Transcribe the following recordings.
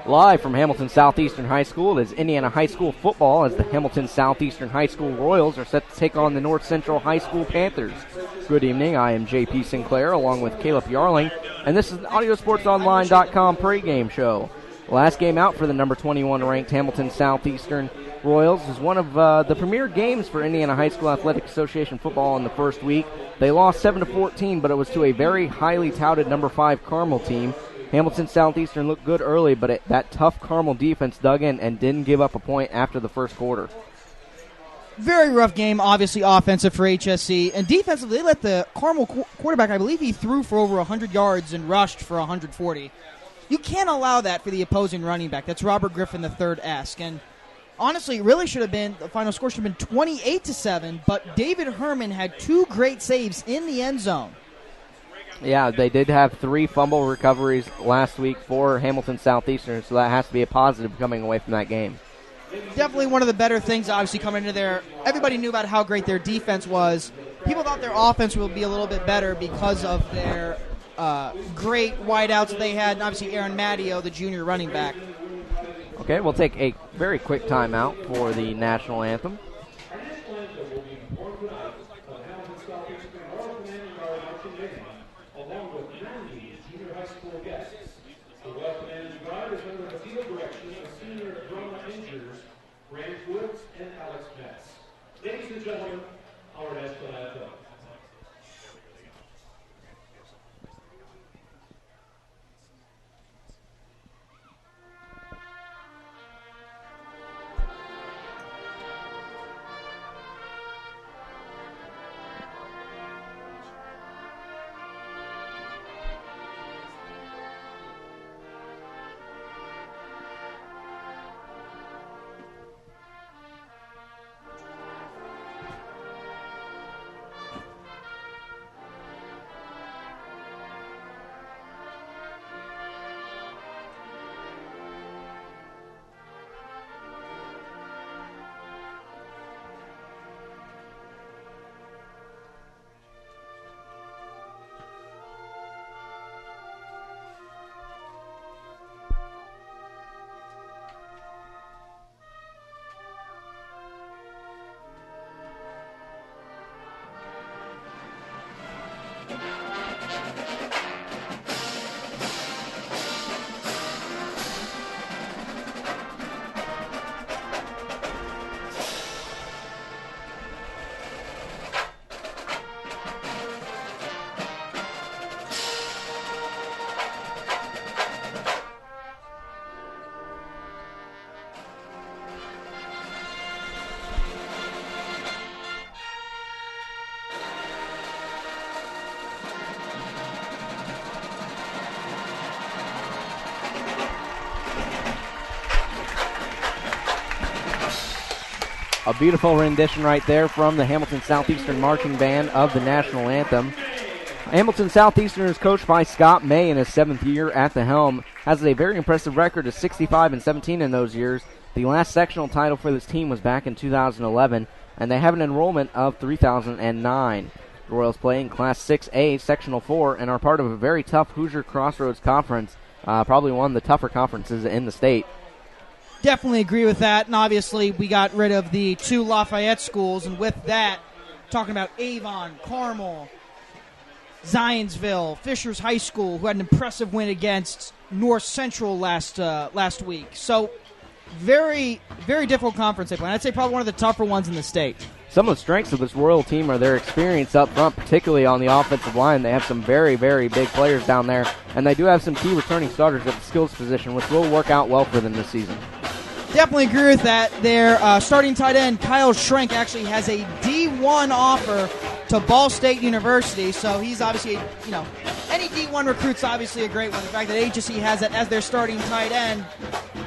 Live from Hamilton Southeastern High School, it is Indiana High School football as the Hamilton Southeastern High School Royals are set to take on the North Central High School Panthers. Good evening, I am JP Sinclair along with Caleb Yarling, and this is the AudioSportsOnline.com pregame show. Last game out for the number 21 ranked Hamilton Southeastern Royals is one of the premier games for Indiana High School Athletic Association football in the first week. They lost 7-14, but it was to a very highly touted number 5 Carmel team. Hamilton Southeastern looked good early, but that tough Carmel defense dug in and didn't give up a point after the first quarter. Very rough game, obviously offensive for HSC. And defensively, they let the Carmel quarterback, I believe he threw for over 100 yards and rushed for 140. You can't allow that for the opposing running back. That's Robert Griffin III-esque. And honestly, it really should have been, the final score should have been 28-7, but David Herman had 2 great saves in the end zone. Yeah, they did have 3 fumble recoveries last week for Hamilton Southeastern, so that has to be a positive coming away from that game. Definitely one of the better things, obviously, coming into there. Everybody knew about how great their defense was. People thought their offense would be a little bit better because of their great wideouts they had, and obviously Aaron Matteo, the junior running back. Okay, we'll take a very quick timeout for the national anthem. Ladies and gentlemen, our national anthem. A beautiful rendition right there from the Hamilton Southeastern Marching Band of the national anthem. Hamilton Southeastern is coached by Scott May in his 7th year at the helm. Has a very impressive record of 65-17 in those years. The last sectional title for this team was back in 2011, and they have an enrollment of 3,009. The Royals play in Class 6A, Sectional 4, and are part of a very tough Hoosier Crossroads Conference, probably one of the tougher conferences in the state. Definitely agree with that, and obviously we got rid of the 2 Lafayette schools, and with that, talking about Avon, Carmel, Zionsville, Fishers High School, who had an impressive win against North Central last week. So, very, very difficult conference they play. I'd say probably one of the tougher ones in the state. Some of the strengths of this Royal team are their experience up front, particularly on the offensive line. They have some very, very big players down there, and they do have some key returning starters at the skills position, which will work out well for them this season. Definitely agree with that. Their starting tight end, Kyle Schrenk, actually has a D1 offer to Ball State University, so he's obviously, any D1 recruit's obviously a great one. The fact that HSC has that as their starting tight end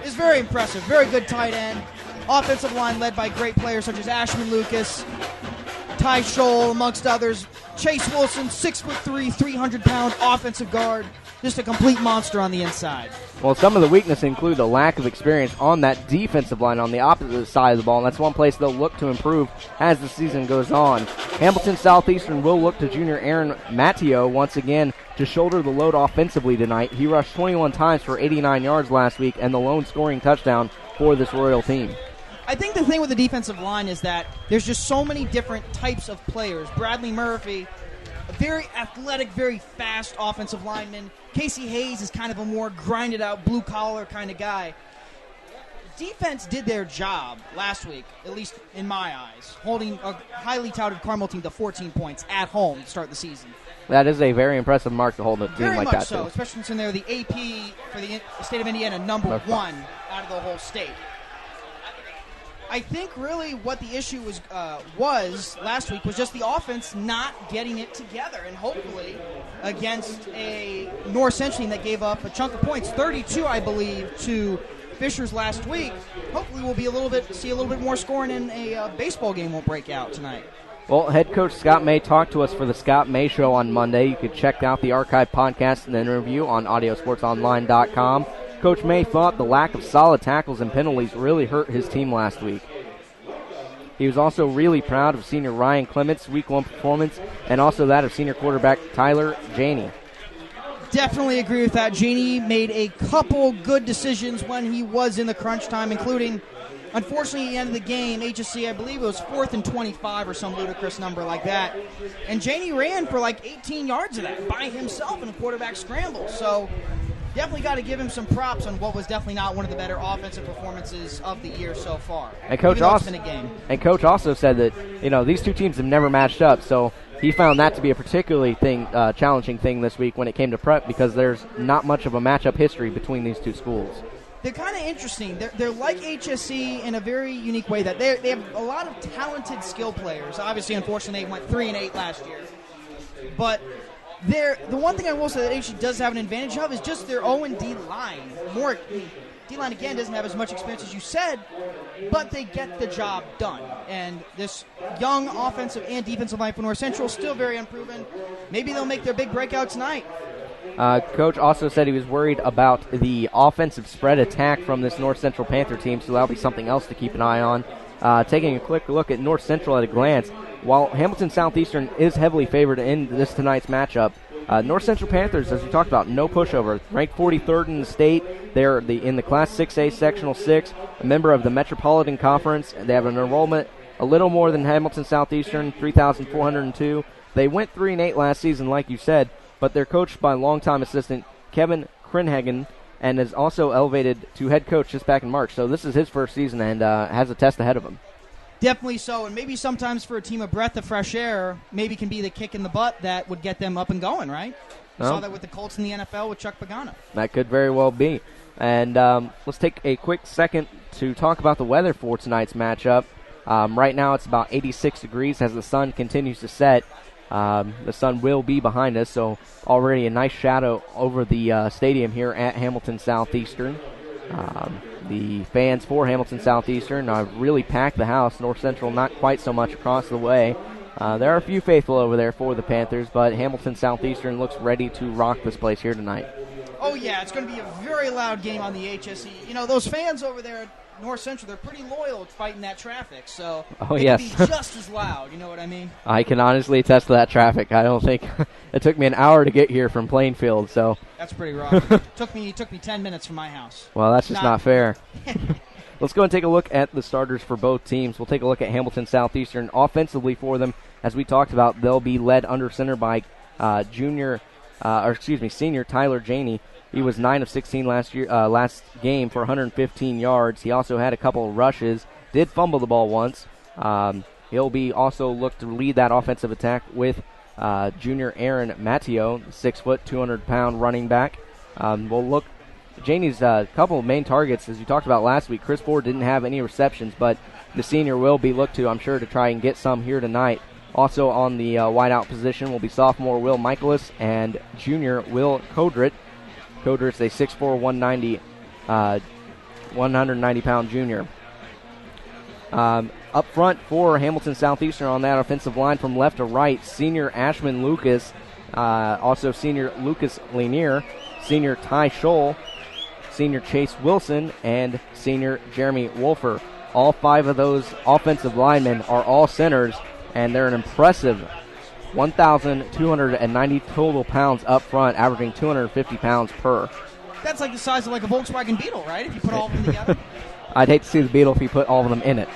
is very impressive. Very good tight end. Offensive line led by great players such as Ashman Lucas, Ty Scholl, amongst others. Chase Wilson, 6'3", 300-pound offensive guard. just a complete monster on the inside. Well, some of the weakness include a lack of experience on that defensive line on the opposite side of the ball, and that's one place they'll look to improve as the season goes on. Hamilton Southeastern will look to junior Aaron Matteo once again to shoulder the load offensively tonight. He rushed 21 times for 89 yards last week and the lone scoring touchdown for this Royal team. I think the thing with the defensive line is that there's just so many different types of players. Bradley Murphy, a very athletic, very fast offensive lineman. Casey Hayes is kind of a more grinded-out, blue-collar kind of guy. Defense did their job last week, at least in my eyes, holding a highly touted Carmel team to 14 points at home to start the season. That is a very impressive mark to hold a team Very like much that. so, too. especially since they're the AP for the state of Indiana, number one out of the whole state. I think really what the issue was last week was just the offense not getting it together, and hopefully against a North Central team that gave up a chunk of points, 32, I believe, to Fishers last week. Hopefully we'll see a little bit more scoring, and a baseball game won't break out tonight. Well, head coach Scott May talked to us for the Scott May Show on Monday. You can check out the archive podcast and interview on audiosportsonline.com. Coach May thought the lack of solid tackles and penalties really hurt his team last week. He was also really proud of senior Ryan Clement's week one performance and also that of senior quarterback Tyler Janey. Definitely agree with that. Janey made a couple good decisions when he was in the crunch time, including, unfortunately, at the end of the game, HSC, I believe it was 4th and 25 or some ludicrous number like that. And Janey ran for like 18 yards of that by himself in a quarterback scramble. So definitely got to give him some props on what was definitely not one of the better offensive performances of the year so far. And Coach also said that, these two teams have never matched up, so he found that to be a particularly challenging thing this week when it came to prep because there's not much of a matchup history between these two schools. They're kind of interesting. They're like HSC in a very unique way that they have a lot of talented skill players. Obviously, unfortunately, they went 3-8 last year. But the one thing I will say that HSC does have an advantage of is just their O&D line. D-line, again, doesn't have as much experience as you said, but they get the job done. And this young offensive and defensive line for North Central still very unproven. Maybe they'll make their big breakout tonight. Coach also said he was worried about the offensive spread attack from this North Central Panther team, so that'll be something else to keep an eye on. Taking a quick look at North Central at a glance, while Hamilton Southeastern is heavily favored in this tonight's matchup, North Central Panthers, as we talked about, no pushover, ranked 43rd in the state. They're in the Class 6A Sectional 6, a member of the Metropolitan Conference. They have an enrollment a little more than Hamilton Southeastern, 3,402. They went 3-8 last season, like you said, but they're coached by longtime assistant Kevin Krinhagen and is also elevated to head coach just back in March. So this is his first season and has a test ahead of him. Definitely so, and maybe sometimes for a team a breath of fresh air, maybe can be the kick in the butt that would get them up and going, right? We saw that with the Colts in the NFL with Chuck Pagano. That could very well be. And let's take a quick second to talk about the weather for tonight's matchup. Right now it's about 86 degrees as the sun continues to set. The sun will be behind us, so already a nice shadow over the stadium here at Hamilton Southeastern. The fans for Hamilton Southeastern really packed the house. North Central not quite so much across the way. There are a few faithful over there for the Panthers, but Hamilton Southeastern looks ready to rock this place here tonight. Oh, yeah, it's going to be a very loud game on the HSE. Those fans over there at North Central, they're pretty loyal fighting that traffic, so they can be just as loud, you know what I mean? I can honestly attest to that traffic. I don't think it took me an hour to get here from Plainfield, so that's pretty rough. Took me 10 minutes from my house. Well, that's just not fair. Let's go and take a look at the starters for both teams. We'll take a look at Hamilton Southeastern offensively for them. As we talked about, they'll be led under center by senior Tyler Janey. He was 9 of 16 last game for 115 yards. He also had a couple of rushes. Did fumble the ball once. He'll be also looked to lead that offensive attack with junior Aaron Matteo, 6 foot, 200-pound running back. We'll look. Janey's couple of main targets, as you talked about last week. Chris Ford didn't have any receptions, but the senior will be looked to, I'm sure, to try and get some here tonight. Also on the wideout position will be sophomore Will Michaelis and junior Will Kodrit. Kodrit's a 6'4", 190-pound junior. Up front for Hamilton Southeastern on that offensive line from left to right, senior Ashman Lucas, also senior Lucas Lanier, senior Ty Scholl, senior Chase Wilson, and senior Jeremy Wolfer. All 5 of those offensive linemen are all centers, and they're an impressive 1,290 total pounds up front, averaging 250 pounds per. That's like the size of like a Volkswagen Beetle, right? If you put all of them together. I'd hate to see the Beetle if you put all of them in it.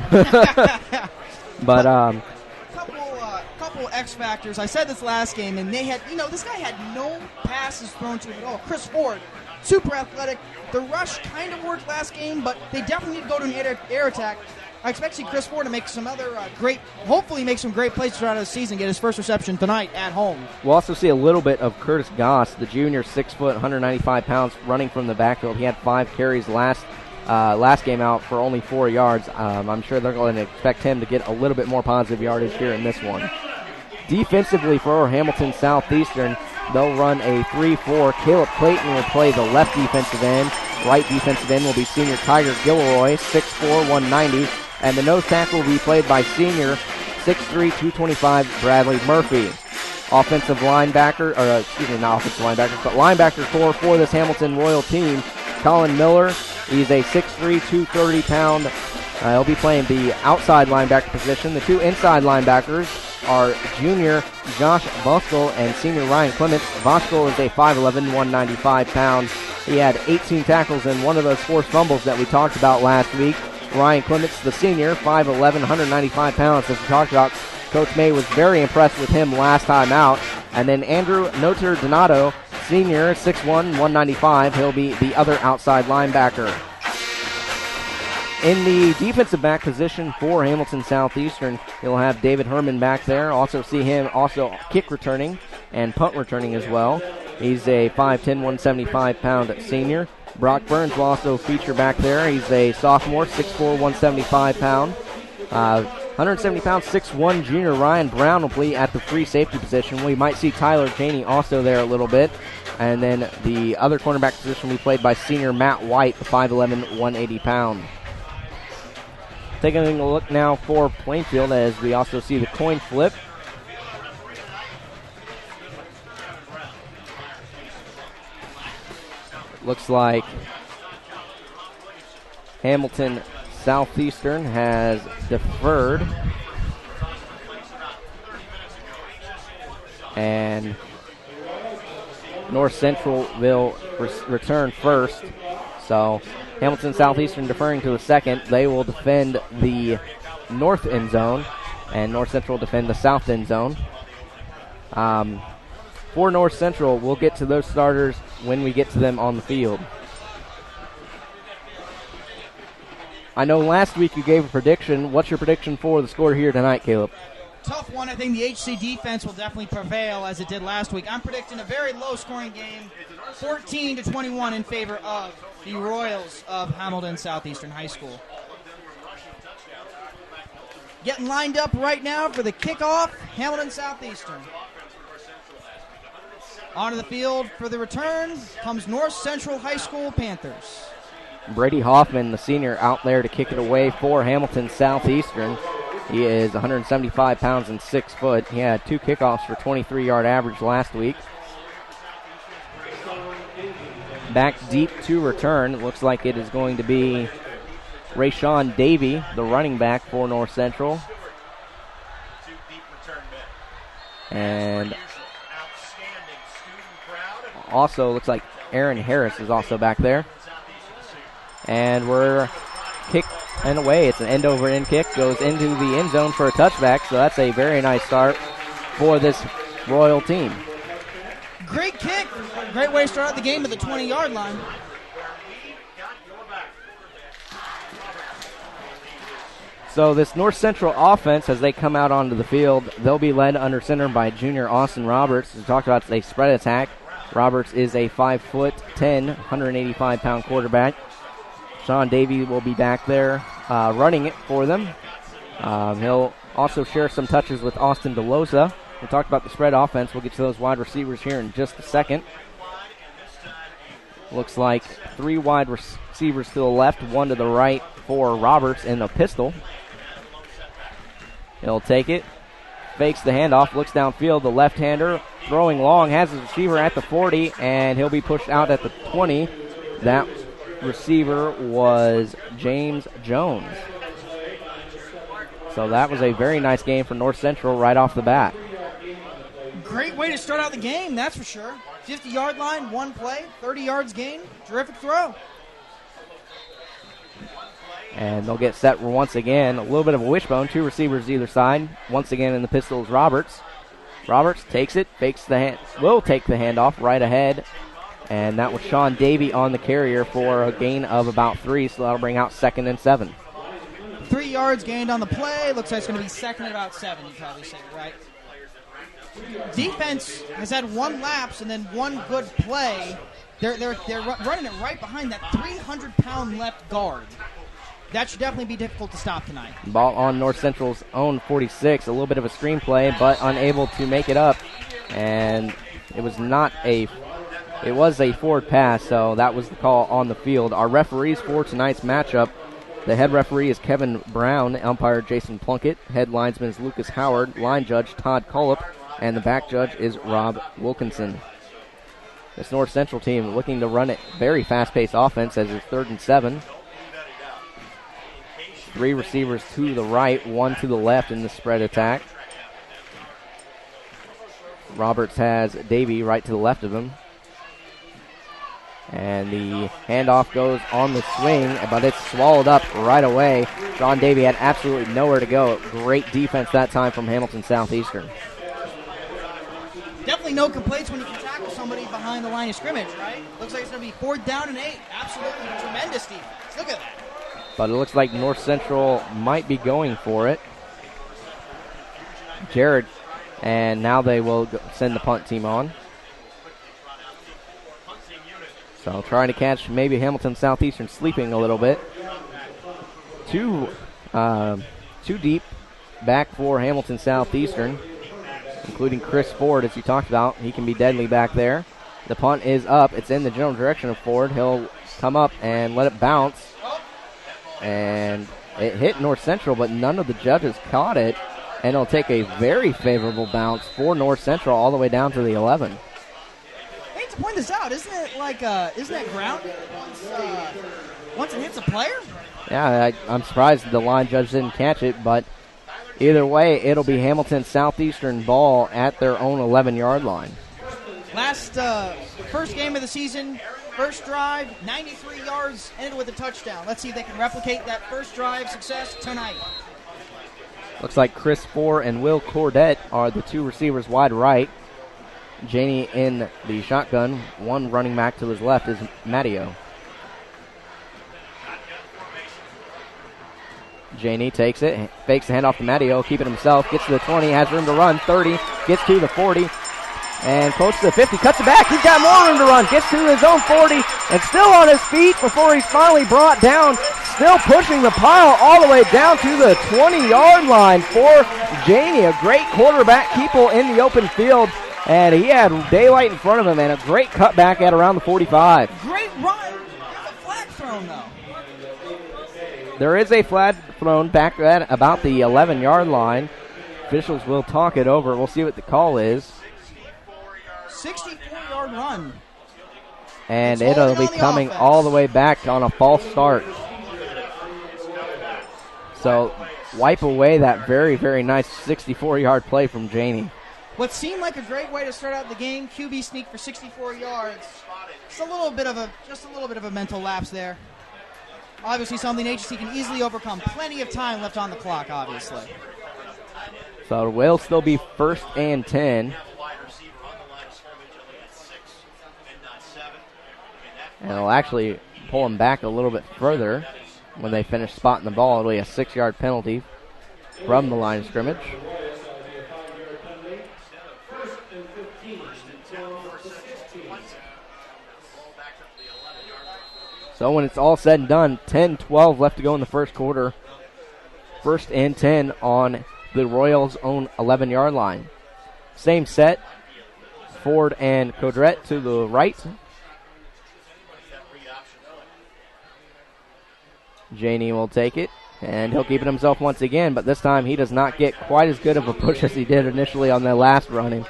But couple X factors. I said this last game, and they had, this guy had no passes thrown to him at all. Chris Ford, super athletic. The rush kind of worked last game, but they definitely need to go to an air attack. I expect to see Chris Ford to make some other hopefully make some great plays throughout the season, get his first reception tonight at home. We'll also see a little bit of Curtis Goss, the junior, 6 foot, 195 pounds, running from the backfield. He had 5 carries last game out for only 4 yards. I'm sure they're going to expect him to get a little bit more positive yardage here in this one. Defensively for Hamilton Southeastern, they'll run a 3-4. Caleb Clayton will play the left defensive end. Right defensive end will be senior Tiger Gilroy, 6'4", 190. And the nose tackle will be played by senior 6'3", 225 Bradley Murphy. Offensive linebacker, not offensive linebackers, but linebacker core for this Hamilton Royal team, Colin Miller. He's a 6'3", 230-pound. He'll be playing the outside linebacker position. The 2 inside linebackers are junior Josh Voskel and senior Ryan Clements. Voskel is a 5'11", 195-pound. He had 18 tackles and one of those forced fumbles that we talked about last week. Ryan Clements, the senior, 5'11", 195 pounds. As we talked about, Coach May was very impressed with him last time out. And then Andrew Noter Donato, senior, 6'1", 195. He'll be the other outside linebacker. In the defensive back position for Hamilton Southeastern, you'll have David Herman back there. Also see him also kick returning and punt returning as well. He's a 5'10", 175-pound senior. Brock Burns will also feature back there. He's a sophomore, 6'4", 175-pound. 170-pound, 6'1" junior Ryan Brown will play at the free safety position. We might see Tyler Janey also there a little bit. And then the other cornerback position will be played by senior Matt White, the 5'11", 180-pound. Taking a look now for Plainfield as we also see the coin flip. Looks like Hamilton Southeastern has deferred. And North Central will return first. So Hamilton Southeastern deferring to the second. They will defend the north end zone, and North Central defend the south end zone. For North Central, we'll get to those starters when we get to them on the field. I know last week you gave a prediction. What's your prediction for the score here tonight, Caleb? Tough one. I think the HC defense will definitely prevail as it did last week. I'm predicting a very low-scoring game, 14-21 in favor of the Royals of Hamilton Southeastern High School. Getting lined up right now for the kickoff, Hamilton Southeastern. Onto the field for the return comes North Central High School Panthers. Brady Hoffman, the senior, out there to kick it away for Hamilton Southeastern. He is 175 pounds and 6 foot. He had 2 kickoffs for 23-yard average last week. Back deep to return. It looks like it is going to be Rayshawn Davey, the running back for North Central. And also looks like Aaron Harris is also back there. And we're kicked and away. It's an end-over-end kick. Goes into the end zone for a touchback. So that's a very nice start for this Royal team. Great kick. Great way to start out the game at the 20-yard line. So this North Central offense, as they come out onto the field, they'll be led under center by junior Austin Roberts. As we talked about, it's a spread attack. Roberts is a 5'10", 185-pound quarterback. Sean Davey will be back there running it for them. He'll also share some touches with Austin DeLosa. We talked about the spread offense. We'll get to those wide receivers here in just a second. Looks like 3 wide receivers to the left, 1 to the right for Roberts in the pistol. He'll take it, fakes the handoff, looks downfield. The left-hander throwing long, has his receiver at the 40, and he'll be pushed out at the 20. That receiver was James Jones. So that was a very nice game for North Central right off the bat. Great way to start out the game, that's for sure. 50-yard line, one play, 30 yards gain, terrific throw. And they'll get set once again. A little bit of a wishbone, two receivers either side. Once again in the pistol is Roberts. Roberts takes it, will take the handoff right ahead. And that was Sean Davey on the carrier for a gain of about 3, so that'll bring out 2nd and 7. 3 yards gained on the play. Looks like it's going to be 2nd and about 7, you probably say, right? Defense has had one lapse and then one good play. They're running it right behind that 300-pound left guard. That should definitely be difficult to stop tonight. Ball on North Central's own 46. A little bit of a screenplay, but unable to make it up. And it was a forward pass, so that was the call on the field. Our referees for tonight's matchup, the head referee is Kevin Brown, umpire Jason Plunkett, head linesman is Lucas Howard, line judge Todd Cullip, and the back judge is Rob Wilkinson. This North Central team looking to run it very fast-paced offense as it's 3rd and 7. 3 receivers to the right, 1 to the left in the spread attack. Roberts has Davey right to the left of him. And the handoff goes on the swing, but it's swallowed up right away. Sean Davey had absolutely nowhere to go. Great defense that time from Hamilton Southeastern. Definitely no complaints when you can tackle somebody behind the line of scrimmage, right? Looks like it's going to be 4th down and 8. Absolutely tremendous defense. Look at that. But it looks like North Central might be going for it. Jared, and now they will send the punt team on. So trying to catch maybe Hamilton Southeastern sleeping a little bit. Too deep back for Hamilton Southeastern, including Chris Ford, as you talked about. He can be deadly back there. The punt is up. It's in the general direction of Ford. He'll come up and let it bounce. And it hit North Central, but none of the judges caught it. And it'll take a very favorable bounce for North Central all the way down to the 11. I hate to point this out. Isn't that grounded once it hits a player? Yeah, I'm surprised the line judge didn't catch it, but either way, it'll be Hamilton Southeastern ball at their own 11-yard line. First game of the season, first drive, 93 yards, ended with a touchdown. Let's see if they can replicate that first drive success tonight. Looks like Chris Ford and Will Cordette are the 2 receivers wide right. Janey in the shotgun. One running back to his left is Matteo. Janey takes it, fakes the handoff to Matteo, keep it himself, gets to the 20, has room to run, 30, gets to the 40, and close to the 50, cuts it back, he's got more room to run, gets to his own 40, and still on his feet before he's finally brought down, still pushing the pile all the way down to the 20-yard line for Janey. A great quarterback keeper in the open field, and he had daylight in front of him, and a great cutback at around the 45. Great run. There's a flag thrown, though. There is a flag thrown back at about the 11-yard line. Officials will talk it over. We'll see what the call is. 64-yard run. And it'll be coming all the way back on a false start. So wipe away that very, very nice 64-yard play from Janey. What seemed like a great way to start out the game, QB sneak for 64 yards. Just a little bit of a mental lapse there. Obviously something HC can easily overcome. Plenty of time left on the clock, obviously. So it will still be 1st and 10. And it'll actually pull him back a little bit further when they finish spotting the ball. It'll be a 6-yard penalty from the line of scrimmage. So when it's all said and done, 10-12 left to go in the first quarter. 1st and 10 on the Royals' own 11-yard line. Same set. Ford and Codret to the right. Janey will take it, and he'll keep it himself once again, but this time he does not get quite as good of a push as he did initially on the last running.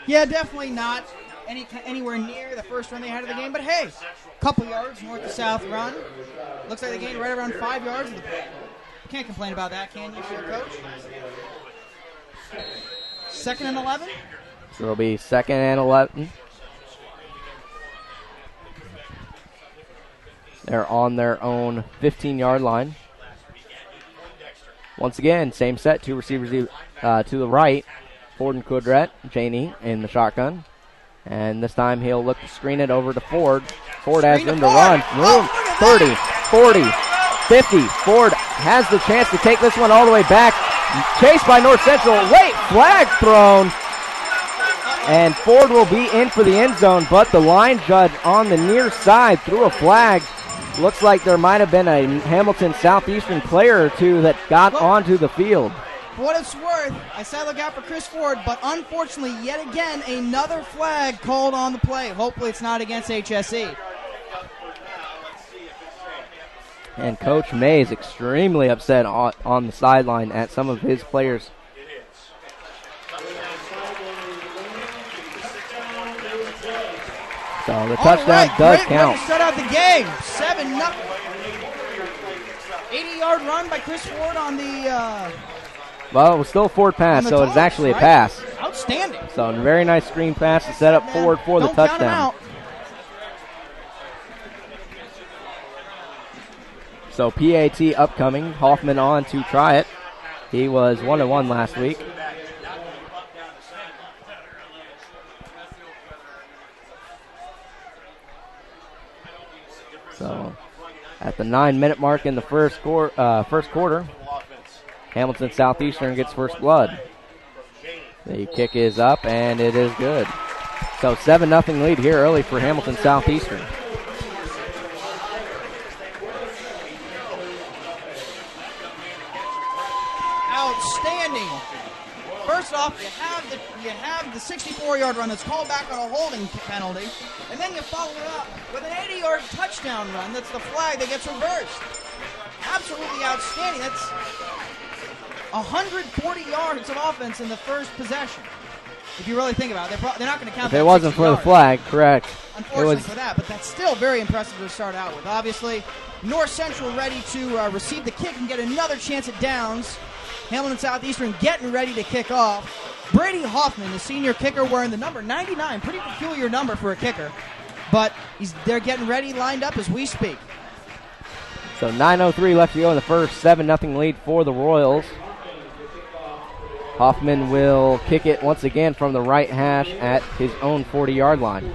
Yeah, definitely not anywhere near the first run they had of the game, but hey, couple yards north to south run. Looks like they gained right around 5 yards. Can't complain about that, can you, Coach? 2nd and 11? So it'll be 2nd and 11. They're on their own 15-yard line. Once again, same set, 2 receivers to the right. Ford and Kudret, Janey in the shotgun. And this time he'll look to screen it over to Ford. Ford has room to run. Room 30, 40, 50. Ford has the chance to take this one all the way back. Chased by North Central. Late flag thrown. And Ford will be in for the end zone, but the line judge on the near side threw a flag. Looks like there might have been a Hamilton Southeastern player or two that got onto the field. For what it's worth, I said look out for Chris Ford, but unfortunately, yet again, another flag called on the play. Hopefully it's not against HSE. And Coach May is extremely upset on the sideline at some of his players. So the touchdown does count. Way to start out the game. 7-0. 80-yard run by Chris Ford on the... Well, it was still a Ford pass, so it's actually a pass. Outstanding. So a very nice screen pass to set up Ford for the touchdown. So PAT upcoming. Hoffman on to try it. He was 1-1 last week. So at the 9-minute mark in the first quarter, Hamilton Southeastern gets first blood. The kick is up, and it is good. So 7-0 lead here early for Hamilton Southeastern. Outstanding. First off, you have the 64-yard run that's called back on a holding penalty, and then you follow it up with an 80-yard touchdown run. That's the flag that gets reversed. Absolutely outstanding. That's 140 yards of offense in the first possession. If you really think about it, they're not going to count. If it wasn't for the flag, correct. Unfortunately for that, but that's still very impressive to start out with. Obviously, North Central ready to receive the kick and get another chance at downs. Hamilton Southeastern getting ready to kick off. Brady Hoffman, the senior kicker, wearing the number 99. Pretty peculiar number for a kicker. But they're getting ready, lined up as we speak. So 9:03 left to go in the first. 7-0 lead for the Royals. Hoffman will kick it once again from the right hash at his own 40-yard line.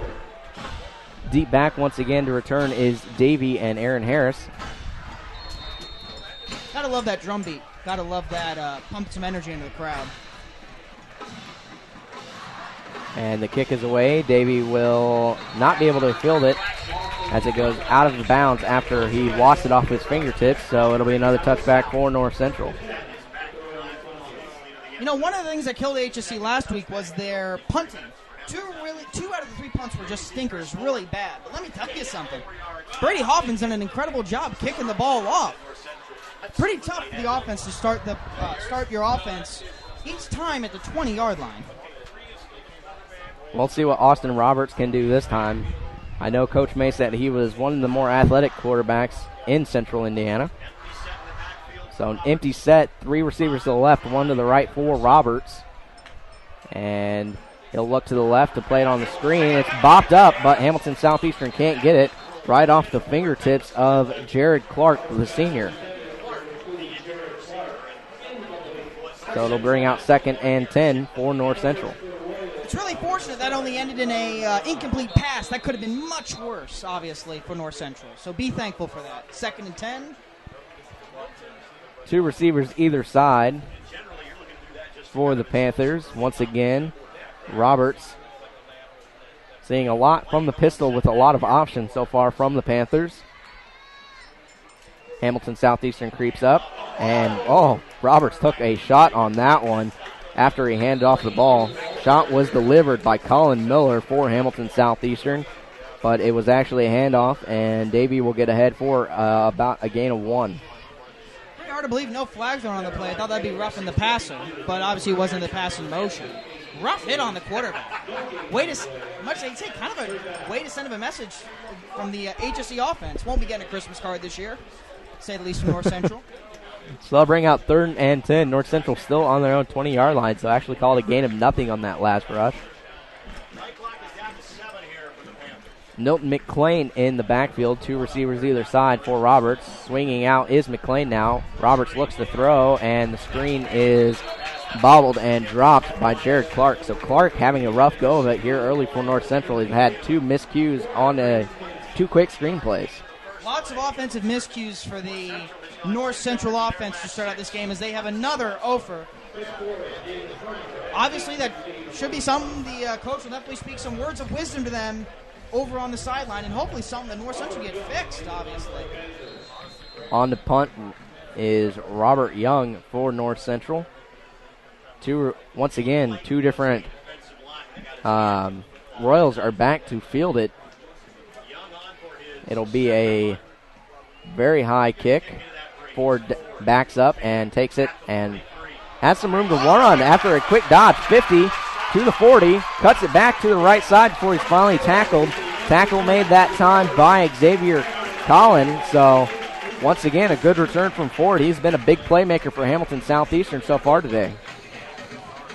Deep back once again to return is Davey and Aaron Harris. Gotta love that drum beat. Gotta love that. Pump some energy into the crowd. And the kick is away. Davey will not be able to field it as it goes out of the bounds after he washed it off his fingertips. So it'll be another touchback for North Central. You know, one of the things that killed HSC last week was their punting. Two out of the 3 punts were just stinkers, really bad. But let me tell you something. Brady Hoffman's done an incredible job kicking the ball off. Pretty tough for the offense to start your offense each time at the 20-yard line. We'll see what Austin Roberts can do this time. I know Coach May said he was one of the more athletic quarterbacks in Central Indiana. So an empty set, 3 receivers to the left, 1 to the right for Roberts. And he'll look to the left to play it on the screen. It's bopped up, but Hamilton Southeastern can't get it right off the fingertips of Jared Clark, the senior. So it'll bring out 2nd and 10 for North Central. It's really fortunate that only ended in a incomplete pass. That could have been much worse, obviously, for North Central. So be thankful for that. 2nd and 10. 2 receivers either side for the Panthers. Once again, Roberts seeing a lot from the pistol with a lot of options so far from the Panthers. Hamilton Southeastern creeps up, and Roberts took a shot on that one after he handed off the ball. Shot was delivered by Colin Miller for Hamilton Southeastern, but it was actually a handoff, and Davey will get ahead for about a gain of 1. Hard to believe no flags are on the play. I thought that'd be roughing the passer, but obviously it wasn't the pass in motion. Rough hit on the quarterback. Way to, much they say, kind of a way to send him a message from the HSE offense. Won't be getting a Christmas card this year, to say the least, from North Central. So they'll bring out 3rd and 10. North Central still on their own 20-yard line, so actually called a gain of nothing on that last rush. Milton McClain in the backfield, 2 receivers either side for Roberts. Swinging out is McClain now. Roberts looks to throw, and the screen is bobbled and dropped by Jared Clark. So Clark having a rough go of it here early for North Central. He's had 2 miscues on 2 quick screen plays. Lots of offensive miscues for the North Central offense to start out this game as they have another offer. Obviously, that should be something the coach will definitely speak some words of wisdom to them over on the sideline, and hopefully something that North Central get fixed, obviously. On the punt is Robert Young for North Central. Once again, 2 different Royals are back to field it. It'll be a very high kick. Ford backs up and takes it and has some room to run after a quick dodge. 50 to the 40, cuts it back to the right side before he's finally tackled. Tackle made that time by Xavier Collin. So once again, a good return from Ford. He's been a big playmaker for Hamilton Southeastern so far today.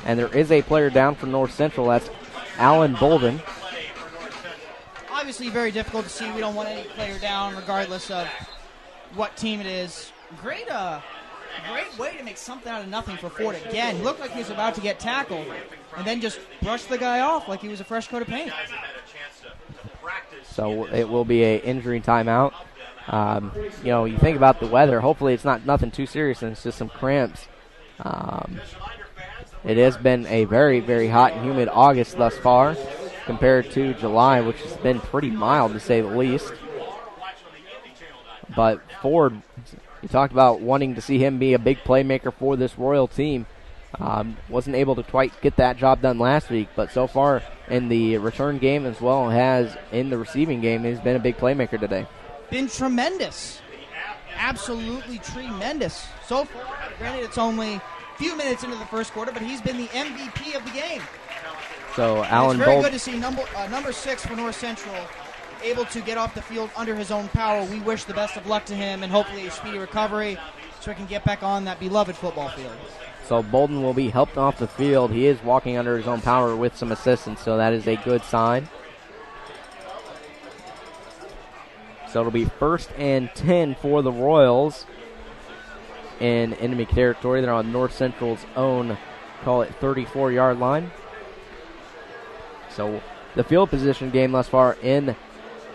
And there is a player down for North Central. That's Alan Bolden. Obviously very difficult to see. We don't want any player down regardless of what team it is. Great way to make something out of nothing for Ford again. He looked like he was about to get tackled and then just brushed the guy off like he was a fresh coat of paint. So it will be an injury timeout. You think about the weather. Hopefully it's nothing too serious and it's just some cramps. It has been a very, very hot and humid August thus far compared to July, which has been pretty mild to say the least. But Ford, you talked about wanting to see him be a big playmaker for this Royal team. Wasn't able to quite get that job done last week, but so far in the return game as well as in the receiving game, he's been a big playmaker today. Been tremendous. Absolutely tremendous. So far, granted it's only a few minutes into the first quarter, but he's been the MVP of the game. So Alan It's very Bolt, good to see number 6 for North Central able to get off the field under his own power. We wish the best of luck to him and hopefully a speedy recovery so he can get back on that beloved football field. So Bolden will be helped off the field. He is walking under his own power with some assistance, so that is a good sign. So it'll be 1st and 10 for the Royals in enemy territory. They're on North Central's own, call it 34-yard line. So the field position game thus far in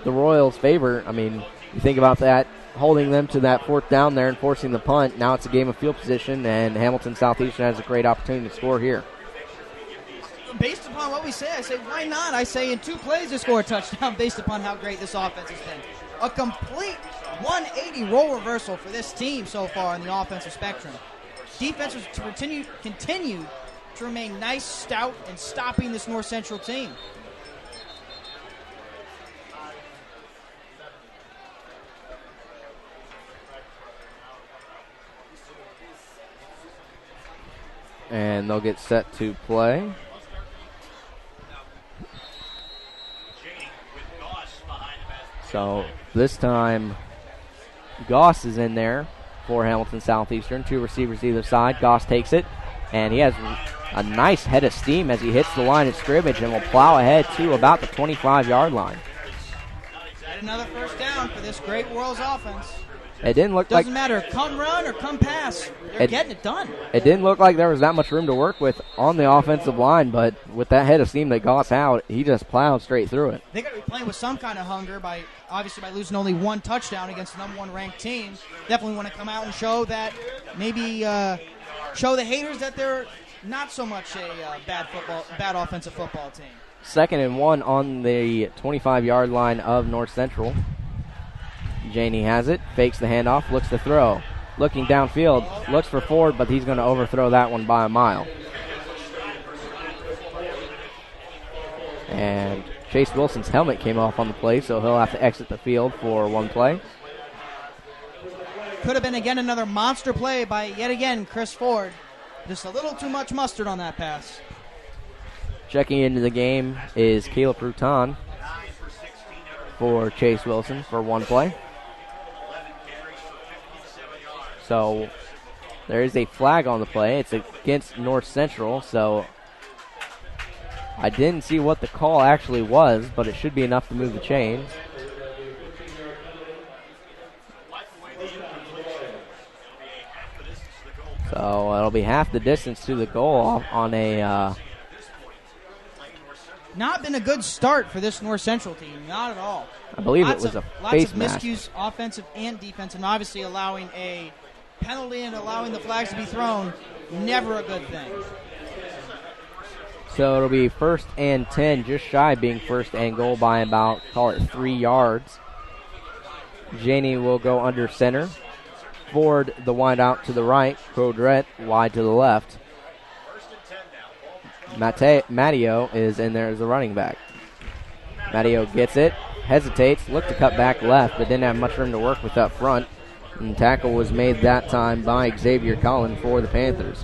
the Royals' favor. I mean, you think about that, holding them to that 4th down there and forcing the punt. Now it's a game of field position, and Hamilton Southeastern has a great opportunity to score here. Based upon what we say, I say, why not? I say in 2 plays to score a touchdown based upon how great this offense has been. A complete 180 role reversal for this team so far in the offensive spectrum. Defense was to continue to remain nice, stout, and stopping this North Central team. And they'll get set to play. So this time, Goss is in there for Hamilton Southeastern. 2 receivers either side. Goss takes it, and he has a nice head of steam as he hits the line of scrimmage and will plow ahead to about the 25-yard line. Got another first down for this great Royals offense. It didn't look Doesn't matter, come run or come pass. They're getting it done. It didn't look like there was that much room to work with on the offensive line, but with that head of steam that Goss had, he just plowed straight through it. They got to be playing with some kind of hunger by losing only 1 touchdown against the number 1 ranked team. Definitely want to come out and show that, maybe show the haters that they're not so much a bad offensive football team. 2nd and 1 on the 25-yard line of North Central. Janey has it, fakes the handoff, looks to throw. Looking downfield, looks for Ford, but he's going to overthrow that one by a mile. And Chase Wilson's helmet came off on the play, so he'll have to exit the field for 1 play. Could have been, again, another monster play by, yet again, Chris Ford. Just a little too much mustard on that pass. Checking into the game is Caleb Rutan for Chase Wilson for one play. So there is a flag on the play. It's against North Central, so I didn't see what the call actually was, but it should be enough to move the chains. So it'll be half the distance to the goal on a... Not been a good start for this North Central team, not at all. I believe it was a face Lots of mask. miscues, offensive and defensive, and obviously allowing a penalty and allowing the flags to be thrown, never a good thing. So it'll be 1st and 10, just shy of being 1st and goal by about, call it 3 yards. Janey will go under center. Ford, the wide out to the right. Codret, wide to the left. Matteo is in there as a running back. Matteo gets it, hesitates, looked to cut back left, but didn't have much room to work with up front. And tackle was made that time by Xavier Cullen for the Panthers.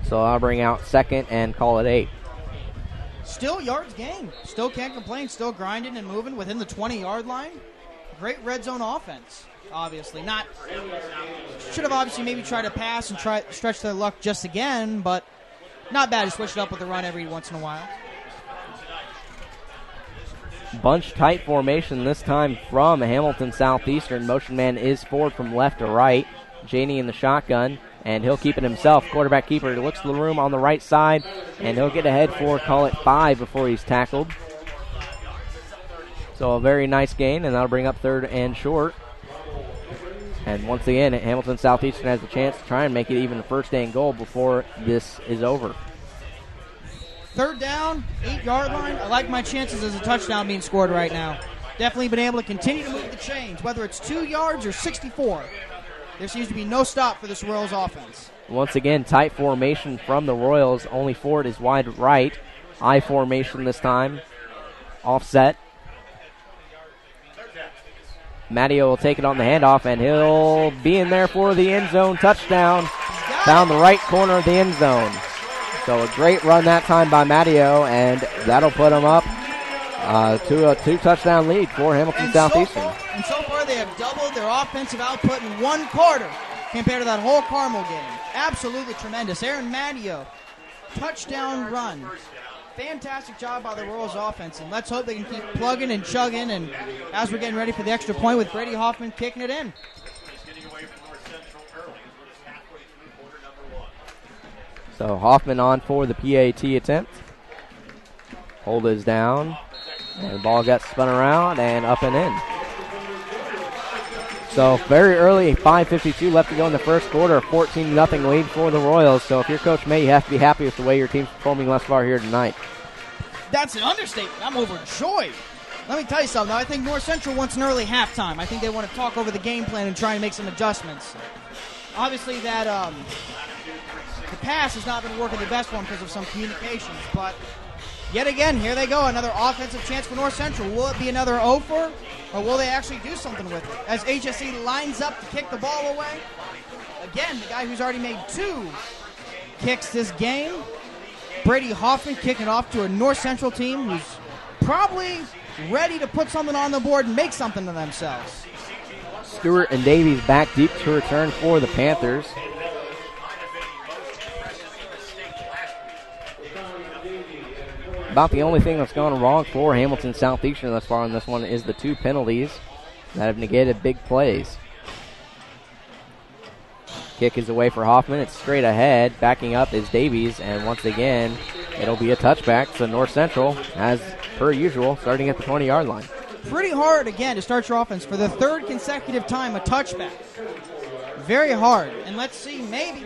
So I'll bring out 2nd and call it 8. Still yards gained. Still can't complain. Still grinding and moving within the 20-yard line. Great red zone offense, obviously. Should have obviously maybe tried to pass and stretch their luck just again, but not bad to switch it up with a run every once in a while. Bunch tight formation this time from Hamilton Southeastern. Motion man is Ford from left to right. Janey in the shotgun, and he'll keep it himself. Quarterback keeper looks to the room on the right side, and he'll get ahead for, call it 5 before he's tackled. So a very nice gain, and that'll bring up 3rd and short. And once again, Hamilton Southeastern has a chance to try and make it even a 1st and goal before this is over. 3rd down, 8-yard line. I like my chances as a touchdown being scored right now. Definitely been able to continue to move the chains, whether it's 2 yards or 64. There seems to be no stop for this Royals offense. Once again, tight formation from the Royals. Only Ford is wide right. I formation this time. Offset. Matteo will take it on the handoff, and he'll be in there for the end zone touchdown. Down the right corner of the end zone. So a great run that time by Matteo, and that'll put him up to a 2-touchdown lead for Hamilton Southeastern. So far they have doubled their offensive output in 1 quarter compared to that whole Carmel game. Absolutely tremendous. Aaron Matteo, touchdown run. Fantastic job by the Royals offense, and let's hope they can keep plugging and chugging, and as we're getting ready for the extra point with Brady Hoffman kicking it in. So Hoffman on for the PAT attempt. Hold is down, and the ball got spun around and up and in. So very early, 5:52 left to go in the first quarter, a 14-0 lead for the Royals. So if you're Coach May, you have to be happy with the way your team's performing thus far here tonight. That's an understatement. I'm overjoyed. Let me tell you something. I think North Central wants an early halftime. I think they want to talk over the game plan and try and make some adjustments. Obviously, that the pass has not been working the best for them because of some communications, but yet again, here they go. Another offensive chance for North Central. Will it be another over, or will they actually do something with it? As HSE lines up to kick the ball away. Again, the guy who's already made 2 kicks this game. Brady Hoffman kicking off to a North Central team who's probably ready to put something on the board and make something of themselves. Stewart and Davies back deep to return for the Panthers. About the only thing that's gone wrong for Hamilton Southeastern thus far on this one is the 2 penalties that have negated big plays. Kick is away for Hoffman. It's straight ahead. Backing up is Davies, and once again, it'll be a touchback. So North Central, as per usual, starting at the 20-yard line. Pretty hard, again, to start your offense. For the 3rd consecutive time, a touchback. Very hard. And let's see, maybe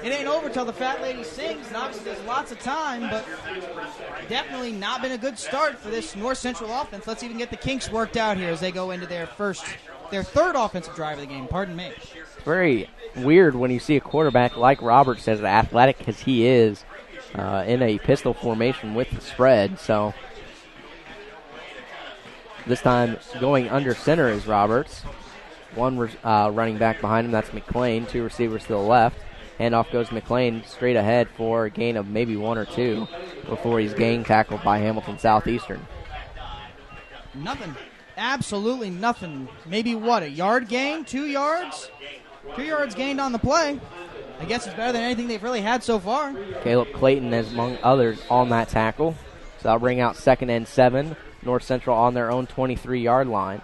it ain't over till the fat lady sings, and obviously there's lots of time, but definitely not been a good start for this North Central offense. Let's even get the kinks worked out here as they go into their 3rd offensive drive of the game. Pardon me. It's very weird when you see a quarterback like Roberts, as athletic as he is, in a pistol formation with the spread. So this time going under center is Roberts. 1 running back behind him, that's McLean. 2 receivers to the left. Handoff goes McLean straight ahead for a gain of maybe 1 or 2. before he's gang tackled by Hamilton Southeastern. Nothing. Absolutely nothing. Maybe what, a yard gain? 2 yards? 2 yards gained on the play. I guess it's better than anything they've really had so far. Caleb Clayton is among others on that tackle. So that'll bring out 2nd and 7. North Central on their own 23-yard line.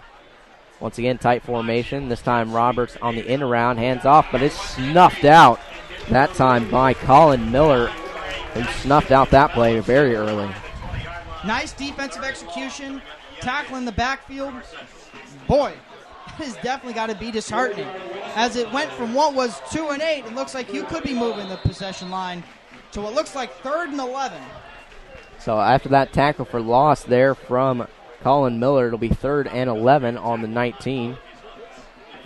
Once again, tight formation. This time Roberts on the in around, hands off, but it's snuffed out that time by Colin Miller, who snuffed out that play very early. Nice defensive execution, tackling the backfield. Boy, it has definitely got to be disheartening. As it went from what was 2 and 8, it looks like you could be moving the possession line to what looks like 3rd and 11. So after that tackle for loss there from Colin Miller, it'll be 3rd and 11 on the 19.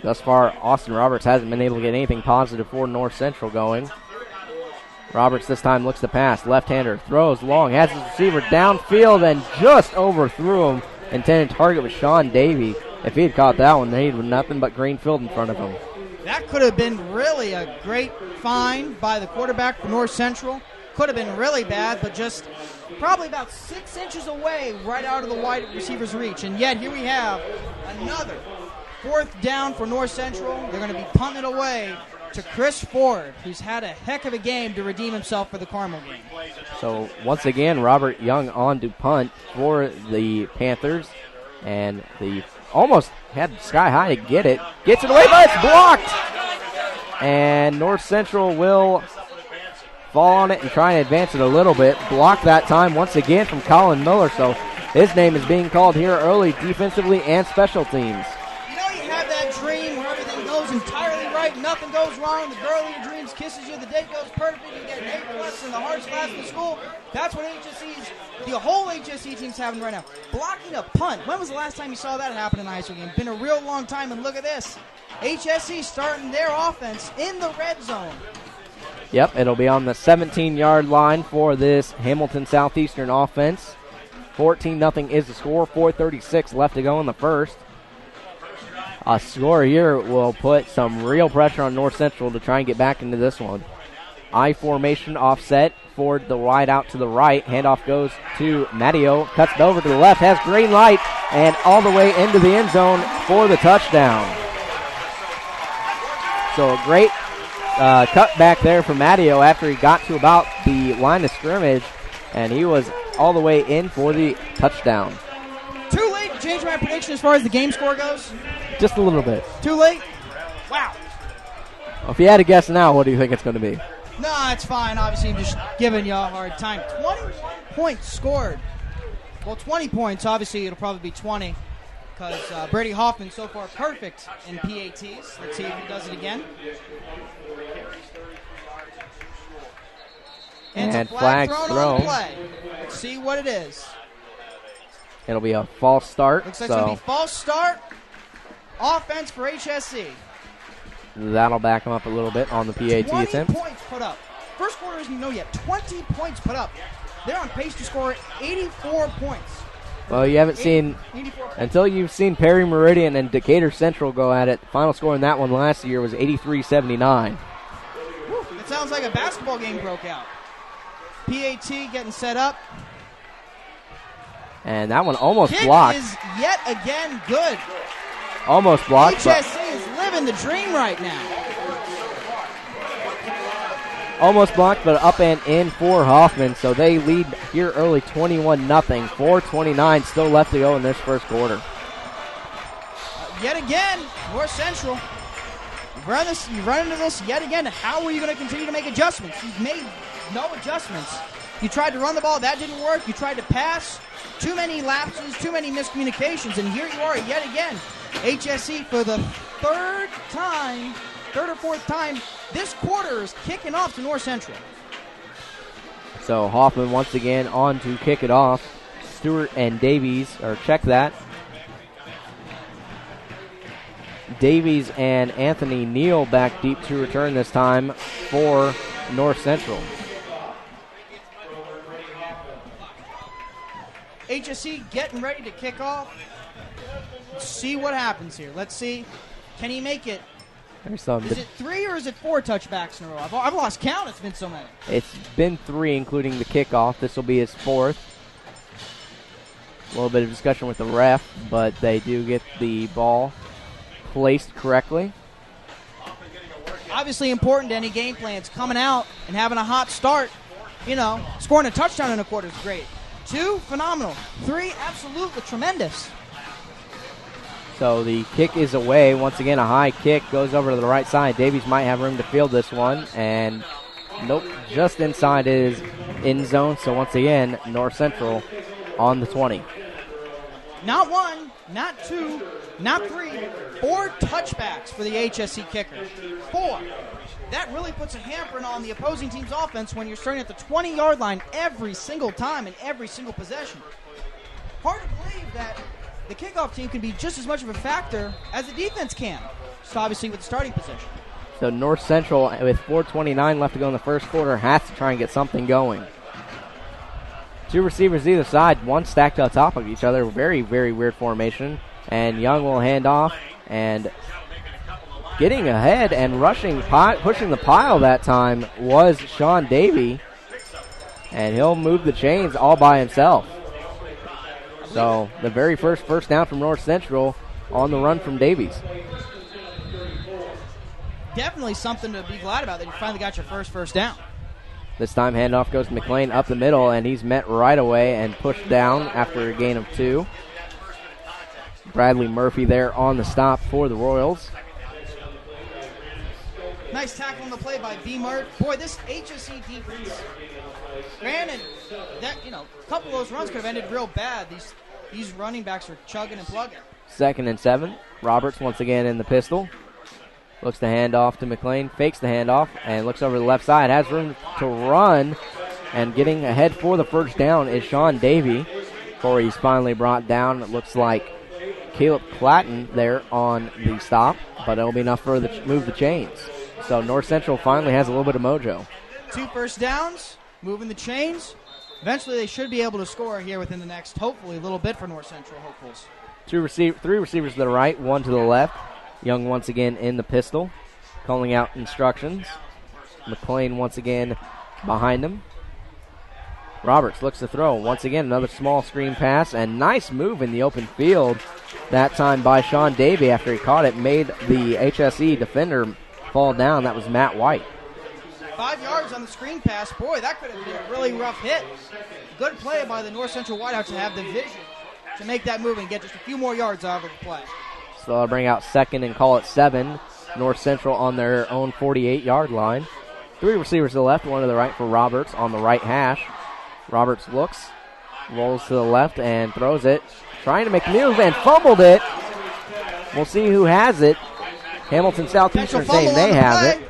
Thus far, Austin Roberts hasn't been able to get anything positive for North Central going. Roberts this time looks to pass. Left-hander throws long, has his receiver downfield and just overthrew him. Intended target was Sean Davey. If he had caught that one, he'd have nothing but green field in front of him. That could have been really a great find by the quarterback for North Central. Could have been really bad, but just probably about 6 inches away right out of the wide receiver's reach. And yet here we have another 4th down for North Central. They're going to be punting it away to Chris Ford, who's had a heck of a game to redeem himself for the Carmel game. So once again, Robert Young on to punt for the Panthers. And the almost had sky high to get it. Gets it away, but it's blocked. And North Central will fall on it and try and advance it a little bit. Blocked that time once again from Colin Miller. So his name is being called here early defensively and special teams. You know you have that dream where everything goes entirely right, nothing goes wrong, the girl of your dreams kisses you, the date goes perfect, you get an A+ in the hardest class in the school. That's what the whole HSE team's having right now. Blocking a punt. When was the last time you saw that happen in a high school game? Been a real long time, and look at this. HSE starting their offense in the red zone. Yep, it'll be on the 17-yard line for this Hamilton Southeastern offense. 14-0 is the score. 4:36 left to go in the first. A score here will put some real pressure on North Central to try and get back into this one. I formation offset. Ford the wide out to the right. Handoff goes to Matteo. Cuts it over to the left. Has green light. And all the way into the end zone for the touchdown. So a great cut back there from Matteo after he got to about the line of scrimmage. And he was all the way in for the touchdown. Too late to change my prediction as far as the game score goes? Just a little bit. Too late? Wow. If you had to guess now, what do you think it's going to be? No, it's fine. Obviously, I'm just giving you a hard time. 21 points scored. Well, 20 points. Obviously, it'll probably be 20 because Brady Hoffman so far perfect in PATs. Let's see if he does it again. And flag thrown on the play. Let's see what it is. It'll be a false start. Looks like it's going to be false start. Offense for HSC. That'll back them up a little bit on the PAT 20 attempt. points put up. First quarter isn't know yet. 20 points put up. They're on pace to score 84 points. Well, you haven't seen, until you've seen Perry Meridian and Decatur Central go at it, the final score in that one last year was 83-79. It sounds like a basketball game broke out. PAT getting set up. And that one almost Kick blocked. Is yet again good. Almost blocked. HSC is living the dream right now. Almost blocked, but up and in for Hoffman. So they lead here early 21-0. 4:29 still left to go in this first quarter. Yet again, North Central. You run into this yet again. How are you going to continue to make adjustments? You've made no adjustments. You tried to run the ball. That didn't work. You tried to pass. Too many lapses, too many miscommunications. And here you are yet again. HSC for the third or fourth time, this quarter is kicking off to North Central. So Hoffman once again on to kick it off. Stewart and Davies, or check that. Davies and Anthony Neal back deep to return this time for North Central. HSC getting ready to kick off. Let's see what happens here. Let's see. Can he make it There's some. Is it 3 or is it 4 touchbacks in a row? I've lost count. It's been so many. It's been 3, including the kickoff. This will be his 4th. A little bit of discussion with the ref, but they do get the ball placed correctly. Obviously important to any game plans. Coming out and having a hot start, scoring a touchdown in a quarter is great. 2, phenomenal. 3, absolutely tremendous. So the kick is away. Once again, a high kick goes over to the right side. Davies might have room to field this one, and nope, just inside his end zone. So once again, North Central on the 20. Not 1, not 2, not 3, 4 touchbacks for the HSC kicker. 4. That really puts a hamper on the opposing team's offense when you're starting at the 20-yard line every single time in every single possession. Hard to believe that the kickoff team can be just as much of a factor as the defense can. So obviously with the starting position. So North Central, with 4:29 left to go in the first quarter, has to try and get something going. 2 receivers either side, one stacked on top of each other. Very, very weird formation. And Young will hand off, and getting ahead and pushing the pile that time was Sean Davey. And he'll move the chains all by himself. So the very first down from North Central on the run from Davies. Definitely something to be glad about that you finally got your first down. This time handoff goes to McLean up the middle, and he's met right away and pushed down after a gain of 2. Bradley Murphy there on the stop for the Royals. Nice tackle on the play by B. Murphy. Boy, this HSC defense, granted, that a couple of those runs could have ended real bad. These running backs are chugging and plugging. 2nd and 7. Roberts once again in the pistol. Looks to hand off to McLean, fakes the handoff, and looks over the left side. Has room to run, and getting ahead for the first down is Sean Davey. Before he's finally brought down, it looks like Caleb Clatton there on the stop, but it'll be enough for move the chains. So North Central finally has a little bit of mojo. 2 first downs, moving the chains. Eventually they should be able to score here within the next, hopefully, little bit for North Central hopefuls. 3 receivers to the right, 1 to the left. Young once again in the pistol, calling out instructions. McLean once again behind him. Roberts looks to throw. Once again, another small screen pass, and nice move in the open field. That time by Sean Davey after he caught it, made the HSE defender fall down. That was Matt White. 5 yards on the screen pass. Boy, that could have been a really rough hit. Good play by the North Central wideout to have the vision to make that move and get just a few more yards out of the play. So I'll bring out 2nd and call it 7. North Central on their own 48-yard line. 3 receivers to the left, 1 to the right for Roberts on the right hash. Roberts looks, rolls to the left, and throws it. Trying to make a move and fumbled it. We'll see who has it. Hamilton Southeastern saying they have it.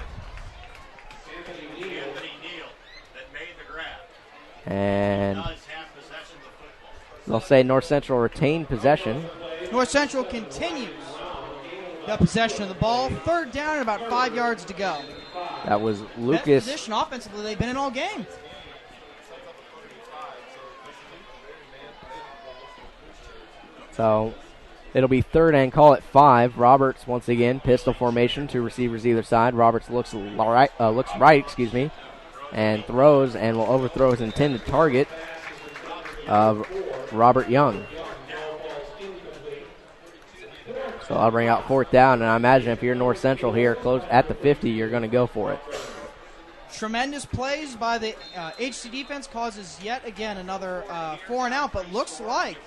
And they'll say North Central retained possession. North Central continues the possession of the ball. 3rd down and about 5 yards to go. That was Lucas. Best position offensively they've been in all game. So it'll be 3rd and call it 5. Roberts once again, pistol formation, 2 receivers either side. Roberts looks right, and throws and will overthrow his intended target of Robert Young. So I'll bring out 4th down, and I imagine if you're North Central here close at the 50, you're going to go for it. Tremendous plays by the HC defense causes yet again another 4 and out, but looks like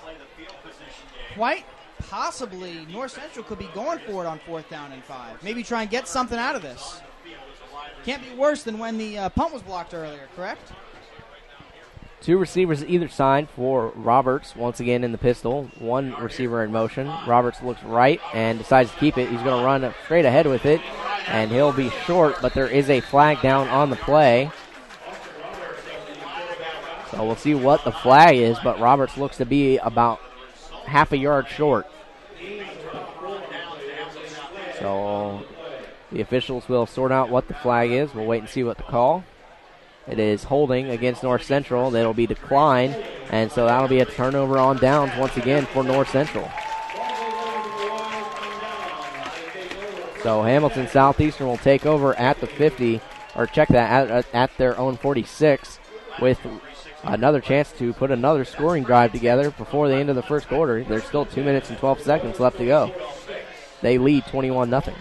quite possibly North Central could be going for it on 4th down and 5. Maybe try and get something out of this. Can't be worse than when the punt was blocked earlier, correct? 2 receivers either side for Roberts, once again in the pistol. 1 receiver in motion. Roberts looks right and decides to keep it. He's going to run straight ahead with it, and he'll be short, but there is a flag down on the play. So we'll see what the flag is, but Roberts looks to be about half a yard short. So the officials will sort out what the flag is. We'll wait and see what the call. It is holding against North Central. That'll be declined, and so that'll be a turnover on downs once again for North Central. So Hamilton Southeastern will take over at the 50, or check that, at their own 46, with another chance to put another scoring drive together before the end of the first quarter. There's still 2 minutes and 12 seconds left to go. They lead 21-0.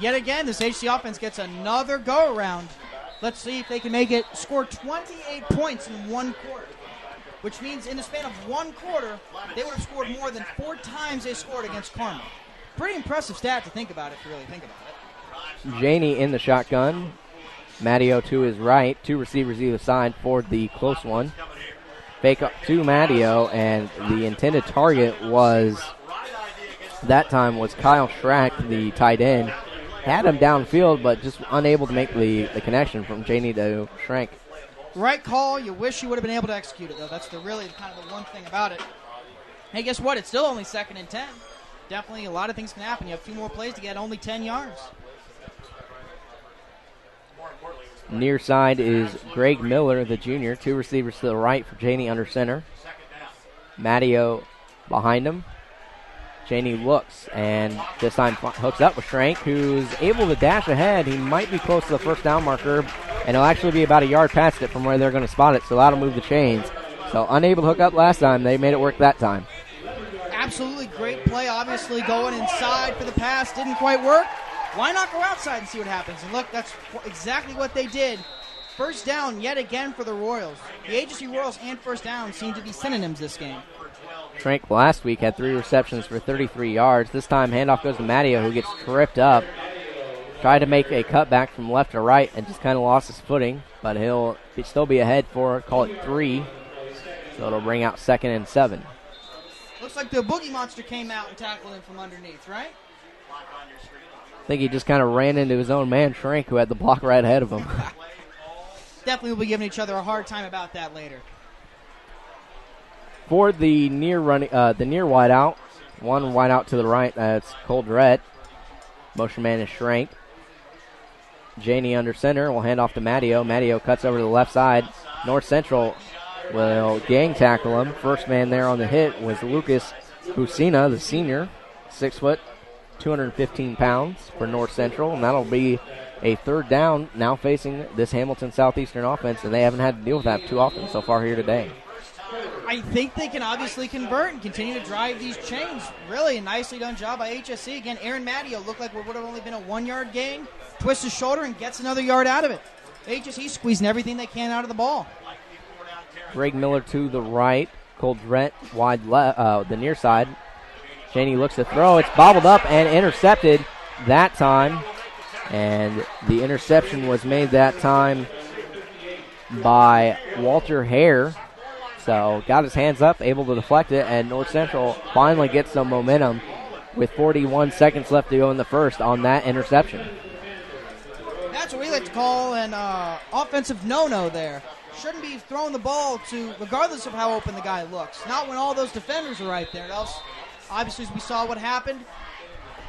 Yet again, this HC offense gets another go-around. Let's see if they can make it score 28 points in one quarter, which means in the span of one quarter, they would have scored more than 4 times they scored against Carmel. Pretty impressive stat to think about if you really think about it. Janey in the shotgun. Matteo to his right. 2 receivers either side for the close one. Fake up to Matteo, and the intended target was, that time, was Kyle Schrack, the tight end. Had him downfield, but just unable to make the connection from Janey to Schrank. Right call. You wish you would have been able to execute it, though. That's really kind of the one thing about it. Hey, guess what? It's still only 2nd and 10. Definitely a lot of things can happen. You have 2 more plays to get only 10 yards. Near side is Greg Miller, the junior. 2 receivers to the right for Janey under center. Matteo behind him. Janey looks, and this time hooks up with Schrank, who's able to dash ahead. He might be close to the first down marker, and he'll actually be about a yard past it from where they're going to spot it, so that'll move the chains. So unable to hook up last time. They made it work that time. Absolutely great play. Obviously going inside for the pass. Didn't quite work. Why not go outside and see what happens? And look, that's exactly what they did. First down yet again for the Royals. The HSC Royals and first down seem to be synonyms this game. Schrank last week had 3 receptions for 33 yards. This time handoff goes to Matteo, who gets tripped up. Tried to make a cutback from left to right and just kind of lost his footing, but he'll still be ahead for, call it 3. So it'll bring out 2nd and 7. Looks like the Boogie Monster came out and tackled him from underneath, right? I think he just kind of ran into his own man, Schrank, who had the block right ahead of him. Definitely will be giving each other a hard time about that later. For the near wideout, one wideout to the right, that's Coldrette. Motion man is Schrank. Janey under center will hand off to Matteo. Matteo cuts over to the left side. North Central will gang tackle him. First man there on the hit was Lucas Busina, the senior, 6 foot, 215 pounds for North Central, and that'll be a 3rd down now facing this Hamilton Southeastern offense, and they haven't had to deal with that too often so far here today. I think they can obviously convert and continue to drive these chains. Really a nicely done job by HSC. Again, Aaron Matteo looked like it would have only been a 1-yard gain. Twists his shoulder and gets another yard out of it. HSC squeezing everything they can out of the ball. Greg Miller to the right. Coldrette wide left, the near side. Janey looks to throw. It's bobbled up and intercepted that time. And the interception was made that time by Walter Hare. So got his hands up, able to deflect it, and North Central finally gets some momentum with 41 seconds left to go in the first on that interception. That's what we like to call an offensive no-no there. Shouldn't be throwing the ball to, regardless of how open the guy looks. Not when all those defenders are right there. Else, obviously, as we saw what happened,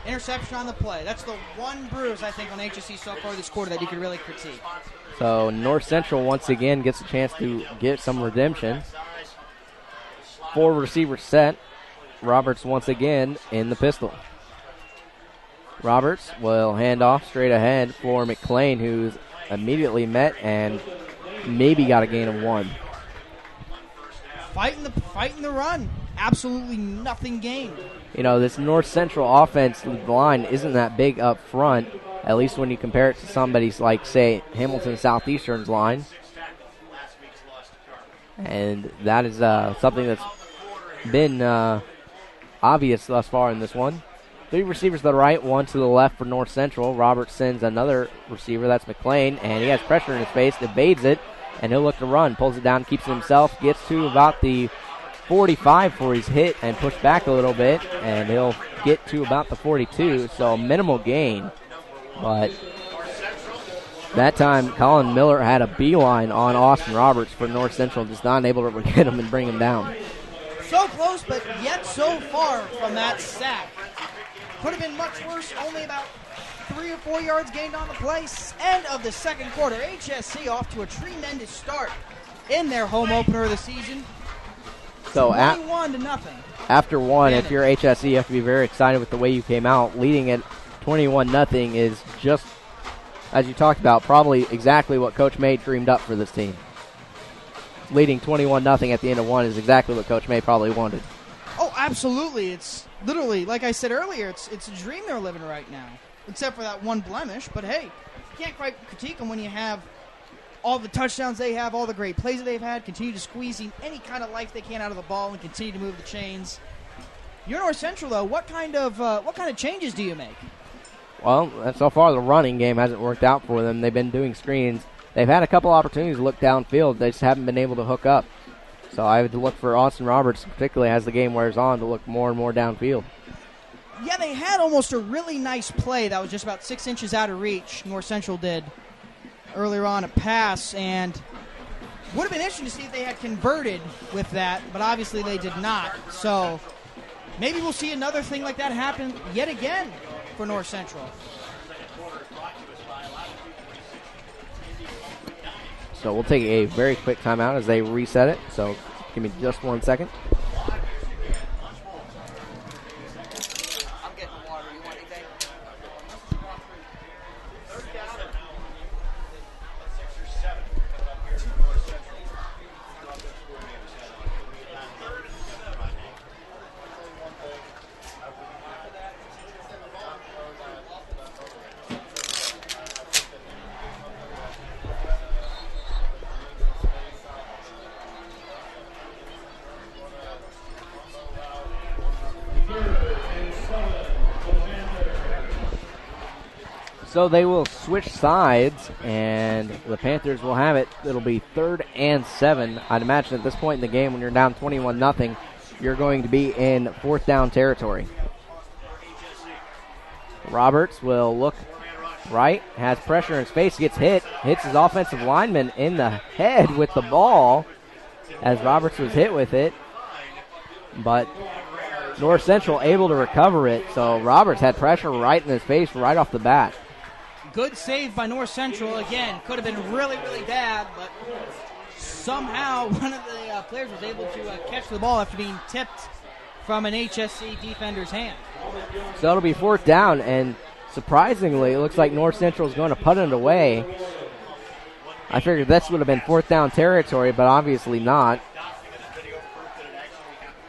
interception on the play. That's the one bruise, I think, on HSC so far this quarter that you could really critique. So North Central once again gets a chance to get some redemption. 4 receivers set. Roberts once again in the pistol. Roberts will hand off straight ahead for McClain, who's immediately met and maybe got a gain of 1. Fighting the run. Absolutely nothing gained. You know, this North Central offensive line isn't that big up front, at least when you compare it to somebody's like, say, Hamilton Southeastern's line. And that is something that's been obvious thus far in this one. 3 receivers to the right, 1 to the left for North Central. Roberts sends another receiver, that's McClain, and he has pressure in his face, evades it, and he'll look to run. Pulls it down, keeps it himself, gets to about the 45 before he's hit and pushed back a little bit, and he'll get to about the 42, so minimal gain. But that time, Colin Miller had a beeline on Austin Roberts for North Central, just not able to get him and bring him down. So close, but yet so far from that sack. Could have been much worse, only about 3 or 4 yards gained on the play. End of the second quarter. HSC off to a tremendous start in their home opener of the season. So 21-0. After one, if you're HSE, you have to be very excited with the way you came out. Leading at 21-0 is just, as you talked about, probably exactly what Coach May dreamed up for this team. Leading 21-0 at the end of one is exactly what Coach May probably wanted. Oh, absolutely. It's literally, like I said earlier, it's a dream they're living right now, except for that one blemish. But, hey, you can't quite critique them when you have all the touchdowns they have, all the great plays that they've had, continue to squeezing any kind of life they can out of the ball and continue to move the chains. You're North Central, though. What kind of changes do you make? Well, so far the running game hasn't worked out for them. They've been doing screens. They've had a couple opportunities to look downfield. They just haven't been able to hook up. So I would look for Austin Roberts, particularly as the game wears on, to look more and more downfield. Yeah, they had almost a really nice play that was just about 6 inches out of reach, North Central did, earlier on, a pass, and would have been interesting to see if they had converted with that, but obviously they did not. So maybe we'll see another thing like that happen yet again for North Central. So we'll take a very quick timeout as they reset it. So give me just 1 second. I'm getting water. You want anything? So they will switch sides, and the Panthers will have it. It'll be 3rd and 7. I'd imagine at this point in the game, when you're down 21-0, you're going to be in 4th down territory. Roberts will look right, has pressure in his face, gets hits his offensive lineman in the head with the ball as Roberts was hit with it. But North Central able to recover it, so Roberts had pressure right in his face right off the bat. Good save by North Central. Again, could have been really, really bad, but somehow one of the players was able to catch the ball after being tipped from an HSC defender's hand. So it'll be 4th down, and surprisingly, it looks like North Central is going to punt it away. I figured this would have been 4th down territory, but obviously not.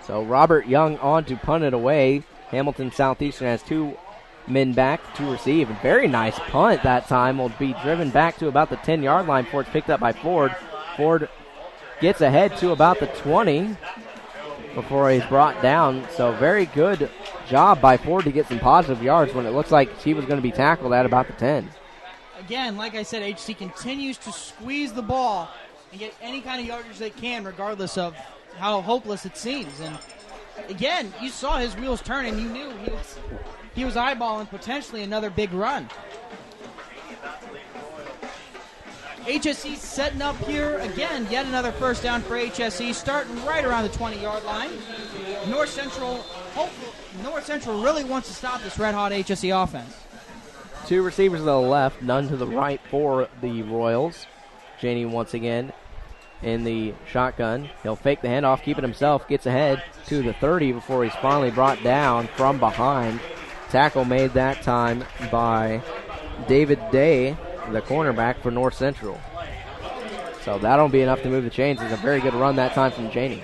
So Robert Young on to punt it away. Hamilton Southeastern has 2 men back to receive. A very nice punt that time. Will be driven back to about the 10-yard line before it's picked up by Ford. Ford gets ahead to about the 20 before he's brought down. So very good job by Ford to get some positive yards when it looks like he was going to be tackled at about the 10. Again, like I said, HC continues to squeeze the ball and get any kind of yardage they can, regardless of how hopeless it seems. And again, you saw his wheels turn, and you knew he was eyeballing potentially another big run. HSE setting up here again, yet another first down for HSE, starting right around the 20-yard line. North Central really wants to stop this red-hot HSE offense. 2 receivers to the left, none to the right for the Royals. Janey once again in the shotgun. He'll fake the handoff, keep it himself, gets ahead to the 30 before he's finally brought down from behind. Tackle made that time by David Day, the cornerback for North Central. So that'll be enough to move the chains. It's a very good run that time from Janey.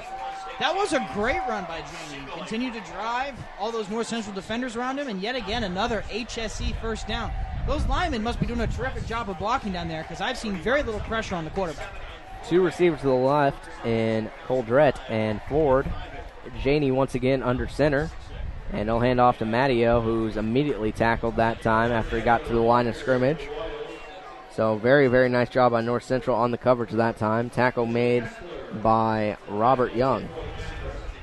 That was a great run by Janey. Continued to drive all those North Central defenders around him, and yet again another HSE first down. Those linemen must be doing a terrific job of blocking down there, because I've seen very little pressure on the quarterback. 2 receivers to the left in Coldrett and Ford. Janey once again under center. And he'll hand off to Matteo, who's immediately tackled that time after he got to the line of scrimmage. So very, very nice job by North Central on the coverage that time. Tackle made by Robert Young.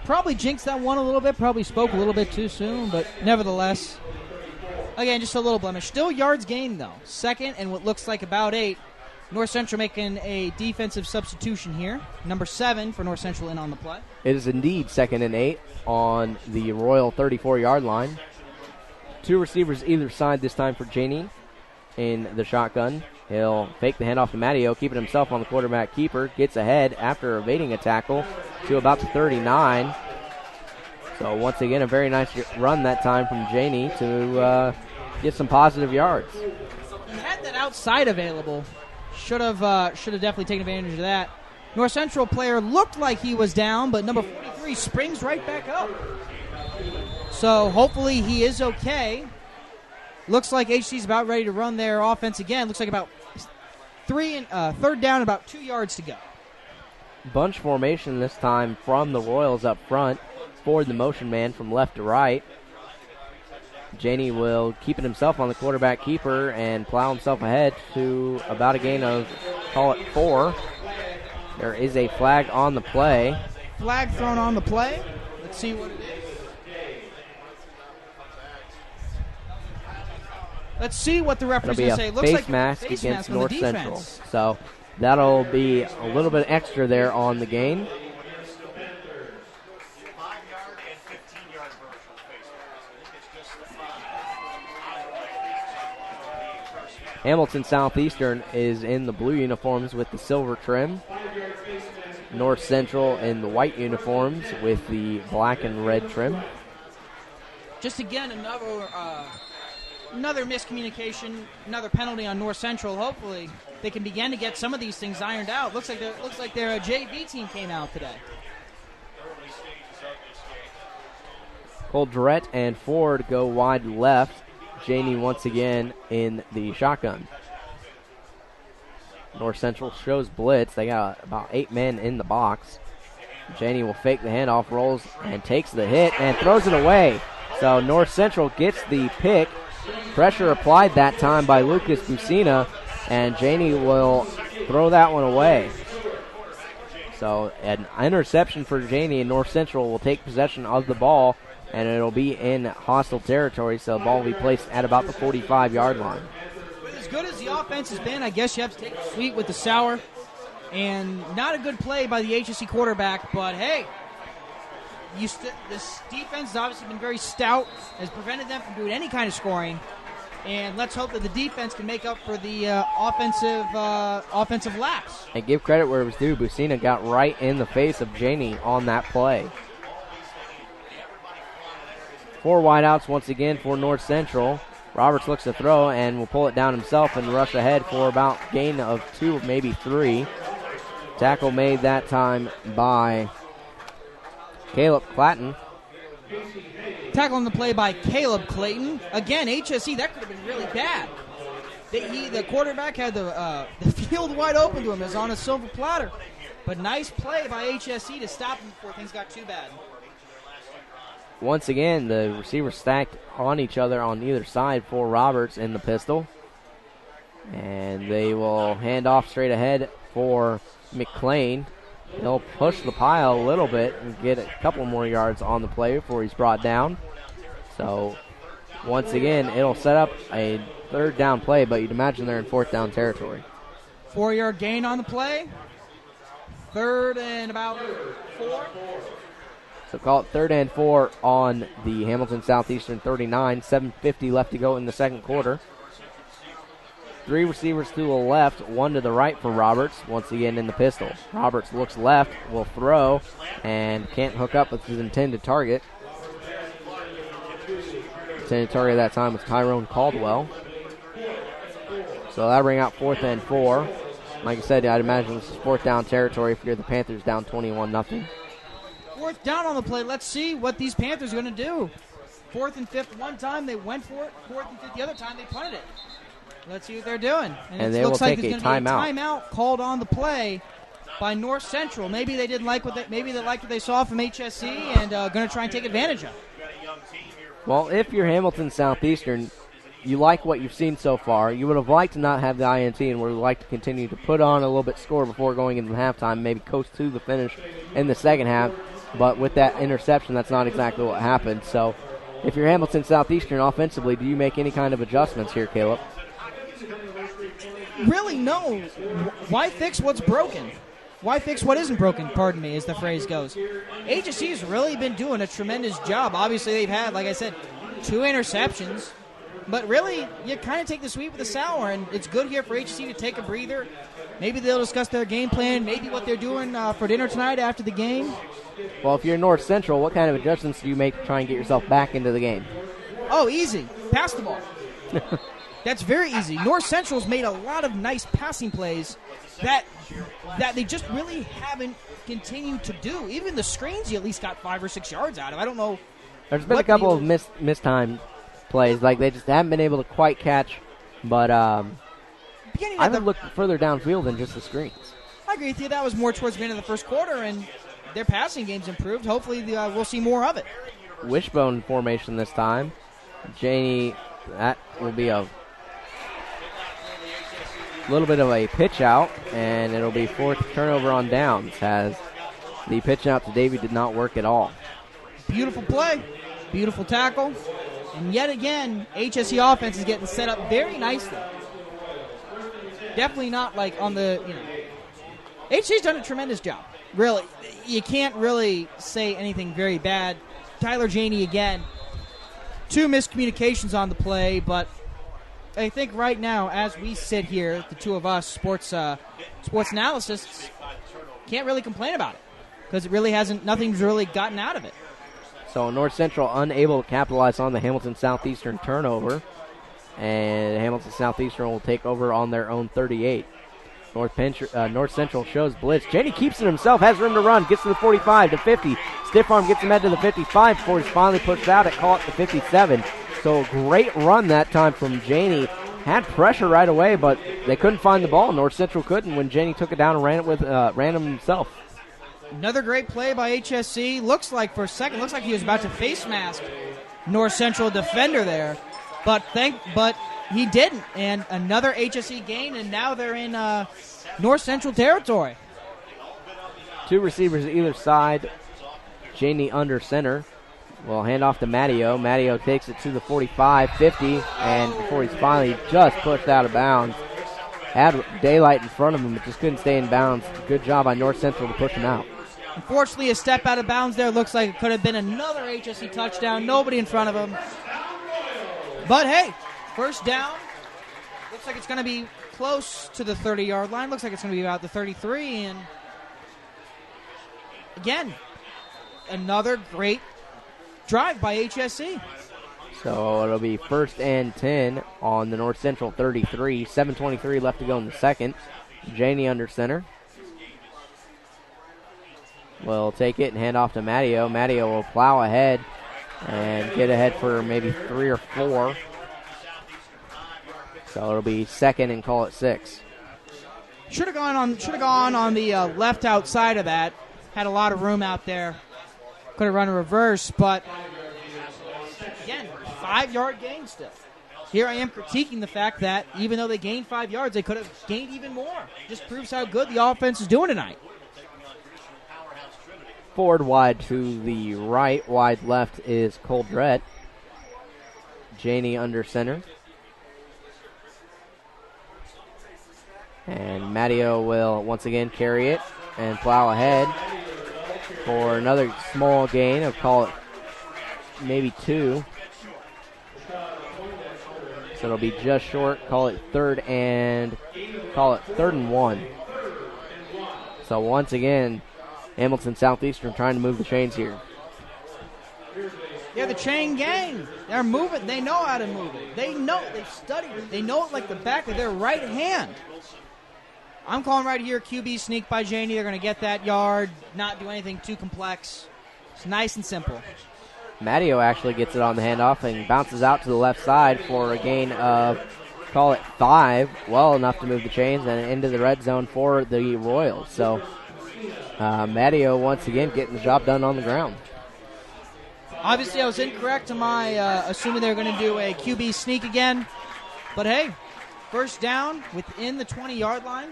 Probably jinxed that one a little bit, probably spoke a little bit too soon, but nevertheless, again, just a little blemish. Still yards gained, though. 2nd and what looks like about 8. North Central making a defensive substitution here. Number 7 for North Central in on the play. It is indeed 2nd and 8 on the Royal 34-yard line. 2 receivers either side this time for Janey in the shotgun. He'll fake the handoff to Matteo, keep it himself on the quarterback keeper. Gets ahead after evading a tackle to about the 39. So once again, a very nice run that time from Janey to get some positive yards. He had that outside available. Should have definitely taken advantage of that. North Central player looked like he was down, but number 43 springs right back up. So hopefully he is okay. Looks like HC's about ready to run their offense again. Looks like about third down, about 2 yards to go. Bunch formation this time from the Royals up front. Ford the motion man from left to right. Janey will keep it himself on the quarterback keeper and plow himself ahead to about a gain of, call it 4. There is a flag on the play. Flag thrown on the play. Let's see what it is. Let's see what the referee's going to say. Looks like mask face against mask North Central. So that'll be a little bit extra there on the gain. Hamilton Southeastern is in the blue uniforms with the silver trim. North Central in the white uniforms with the black and red trim. Just again, another miscommunication, another penalty on North Central. Hopefully they can begin to get some of these things ironed out. Looks like their JV team came out today. Coldrette and Ford go wide left. Janey once again in the shotgun. North Central shows blitz. They got about 8 men in the box. Janey will fake the handoff, rolls, and takes the hit and throws it away. So North Central gets the pick. Pressure applied that time by Lucas Busina, and Janey will throw that one away. So an interception for Janey, and North Central will take possession of the ball, and it'll be in hostile territory, so the ball will be placed at about the 45-yard line. As good as the offense has been, I guess you have to take the sweet with the sour. And not a good play by the HSC quarterback, but hey, this defense has obviously been very stout, has prevented them from doing any kind of scoring. And let's hope that the defense can make up for the offensive laps. And give credit where it was due. Busina got right in the face of Janey on that play. 4 wideouts once again for North Central. Roberts looks to throw and will pull it down himself and rush ahead for about gain of 2, maybe 3. Tackle made that time by Caleb Clayton. Tackle on the play by Caleb Clayton. Again, HSC, that could have been really bad. The quarterback had the field wide open to him. It was on a silver platter. But nice play by HSC to stop him before things got too bad. Once again, the receivers stacked on each other on either side for Roberts in the pistol. And they will hand off straight ahead for McClain. He'll push the pile a little bit and get a couple more yards on the play before he's brought down. So, once again, it'll set up a third down play, but you'd imagine they're in fourth down territory. 4-yard gain on the play. Third and about 4. So call it 3rd and 4 on the Hamilton Southeastern 39. 7:50 left to go in the second quarter. 3 receivers to the left, 1 to the right for Roberts, once again in the pistol. Roberts looks left, will throw, and can't hook up with his intended target. Intended target that time was Tyrone Caldwell. So that'll bring out 4th and 4. Like I said, I'd imagine this is fourth down territory if you're the Panthers down 21-0. 4th down on the play. Let's see what these Panthers are going to do. 4th and 5th one time, they went for it. 4th and 5th the other time, they punted it. Let's see what they're doing. And they will take a timeout. Timeout called on the play by North Central. Maybe they didn't like maybe they liked what they saw from HSC and going to try and take advantage of it. Well, if you're Hamilton Southeastern, you like what you've seen so far. You would have liked to not have the INT and would have liked to continue to put on a little bit score before going into halftime, maybe coast to the finish in the second half. But with that interception, that's not exactly what happened. So if you're Hamilton Southeastern offensively, do you make any kind of adjustments here, Caleb? Really, no. Why fix what's broken? Why fix what isn't broken, pardon me, as the phrase goes. HSC has really been doing a tremendous job. Obviously, they've had, like I said, 2 interceptions. But really, you kind of take the sweet with the sour, and it's good here for HSC to take a breather. Maybe they'll discuss their game plan, maybe what they're doing for dinner tonight after the game. Well, if you're North Central, what kind of adjustments do you make to try and get yourself back into the game? Oh, easy. Pass the ball. That's very easy. North Central's made a lot of nice passing plays that they just really haven't continued to do. Even the screens, you at least got 5 or 6 yards out of. I don't know. There's been a couple of mistimed plays, like they just haven't been able to quite catch. But I haven't looked further downfield than just the screens. I agree with you. That was more towards the end of the first quarter, and their passing game's improved. Hopefully, we'll see more of it. Wishbone formation this time. Janey, that will be a little bit of a pitch out, and it'll be fourth turnover on downs, as the pitch out to Davey did not work at all. Beautiful play, beautiful tackle, and yet again, HSE offense is getting set up very nicely. Definitely not like on the, HSE's done a tremendous job. Really, you can't really say anything very bad. Tyler Janey again, 2 miscommunications on the play, but I think right now, as we sit here, the two of us, sports analysts, can't really complain about it because it really nothing's really gotten out of it. So North Central unable to capitalize on the Hamilton Southeastern turnover, and Hamilton Southeastern will take over on their own 38. North Central shows blitz. Janey keeps it himself, has room to run, gets to the 45, to 50. Stiff arm gets him out to the 55 before he's finally pushed out at call it the 57. So a great run that time from Janey. Had pressure right away, but they couldn't find the ball. North Central couldn't when Janey took it down and ran him himself. Another great play by HSC. Looks like for a second, he was about to face mask North Central defender there, but he didn't. And another HSC gain, and now they're in North Central territory. 2 receivers either side. Janey under center. Will hand off to Matteo. Matteo takes it to the 45, 50, and before he's finally just pushed out of bounds. Had daylight in front of him, but just couldn't stay in bounds. Good job by North Central to push him out. Unfortunately, a step out of bounds there. Looks like it could have been another HSC touchdown. Nobody in front of him. But hey, first down. Looks like it's going to be close to the 30-yard line. Looks like it's going to be about the 33. And again, another great drive by HSC. So it'll be 1st and 10 on the North Central 33. 7:23 left to go in the second. Janey under center. Will take it and hand off to Matteo. Matteo will plow ahead and get ahead for maybe 3 or 4. So it'll be 2nd and call it 6. Should have gone on the left outside of that. Had a lot of room out there. Could have run a reverse, but again, 5-yard gain still. Here I am critiquing the fact that even though they gained 5 yards, they could have gained even more. Just proves how good the offense is doing tonight. Forward wide to the right, wide left is Coldrett. Janey under center. And Matteo will once again carry it and plow ahead for another small gain of call it maybe 2. So it'll be just short. Call it 3rd and 1. So once again, Hamilton Southeastern trying to move the chains here. Yeah, the chain gang. They're moving. They know how to move it. They know. They've studied it. They know it like the back of their right hand. I'm calling right here QB sneak by Janey. They're going to get that yard, not do anything too complex. It's nice and simple. Matteo actually gets it on the handoff and bounces out to the left side for a gain of, call it 5, well enough to move the chains and into the red zone for the Royals. So Matteo once again getting the job done on the ground. Obviously, I was incorrect in my assuming they were going to do a QB sneak again. But hey, first down within the 20-yard line.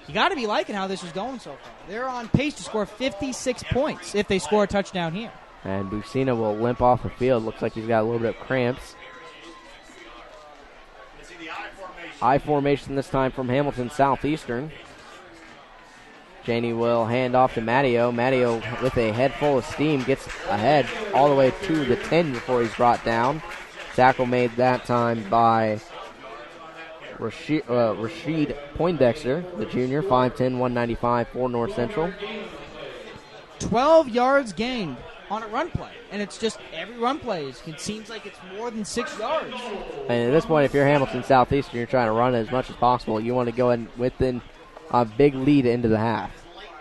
You got to be liking how this is going so far. They're on pace to score 56 points if they score a touchdown here. And Bucina will limp off the field. Looks like he's got a little bit of cramps. I formation this time from Hamilton Southeastern. Janey will hand off to Matteo. Matteo, with a head full of steam, gets ahead all the way to the 10 before he's brought down. Tackle made that time by Rashid Poindexter, the junior, 5'10", 195 for North Central. 12 yards gained on a run play. And it's just every run play, it seems like it's more than 6 yards. And at this point, if you're Hamilton Southeastern, you're trying to run as much as possible. You want to go in within a big lead into the half.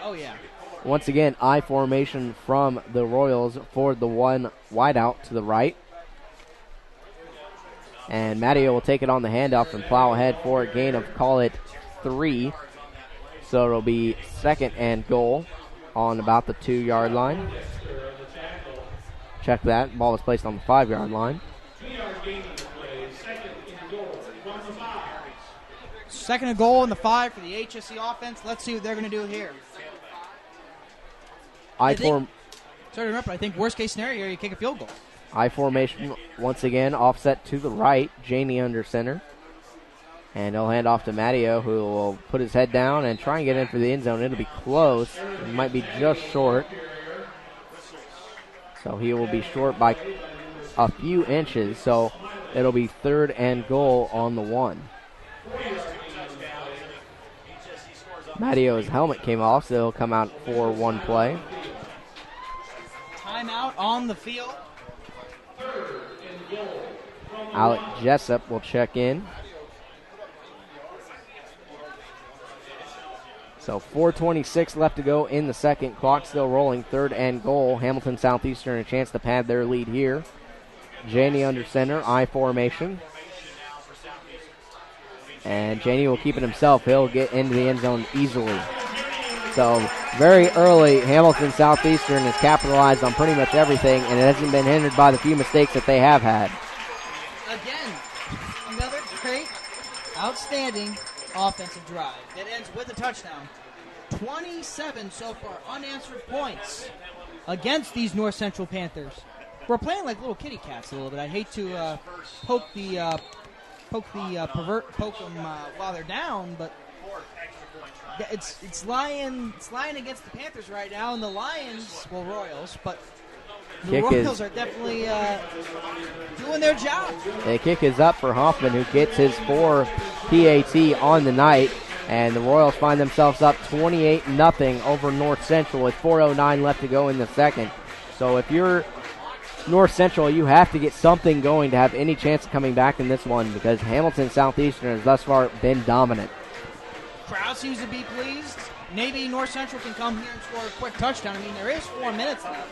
Oh, yeah. Once again, I formation from the Royals for the one wideout to the right. And Matteo will take it on the handoff and plow ahead for a gain of, call it, 3. So it'll be 2nd and goal on about the 2-yard line. Check that. Ball was placed on the 5-yard line. 2nd and goal on the 5 for the HSC offense. Let's see what they're going to do here. Sorry to interrupt, but I think worst case scenario here, you kick a field goal. I formation once again, offset to the right. Janey under center. And he'll hand off to Matteo, who will put his head down and try and get in for the end zone. It'll be close. It might be just short. So he will be short by a few inches. So it'll be 3rd and goal on the 1. Matteo's helmet came off, so he'll come out for one play. Timeout on the field. Alec Jessup will check in. So 4:26 left to go in the second. Clock still rolling. 3rd and goal. Hamilton Southeastern a chance to pad their lead here. Janey under center. I formation. And Janey will keep it himself. He'll get into the end zone easily. So very early, Hamilton Southeastern has capitalized on pretty much everything, and it hasn't been hindered by the few mistakes that they have had. Again, another great, outstanding offensive drive that ends with a touchdown. 27 so far unanswered points against these North Central Panthers. We're playing like little kitty cats a little bit. I hate to poke them while they're down, but it's lying against the Panthers right now, and the Lions, well, Royals, but the Royals are definitely doing their job. The kick is up for Hoffman, who gets his 4 PAT on the night, and the Royals find themselves up 28-0 over North Central with 4:09 left to go in the second. So if you're North Central, you have to get something going to have any chance of coming back in this one, because Hamilton Southeastern has thus far been dominant. Crowd seems to be pleased. Maybe North Central can come here and score a quick touchdown. I mean, there is 4 minutes left.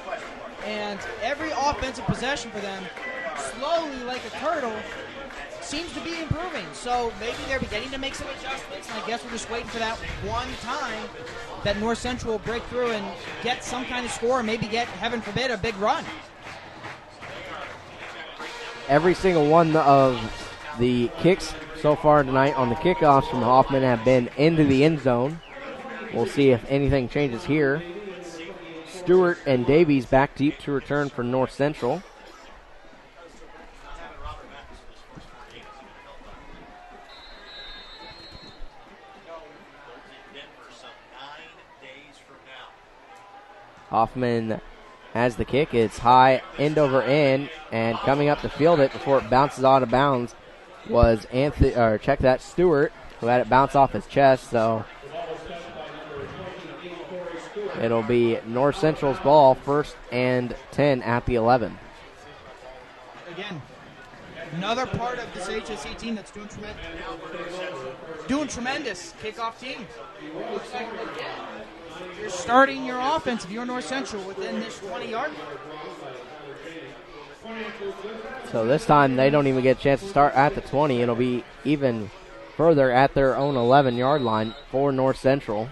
And every offensive possession for them, slowly like a turtle, seems to be improving. So maybe they're beginning to make some adjustments, and I guess we're just waiting for that one time that North Central will break through and get some kind of score, and maybe get, heaven forbid, a big run. Every single one of the kicks so far tonight on the kickoffs from Hoffman have been into the end zone. We'll see if anything changes here. Stewart and Davies back deep to return for North Central. Hoffman has the kick. It's high, end over end, and coming up to field it before it bounces out of bounds was Stewart, who had it bounce off his chest. So it'll be North Central's ball, 1st and 10 at the 11. Again, another part of this HSC team that's doing tremendous kickoff team. Looks like, again, you're starting your offense if you're North Central within this 20-yard line. So this time they don't even get a chance to start at the 20. It'll be even further at their own 11-yard line for North Central.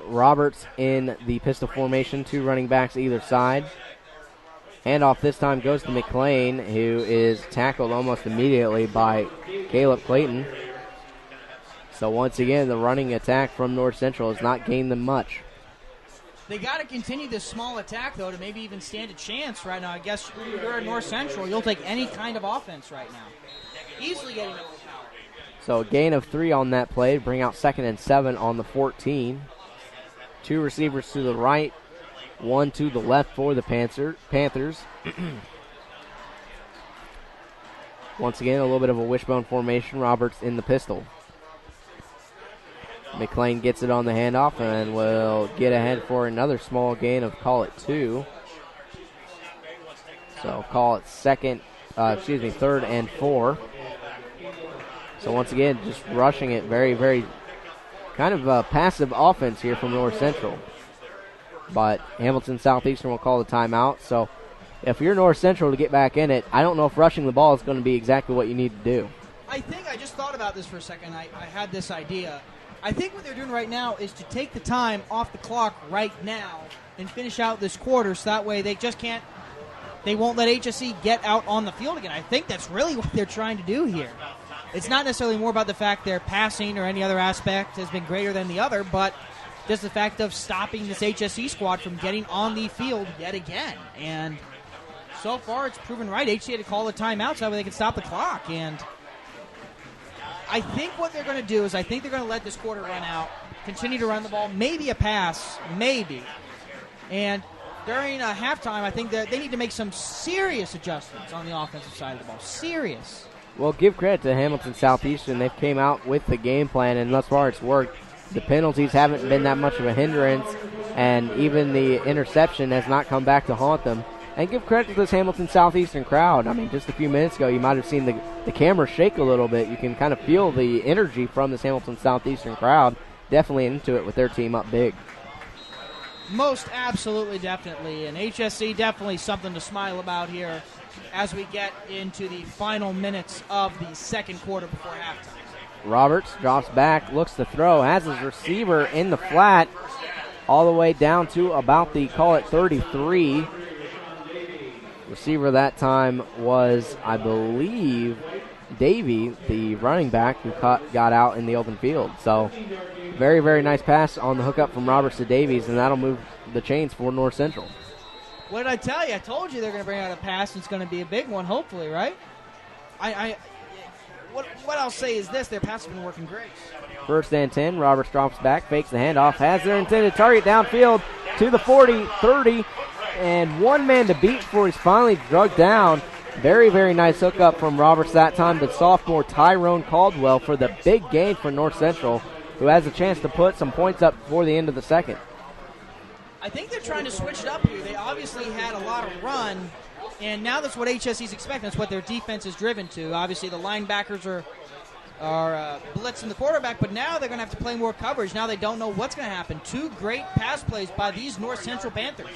Roberts in the pistol formation, 2 running backs either side. Handoff this time goes to McLean, who is tackled almost immediately by Caleb Clayton. So once again, the running attack from North Central has not gained them much. They got to continue this small attack, though, to maybe even stand a chance right now. I guess if you're at North Central, you'll take any kind of offense right now. Easily getting overpowered. So a gain of 3 on that play, bring out 2nd and 7 on the 14. 2 receivers to the right, 1 to the left for the Panthers. Once again, a little bit of a wishbone formation. Roberts in the pistol. McLean gets it on the handoff and will get ahead for another small gain of, call it 2. So call it third and 4. So once again, just rushing it, very, very kind of a passive offense here from North Central. But Hamilton Southeastern will call the timeout. So if you're North Central to get back in it, I don't know if rushing the ball is going to be exactly what you need to do. I think I just thought about this for a second. I had this idea. I think what they're doing right now is to take the time off the clock right now and finish out this quarter so that way they won't let HSE get out on the field again. I think that's really what they're trying to do here. It's not necessarily more about the fact their passing or any other aspect has been greater than the other, but just the fact of stopping this HSE squad from getting on the field yet again. And so far it's proven right. HSE had to call a timeout so that way they can stop the clock. And I think what they're going to do is I think they're going to let this quarter run out, continue to run the ball, maybe a pass, maybe. And during halftime, I think that they need to make some serious adjustments on the offensive side of the ball. Serious. Well, give credit to Hamilton Southeastern. They've came out with the game plan, and thus far it's worked. The penalties haven't been that much of a hindrance, and even the interception has not come back to haunt them. And give credit to this Hamilton Southeastern crowd. I mean, just a few minutes ago, you might have seen the camera shake a little bit. You can kind of feel the energy from this Hamilton Southeastern crowd. Definitely into it with their team up big. Most absolutely, definitely. And HSC definitely something to smile about here as we get into the final minutes of the second quarter before halftime. Roberts drops back, looks to throw, has his receiver in the flat, all the way down to about the, call it 33. Receiver that time was, I believe, Davey, the running back who got out in the open field. So very, very nice pass on the hookup from Roberts to Davies, and that'll move the chains for North Central. What did I tell you? I told you they're going to bring out a pass, and it's going to be a big one, hopefully, right? What I'll say is this, their pass has been working great. First and 10, Roberts drops back, fakes the handoff, has their intended target downfield to the 40, 30, and one man to beat before he's finally drugged down. Very, very nice hookup from Roberts that time to sophomore Tyrone Caldwell for the big gain for North Central, who has a chance to put some points up before the end of the second. I think they're trying to switch it up here. They obviously had a lot of run, and now that's what HSE's expecting. That's what their defense is driven to. Obviously, the linebackers are blitzing the quarterback, but now they're going to have to play more coverage. Now they don't know what's going to happen. Two great pass plays by these North Central Panthers.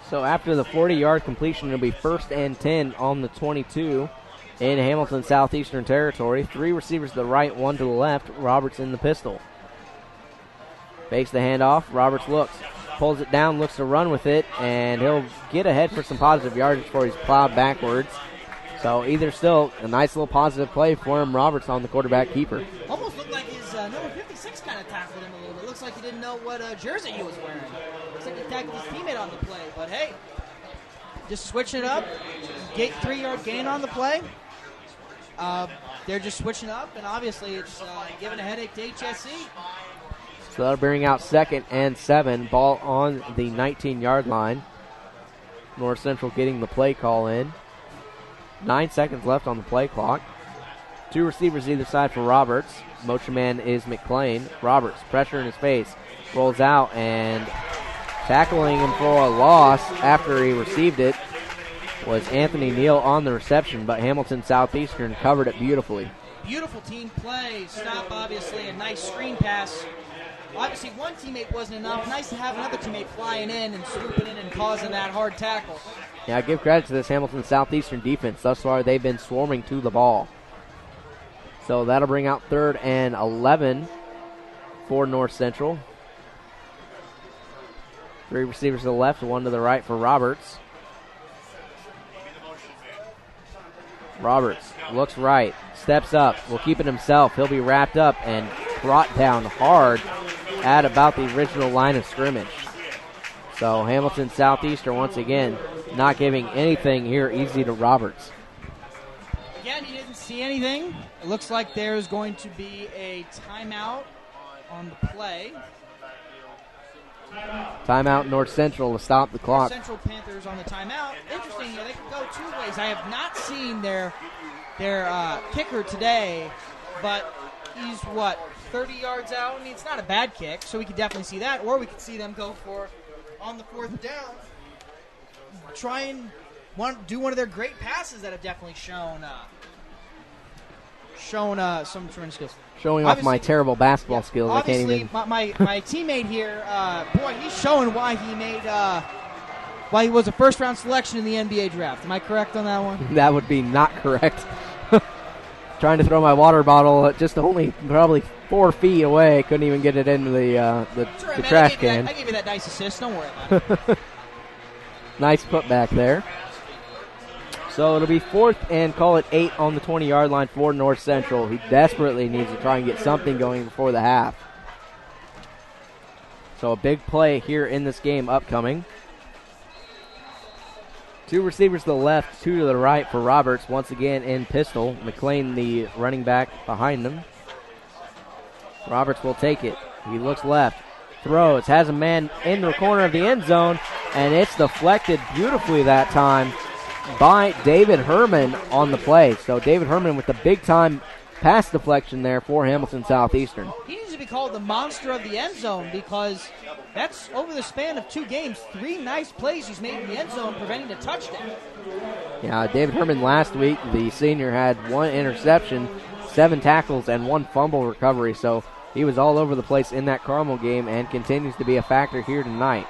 So after the 40-yard completion, it'll be first and 10 on the 22 in Hamilton Southeastern territory. Three receivers to the right, one to the left. Roberts in the pistol. Fakes the handoff. Roberts looks, pulls it down, looks to run with it, and he'll get ahead for some positive yardage before he's plowed backwards. So either still a nice little positive play for him. Roberts on the quarterback keeper. Almost looked like his number 56 kind of tackled him a little bit. Looks like he didn't know what jersey he was wearing. Looks like he tackled his teammate on the play. But hey, just switching it up. 3-yard gain on the play. They're just switching up, and obviously it's giving a headache to HSE. So that'll bring out second and 7. Ball on the 19-yard line. North Central getting the play call in. 9 seconds left on the play clock. Two receivers either side for Roberts. Motion man is McLean. Roberts, pressure in his face. Rolls out and tackling him for a loss after he received it was Anthony Neal on the reception, but Hamilton Southeastern covered it beautifully. Beautiful team play. Stop, obviously, a nice screen pass. Obviously, one teammate wasn't enough. Nice to have another teammate flying in and swooping in and causing that hard tackle. Yeah, I give credit to this Hamilton Southeastern defense. Thus far, they've been swarming to the ball. So that'll bring out third and 11 for North Central. Three receivers to the left, one to the right for Roberts. Roberts looks right, steps up, will keep it himself. He'll be wrapped up and brought down hard at about the original line of scrimmage. So Hamilton Southeastern once again not giving anything here easy to Roberts. Again, you didn't see anything. It looks like there's going to be a timeout on the play. Timeout North Central to stop the clock. Central Panthers on the timeout. Interesting, they could go two ways. I have not seen their kicker today, but he's 30 yards out. I mean, it's not a bad kick, so we could definitely see that. Or we could see them go for, on the fourth down, try and do one of their great passes that have definitely shown some tremendous skills. Showing off my terrible basketball skills. Obviously, I can't even. my teammate here, he's showing why he was a first-round selection in the NBA draft. Am I correct on that one? That would be not correct. Trying to throw my water bottle just only probably 4 feet away. Couldn't even get it into the trash can. I gave you that nice assist. Don't worry about it. Nice putback there. So it'll be 4th and call it 8 on the 20-yard line for North Central. He desperately needs to try and get something going before the half. So a big play here in this game upcoming. 2 receivers to the left, 2 to the right for Roberts. Once again in pistol. McLean, the running back, behind them. Roberts will take it. He looks left. Throws. Has a man in the corner of the end zone. And it's deflected beautifully that time by David Herman on the play. So David Herman with the big-time pass deflection there for Hamilton Southeastern. He needs to be called the monster of the end zone because that's over the span of 2 games. 3 nice plays he's made in the end zone, preventing a touchdown. Yeah, David Herman last week, the senior, had 1 interception, 7 tackles, and 1 fumble recovery. So he was all over the place in that Carmel game and continues to be a factor here tonight.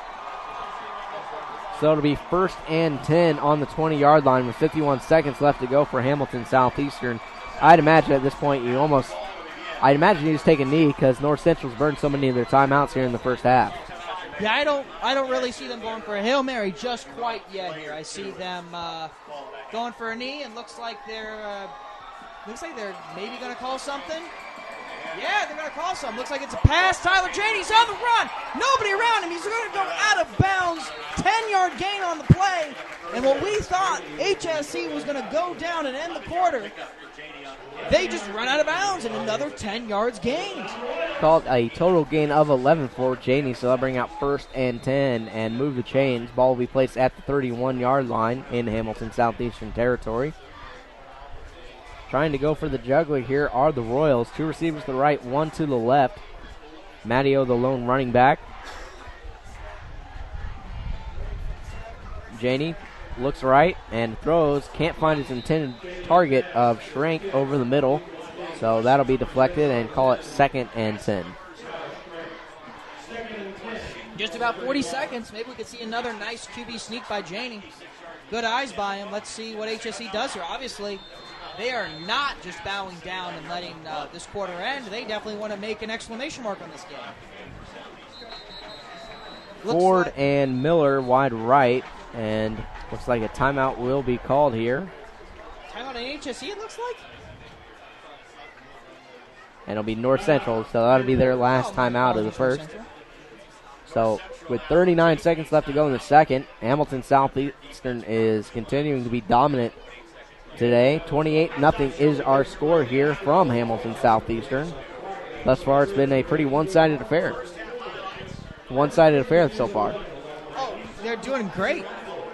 So it'll be 1st and 10 on the 20-yard line with 51 seconds left to go for Hamilton Southeastern. I'd imagine at this point you just take a knee because North Central's burned so many of their timeouts here in the first half. Yeah, I don't really see them going for a Hail Mary just quite yet here. I see them going for a knee, and looks like they're maybe going to call something. Yeah, they're going to call something. Looks like it's a pass. Tyler Janey's on the run. Nobody around him. He's going to go out of bounds. 10-yard gain on the play. And what we thought HSC was going to go down and end the quarter, they just run out of bounds and another 10 yards gained. Called a total gain of 11 for Janey, so they'll bring out 1st and 10 and move the chains. Ball will be placed at the 31-yard line in Hamilton Southeastern territory. Trying to go for the juggler here are the Royals. 2 receivers to the right, 1 to the left. Matteo, the lone running back. Janey looks right and throws. Can't find his intended target of Schrank over the middle. So that'll be deflected and call it 2nd and 10. Just about 40 seconds. Maybe we could see another nice QB sneak by Janey. Good eyes by him. Let's see what HSC does here. Obviously, they are not just bowing down and letting this quarter end. They definitely want to make an exclamation mark on this game. Ford and Miller wide right, and looks like a timeout will be called here. Timeout in HSC, it looks like? And it'll be North Central, so that'll be their last timeout of the first. So with 39 seconds left to go in the second, Hamilton Southeastern is continuing to be dominant today. 28-0 is our score here from Hamilton Southeastern. Thus far, it's been a pretty one-sided affair. One-sided affair so far. Oh, they're doing great.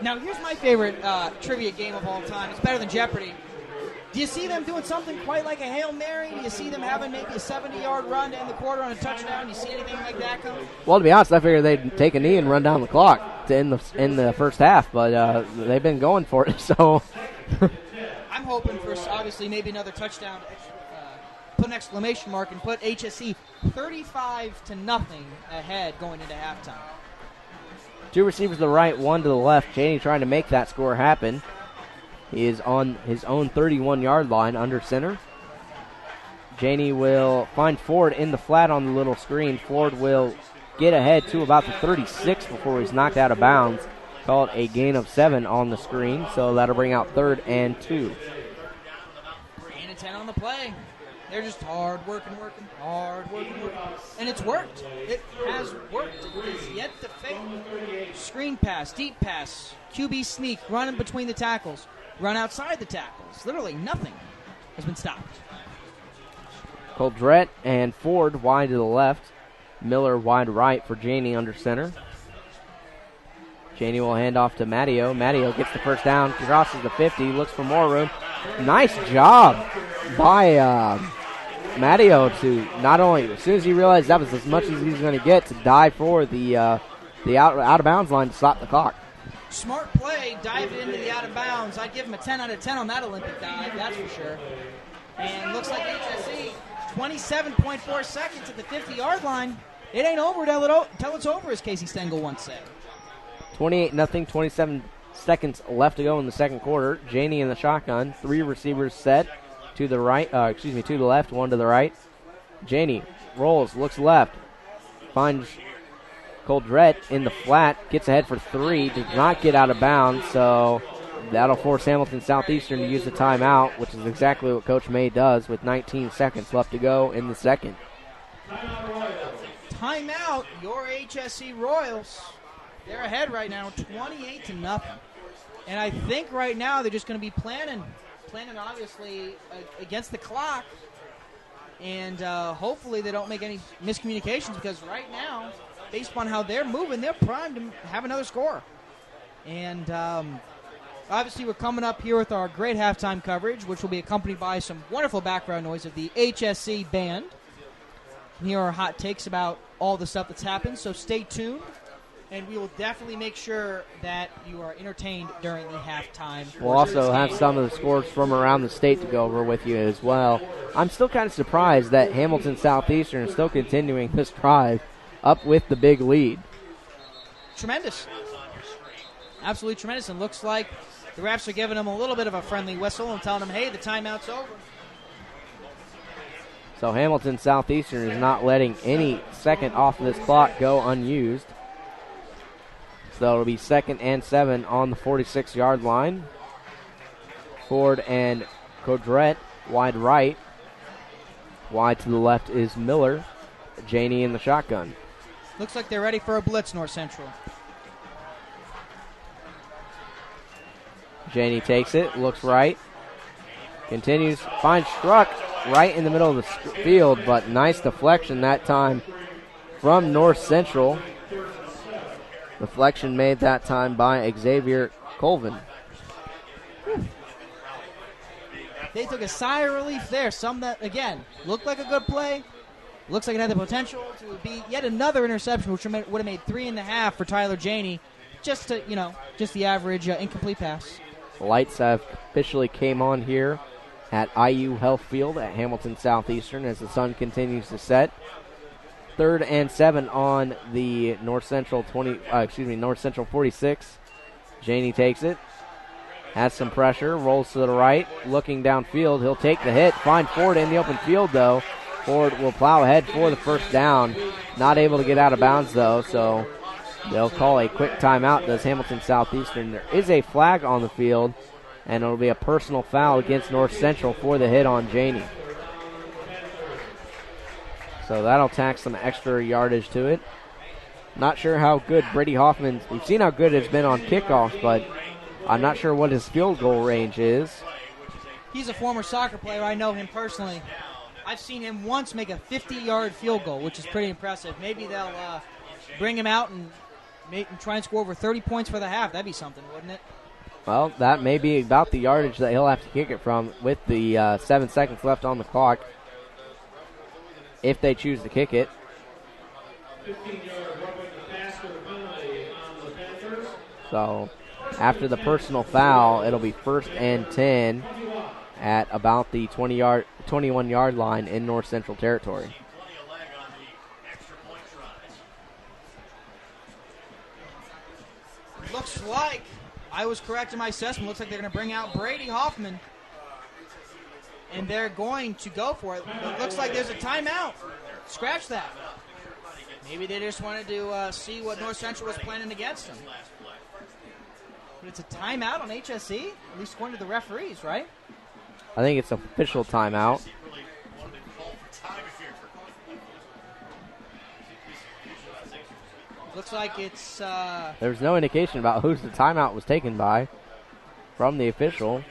Now, here's my favorite trivia game of all time. It's better than Jeopardy. Do you see them doing something quite like a Hail Mary? Do you see them having maybe a 70-yard run to end the quarter on a touchdown? Do you see anything like that coming? Well, to be honest, I figured they'd take a knee and run down the clock to end the first half, but they've been going for it, so... I'm hoping for, obviously, maybe another touchdown, put an exclamation mark, and put HSC 35-0 ahead going into halftime. 2 receivers to the right, 1 to the left. Janey trying to make that score happen. He is on his own 31-yard line under center. Janey will find Ford in the flat on the little screen. Ford will get ahead to about the 36 before he's knocked out of bounds. Called a gain of 7 on the screen, so that'll bring out 3rd and 2. Gain of 10 on the play. They're just hard working. And it's worked. It has worked. It is yet to fail. Screen pass, deep pass, QB sneak, running between the tackles, run outside the tackles. Literally nothing has been stopped. Coldrette and Ford wide to the left. Miller wide right for Janey under center. Janey will hand off to Matteo. Matteo gets the first down, crosses the 50, looks for more room. Nice job by Matteo to not only, as soon as he realized that was as much as he was going to get, to dive for the out of bounds line to stop the clock. Smart play, dive into the out of bounds. I'd give him a 10 out of 10 on that Olympic dive, that's for sure. And looks like HSE, 27.4 seconds at the 50-yard line. It ain't over till it's over, as Casey Stengel once said. 28-0, 27 seconds left to go in the second quarter. Janey in the shotgun, 3 receivers set to the right, to the left, 1 to the right. Janey rolls, looks left, finds Coldrett in the flat, gets ahead for 3, does not get out of bounds, so that'll force Hamilton Southeastern to use the timeout, which is exactly what Coach May does with 19 seconds left to go in the second. Timeout, your HSE Royals. They're ahead right now, 28-0. And I think right now they're just going to be planning obviously against the clock. And hopefully they don't make any miscommunications, because right now, based upon how they're moving, they're primed to have another score. And obviously we're coming up here with our great halftime coverage, which will be accompanied by some wonderful background noise of the HSC band. And here are hot takes about all the stuff that's happened, so stay tuned. And we will definitely make sure that you are entertained during the halftime. We'll also have some of the scores from around the state to go over with you as well. I'm still kind of surprised that Hamilton Southeastern is still continuing this drive up with the big lead. Tremendous. Absolutely tremendous. And looks like the refs are giving them a little bit of a friendly whistle and telling them, hey, the timeout's over. So Hamilton Southeastern is not letting any second off of this clock go unused. So it'll be 2nd and 7 on the 46-yard line. Ford and Codret wide right. Wide to the left is Miller. Janey in the shotgun. Looks like they're ready for a blitz, North Central. Janey takes it, looks right. Continues, finds Struck right in the middle of the field, but nice deflection that time from North Central. Deflection made that time by Xavier Colvin. They took a sigh of relief there. Some that, again, looked like a good play. Looks like it had the potential to be yet another interception, which would have made 3.5 for Tyler Janey. Just the average incomplete pass. Lights have officially came on here at IU Health Field at Hamilton Southeastern as the sun continues to set. 3rd and 7 on the North Central 46. Janey takes it. Has some pressure. Rolls to the right. Looking downfield. He'll take the hit. Find Ford in the open field, though. Ford will plow ahead for the first down. Not able to get out of bounds, though, so they'll call a quick timeout, does Hamilton Southeastern. There is a flag on the field, and it'll be a personal foul against North Central for the hit on Janey. So that'll tack some extra yardage to it. Not sure how good Brady Hoffman, we've seen how good it's been on kickoffs, but I'm not sure what his field goal range is. He's a former soccer player. I know him personally. I've seen him once make a 50-yard field goal, which is pretty impressive. Maybe they'll bring him out and try and score over 30 points for the half. That'd be something, wouldn't it? Well, that may be about the yardage that he'll have to kick it from with the 7 seconds left on the clock, if they choose to kick it. 15-yard rubbing the passer penalty on the Panthers. So after the personal foul, it'll be 1st and 10 at about the 21-yard line in North Central territory. Looks like I was correct in my assessment. Looks like they're going to bring out Brady Hoffman, and they're going to go for it. It looks like there's a timeout. Scratch that. Maybe they just wanted to see what North Central was planning against them. But it's a timeout on HSE, at least according to the referees, right? I think it's official timeout. Looks like it's... There's no indication about who the timeout was taken by from the official.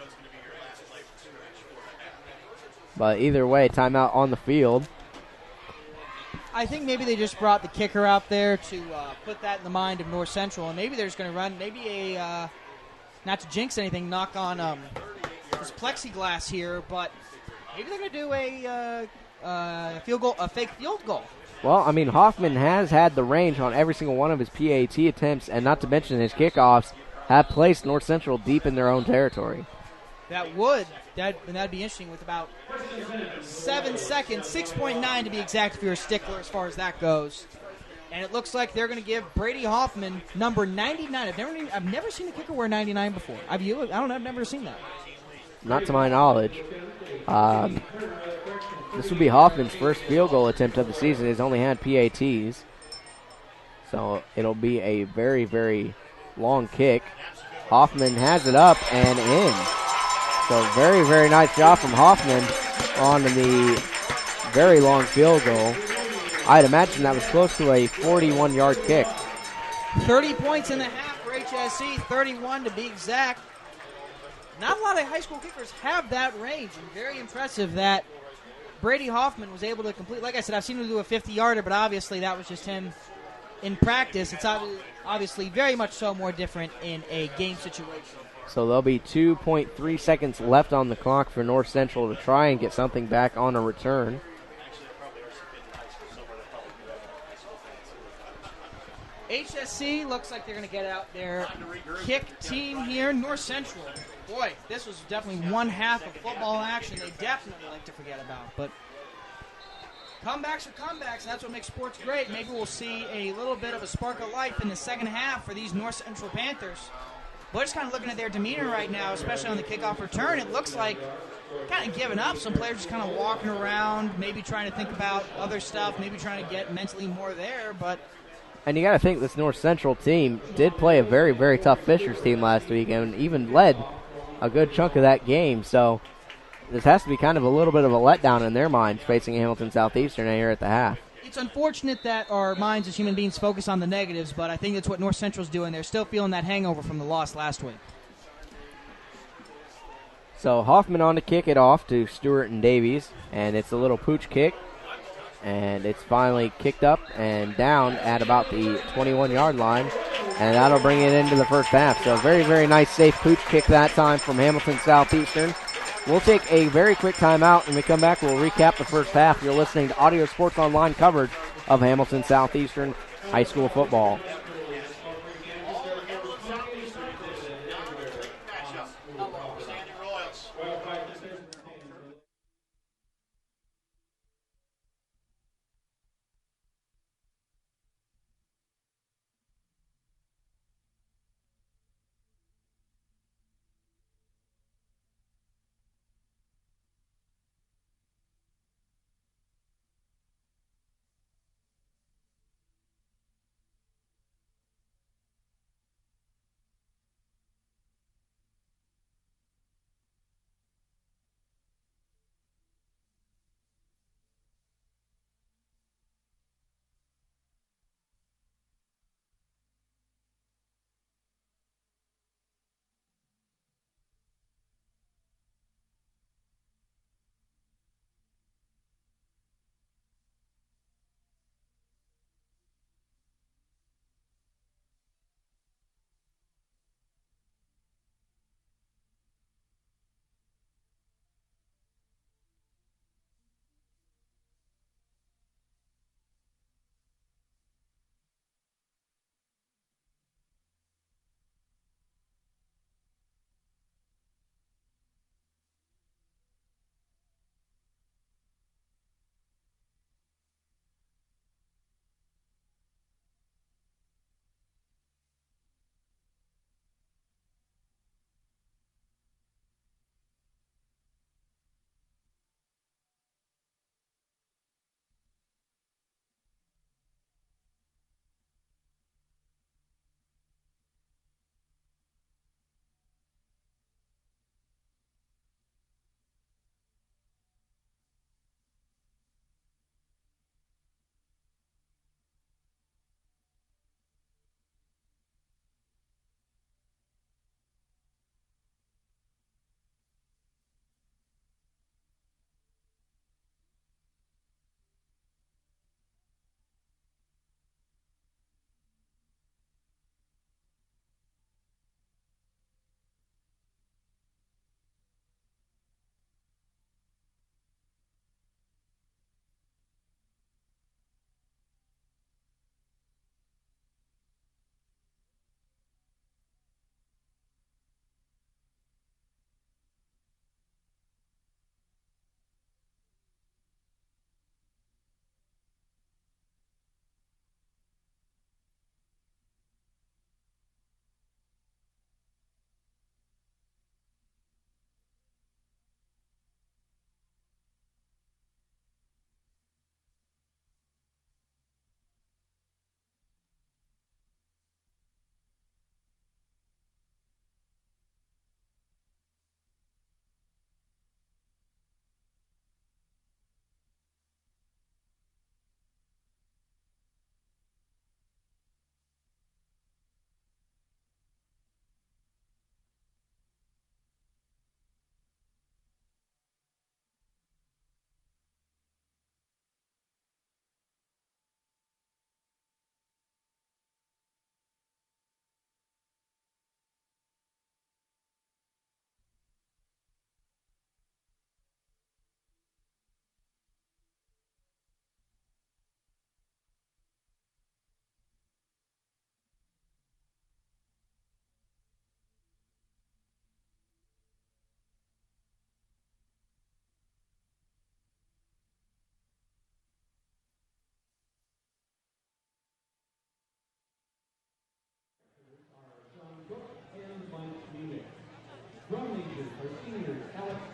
But either way, timeout on the field. I think maybe they just brought the kicker out there to put that in the mind of North Central, and maybe they're just going to run maybe a, not to jinx anything, knock on this plexiglass here, but maybe they're going to do a fake field goal. Well, I mean, Hoffman has had the range on every single one of his PAT attempts, and not to mention his kickoffs have placed North Central deep in their own territory. That'd be interesting with about 7 seconds, 6.9 to be exact if you're a stickler as far as that goes. And it looks like they're going to give Brady Hoffman number 99. I've never seen a kicker wear 99 before. Have you? I've never seen that. Not to my knowledge. This would be Hoffman's first field goal attempt of the season. He's only had PATs. So it'll be a very, very long kick. Hoffman has it up and in. So very, very nice job from Hoffman on the very long field goal. I'd imagine that was close to a 41-yard kick. 30 points in the half for HSE, 31 to be exact. Not a lot of high school kickers have that range, and very impressive that Brady Hoffman was able to complete. Like I said, I've seen him do a 50-yarder, but obviously that was just him in practice. It's obviously very much so more different in a game situation. So there'll be 2.3 seconds left on the clock for North Central to try and get something back on a return. HSC looks like they're going to get out their kick team here. North Central, boy, this was definitely one half of football action they definitely like to forget about. But comebacks are comebacks, and that's what makes sports great. Maybe we'll see a little bit of a spark of life in the second half for these North Central Panthers. But just kind of looking at their demeanor right now, especially on the kickoff return, it looks like kind of giving up. Some players just kind of walking around, maybe trying to think about other stuff, maybe trying to get mentally more there, but... And you got to think this North Central team did play a very, very tough Fishers team last week and even led a good chunk of that game. So this has to be kind of a little bit of a letdown in their minds facing Hamilton Southeastern here at the half. It's unfortunate that our minds as human beings focus on the negatives, but I think that's what North Central's doing. They're still feeling that hangover from the loss last week. So Hoffman on to kick it off to Stewart and Davies, and it's a little pooch kick. And it's finally kicked up and down at about the 21-yard line. And that'll bring it into the first half. So very, very nice safe pooch kick that time from Hamilton Southeastern. We'll take a very quick timeout. When we come back, we'll recap the first half. You're listening to Audio Sports Online coverage of Hamilton Southeastern High School football.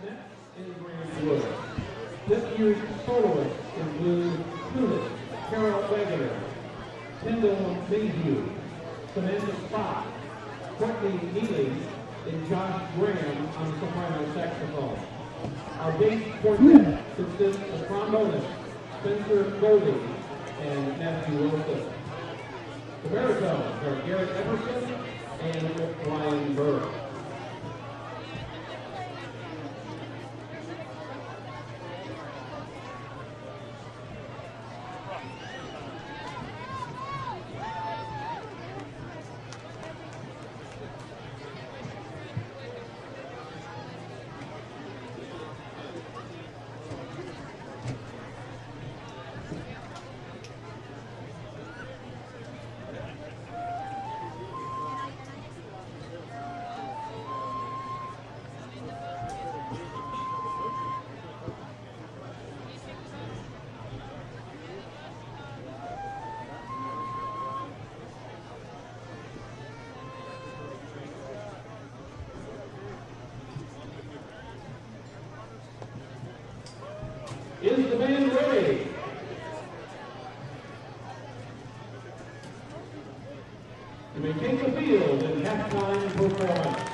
In Grand Wood. This year's soloists include Tunis, Carol Wegener, Kendall Mayhew, Samantha Spot, Courtney Neely, and Josh Graham on soprano saxophone. Our bass quartet consists of trombonist Spencer Goldie and Matthew Wilson. The baritones are Garrett Everson and Ryan Burr. Is the band ready? You may take the field in halftime performance.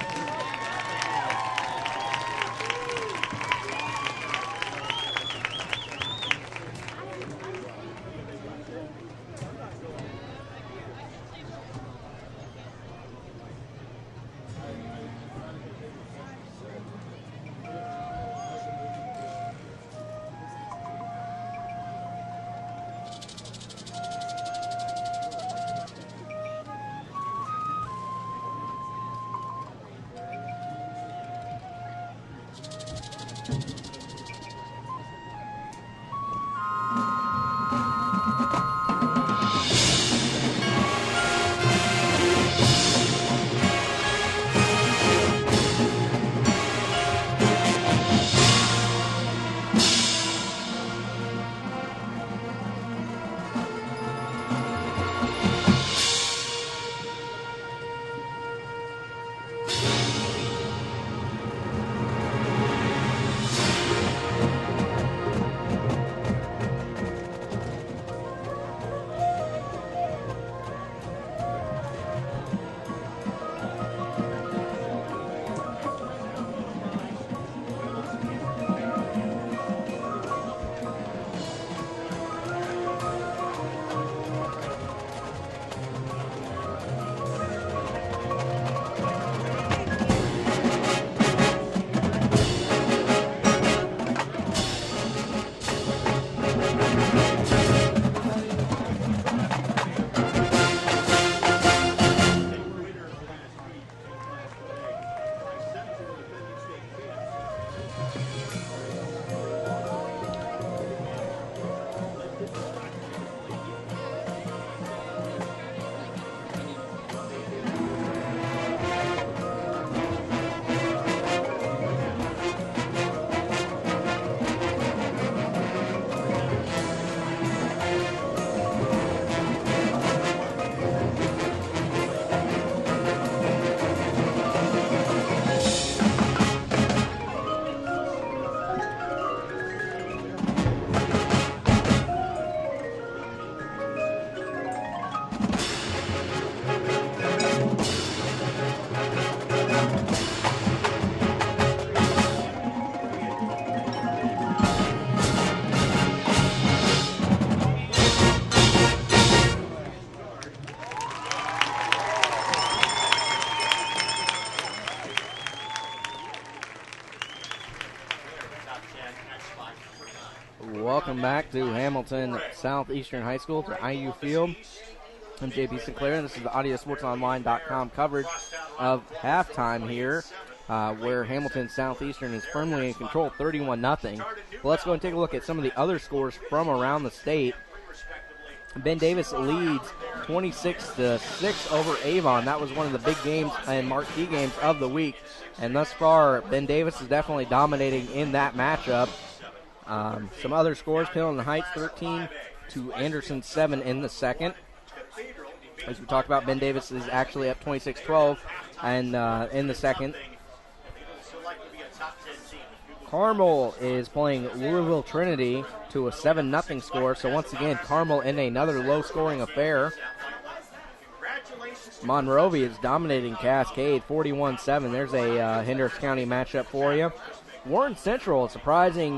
Welcome back to Hamilton Southeastern High School, to IU Field. I'm JP Sinclair, and this is the AudioSportsOnline.com coverage of halftime here, where Hamilton Southeastern is firmly in control, 31-0. Well, let's go and take a look at some of the other scores from around the state. Ben Davis leads 26-6 over Avon. That was one of the big games and marquee games of the week. And thus far, Ben Davis is definitely dominating in that matchup. Some other scores: Pendleton Heights 13 to Anderson 7 in the second. As we talked about, Ben Davis is actually up 26-12 and in the second. Carmel is playing Louisville Trinity to a 7-0 score. So once again, Carmel in another low-scoring affair. Monrovia is dominating Cascade 41-7. There's a Hendricks County matchup for you. Warren Central, a surprising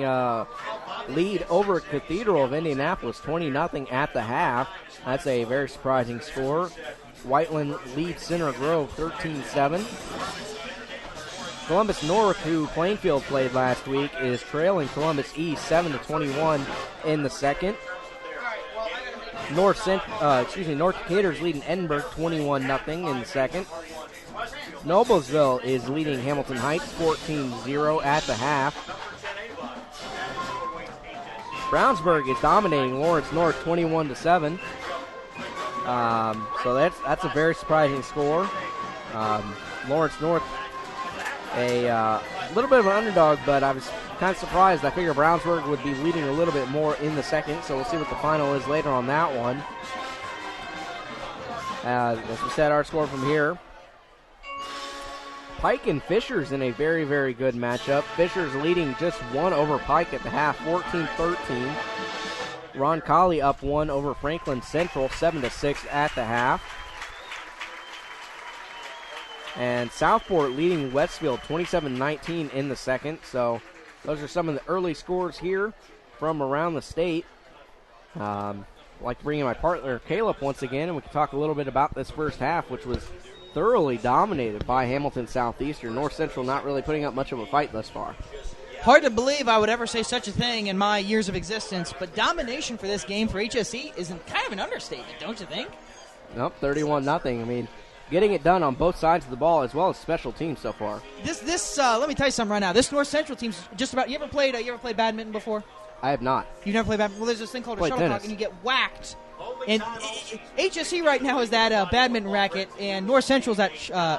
lead over Cathedral of Indianapolis, 20-0 at the half. That's a very surprising score. Whiteland leads Center Grove 13-7. Columbus North, who Plainfield played last week, is trailing Columbus East 7-21 in the second. North Decatur is leading Edinburgh 21-0 in the second. Noblesville is leading Hamilton Heights 14-0 at the half. Brownsburg is dominating Lawrence North 21-7. So that's a very surprising score. Lawrence North, a little bit of an underdog, but I was kind of surprised. I figured Brownsburg would be leading a little bit more in the second, so we'll see what the final is later on that one. As we said, our score from here. Pike and Fishers in a very, very good matchup. Fishers leading just one over Pike at the half, 14-13. Ron Colley up one over Franklin Central, 7-6 at the half. And Southport leading Westfield 27-19 in the second. So those are some of the early scores here from around the state. I'd like to bring in my partner Caleb once again, and we can talk a little bit about this first half, which was thoroughly dominated by Hamilton Southeastern. North Central not really putting up much of a fight thus far. Hard to believe I would ever say such a thing in my years of existence, but domination for this game for HSE is kind of an understatement, don't you think? Nope, 31-0. I mean, getting it done on both sides of the ball as well as special teams so far. This let me tell you something right now. This North Central team's just about. You ever played badminton before? I have not. You've never played badminton? Well, there's this thing called a shuttlecock, tennis. and you get whacked. And HSE right now is that badminton racket, and North Central's that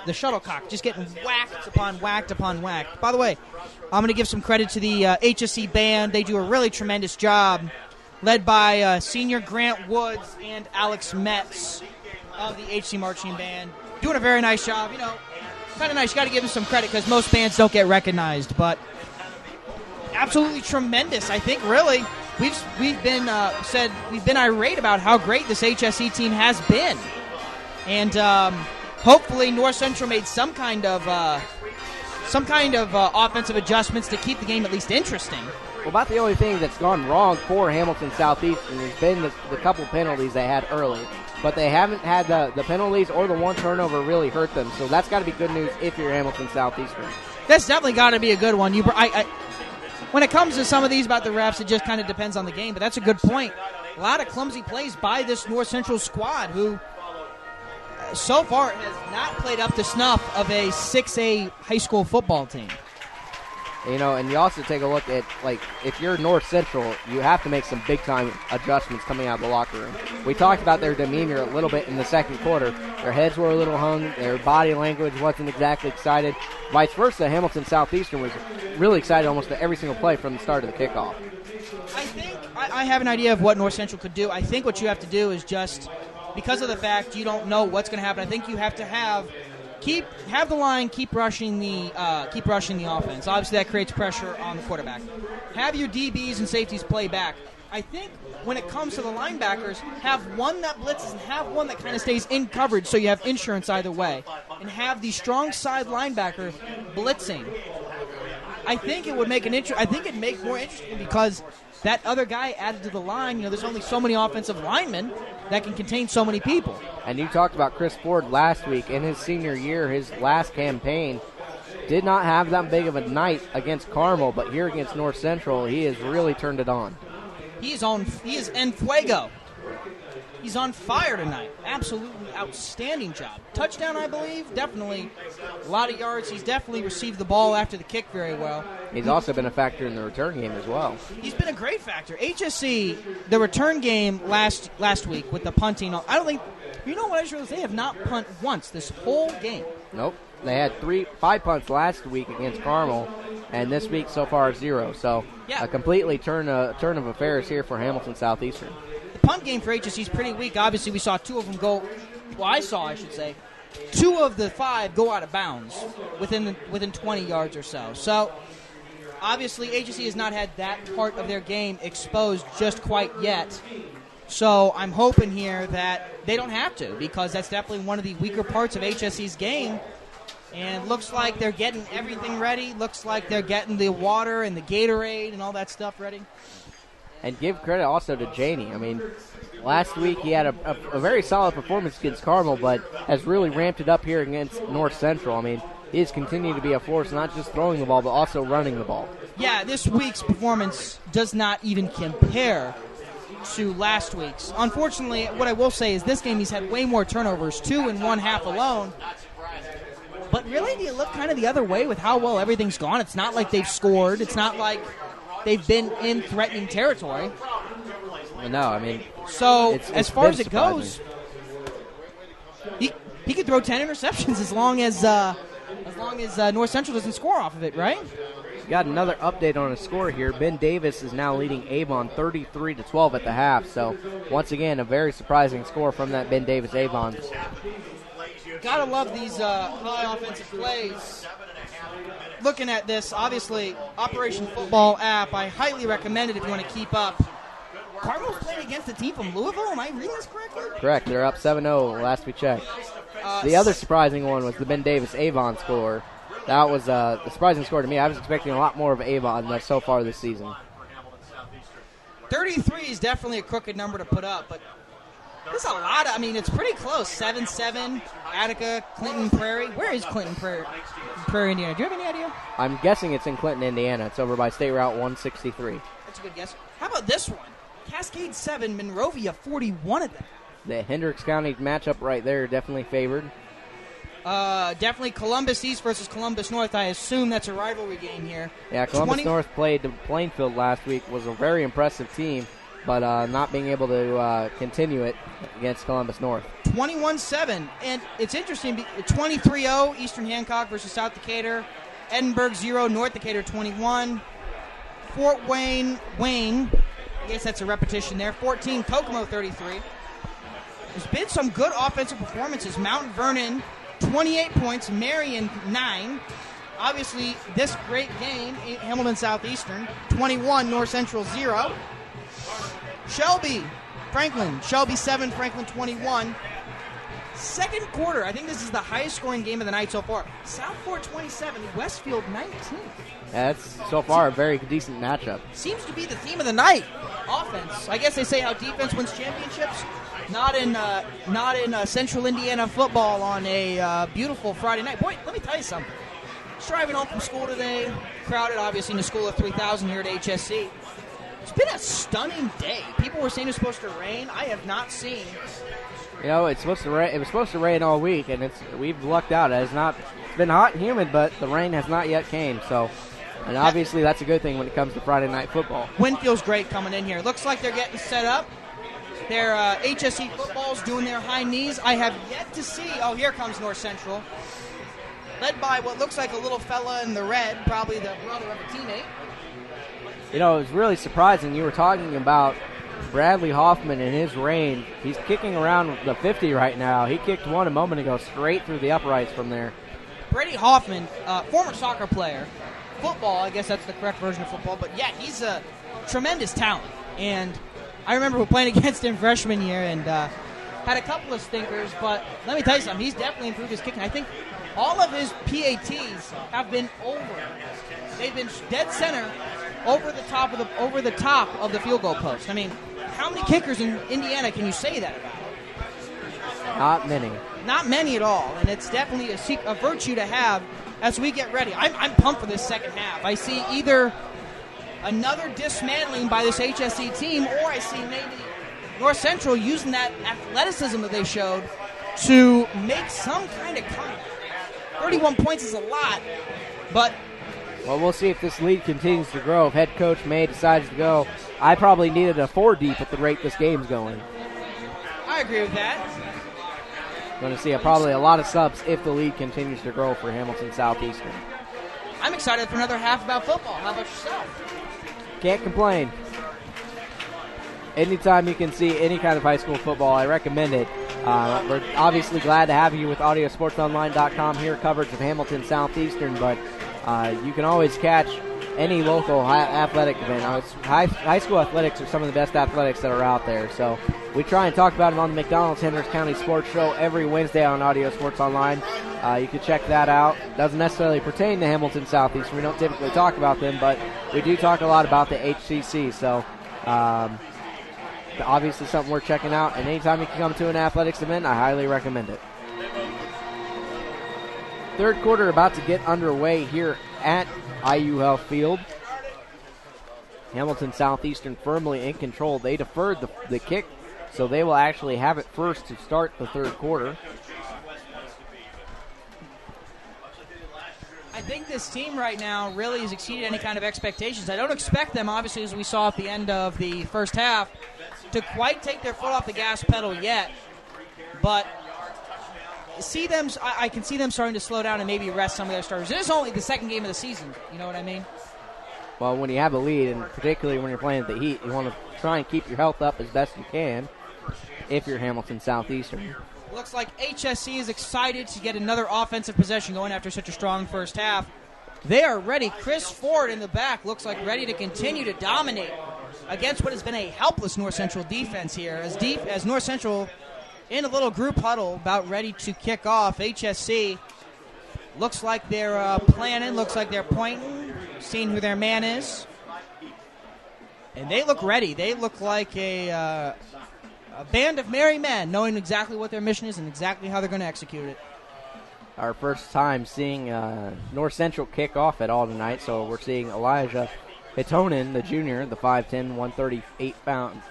the shuttlecock, just getting whacked upon whacked upon whacked. By the way, I'm going to give some credit to the HSE band. They do a really tremendous job, led by senior Grant Woods and Alex Metz of the HC Marching Band. Doing a very nice job. You know, kind of nice. You got to give them some credit because most bands don't get recognized, but absolutely tremendous. I think really we've been irate about how great this HSE team has been, and hopefully North Central made some kind of offensive adjustments to keep the game at least interesting. Well, about the only thing that's gone wrong for Hamilton Southeastern has been the couple penalties they had early. But they haven't had the penalties or the one turnover really hurt them. So that's got to be good news if you're Hamilton Southeastern. That's definitely got to be a good one. When it comes to some of these about the refs, it just kind of depends on the game. But that's a good point. A lot of clumsy plays by this North Central squad who so far has not played up to snuff of a 6A high school football team. You know, and you also take a look at, like, if you're North Central, you have to make some big-time adjustments coming out of the locker room. We talked about their demeanor a little bit in the second quarter. Their heads were a little hung. Their body language wasn't exactly excited. Vice versa, Hamilton Southeastern was really excited almost at every single play from the start of the kickoff. I think I have an idea of what North Central could do. I think what you have to do is just, because of the fact you don't know what's going to happen, I think you have to have the line keep rushing the offense. Obviously, that creates pressure on the quarterback. Have your DBs and safeties play back. I think when it comes to the linebackers, have one that blitzes and have one that kind of stays in coverage, so you have insurance either way, and have the strong side linebacker blitzing. I think it would make it'd make more interesting because that other guy added to the line. You know, there's only so many offensive linemen that can contain so many people. And you talked about Chris Ford last week. In his senior year, his last campaign, did not have that big of a night against Carmel, but here against North Central, he has really turned it on. He is en fuego. He's on fire tonight. Absolutely outstanding job. Touchdown, I believe. Definitely a lot of yards. He's definitely received the ball after the kick very well. He's also been a factor in the return game as well. He's been a great factor. HSC, the return game last week with the punting, I don't think, you know what I just realized? They have not punt once this whole game. Nope. They had 5 punts last week against Carmel, and this week so far 0. So a completely turn of affairs here for Hamilton Southeastern. Punt game for HSC is pretty weak. Obviously, we saw 2 of them go. Well, I should say, 2 of the 5 go out of bounds within 20 yards or so. So obviously HSE has not had that part of their game exposed just quite yet. So I'm hoping here that they don't have to, because that's definitely one of the weaker parts of HSE's game. And looks like they're getting everything ready. Looks like they're getting the water and the Gatorade and all that stuff ready. And give credit also to Janey. I mean, last week he had a very solid performance against Carmel, but has really ramped it up here against North Central. I mean, he has continued to be a force, not just throwing the ball, but also running the ball. Yeah, this week's performance does not even compare to last week's. Unfortunately, what I will say is this game he's had way more turnovers, 2 in one half alone. But really, do you look kind of the other way with how well everything's gone? It's not like they've scored. It's not like they've been in threatening territory. No, I mean, so it's as far as it surprising. goes, he could throw 10 interceptions as long as North Central doesn't score off of it, right? Got another update on a score here. Ben Davis is now leading Avon 33-12 at the half. So once again, a very surprising score from that Ben Davis Avon. Gotta love these high offensive plays. Looking at this, obviously, Operation Football app, I highly recommend it if you want to keep up. Cardinals playing against a team from Louisville. Am I reading this correctly? Correct. They're up 7-0 last we checked. The other surprising one was the Ben Davis Avon score. That was the surprising score to me. I was expecting a lot more of Avon so far this season. 33 is definitely a crooked number to put up, but there's a lot of, it's pretty close. 7-7, Attica, Clinton Prairie. Where is Clinton Prairie, Indiana? Do you have any idea? I'm guessing it's in Clinton, Indiana. It's over by State Route 163. That's a good guess. How about this one? Cascade 7, Monrovia 41 of them. The Hendricks County matchup right there definitely favored. Definitely Columbus East versus Columbus North. I assume that's a rivalry game here. Yeah, Columbus North played Plainfield last week. Was a very impressive team, but not being able to continue it against Columbus North. 21-7, and it's interesting. 23-0 Eastern Hancock versus South Decatur. Edinburgh 0, North Decatur 21. Fort Wayne, I guess that's a repetition there. 14, Kokomo 33. There's been some good offensive performances. Mount Vernon, 28 points. Marion, 9. Obviously, this great game, Hamilton Southeastern, 21, North Central 0. Shelby 7, Franklin 21. Second quarter, I think this is the highest scoring game of the night so far. Southport 27, Westfield 19. That's so far a very decent matchup. Seems to be the theme of the night. Offense. I guess they say how defense wins championships. Not in Central Indiana football on a beautiful Friday night. Boy, let me tell you something. Just driving home from school today, crowded obviously in the school of 3,000 here at HSC. It's been a stunning day. People were saying it's supposed to rain. I have not seen. It's supposed to rain. It was supposed to rain all week, and we've lucked out. It's been hot and humid, but the rain has not yet came. So, and obviously that's a good thing when it comes to Friday night football. Wind feels great coming in here. Looks like they're getting set up. Their HSE football's doing their high knees. I have yet to see. Oh, here comes North Central, led by what looks like a little fella in the red, probably the brother of a teammate. It was really surprising. You were talking about Bradley Hoffman and his range. He's kicking around the 50 right now. He kicked one a moment ago straight through the uprights from there. Brady Hoffman, former soccer player. Football, I guess that's the correct version of football. But, yeah, he's a tremendous talent. And I remember playing against him freshman year and had a couple of stinkers. But let me tell you something. He's definitely improved his kicking. I think all of his PATs have been over. They've been dead center over the top of the field goal post. I mean, how many kickers in Indiana can you say that about? Not many. Not many at all, and it's definitely a virtue to have as we get ready. I'm pumped for this second half. I see either another dismantling by this HSE team, or I see maybe North Central using that athleticism that they showed to make some kind of comeback. 31 points is a lot, but... Well, we'll see if this lead continues to grow. If head coach May decides to go, I probably needed a 4 deep at the rate this game's going. I agree with that. Going to see probably a lot of subs if the lead continues to grow for Hamilton Southeastern. I'm excited for another half about football. How about yourself? Can't complain. Anytime you can see any kind of high school football, I recommend it. We're obviously glad to have you with AudioSportsOnline.com here, coverage of Hamilton Southeastern, but you can always catch any local athletic event. High school athletics are some of the best athletics that are out there. So we try and talk about them on the McDonald's-Hendricks County Sports Show every Wednesday on Audio Sports Online. You can check that out. Doesn't necessarily pertain to Hamilton Southeastern. We don't typically talk about them, but we do talk a lot about the HCC. So obviously something worth checking out. And anytime you can come to an athletics event, I highly recommend it. Third quarter about to get underway here at IU Health Field. Hamilton Southeastern firmly in control. They deferred the kick, so they will actually have it first to start the third quarter. I think this team right now really has exceeded any kind of expectations. I don't expect them, obviously, as we saw at the end of the first half, to quite take their foot off the gas pedal yet, but I can see them starting to slow down and maybe rest some of their starters. It is only the second game of the season, you know what I mean? Well, when you have a lead, and particularly when you're playing at the Heat, you want to try and keep your health up as best you can if you're Hamilton Southeastern. Looks like HSC is excited to get another offensive possession going after such a strong first half. They are ready. Chris Ford in the back looks like ready to continue to dominate against what has been a helpless North Central defense here. As North Central in a little group huddle about ready to kick off. HSC looks like they're planning, looks like they're pointing, seeing who their man is. And they look ready. They look like a band of merry men, knowing exactly what their mission is and exactly how they're going to execute it. Our first time seeing North Central kick off at all tonight, so we're seeing Elijah Hitonen, the junior, the 5'10", 138-pound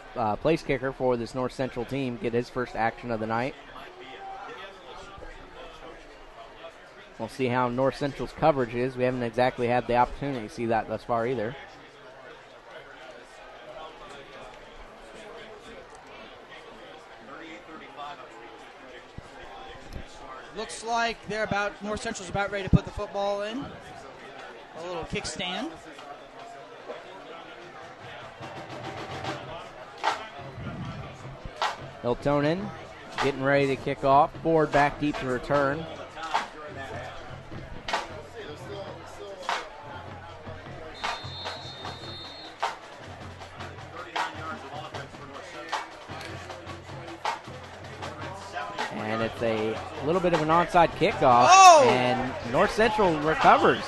place kicker for this North Central team, get his first action of the night. We'll see how North Central's coverage is. We haven't exactly had the opportunity to see that thus far either. Looks like North Central's about ready to put the football in. A little kickstand. Hiltonen getting ready to kick off. Ford back deep to return. And it's a little bit of an onside kickoff. Oh! And North Central recovers.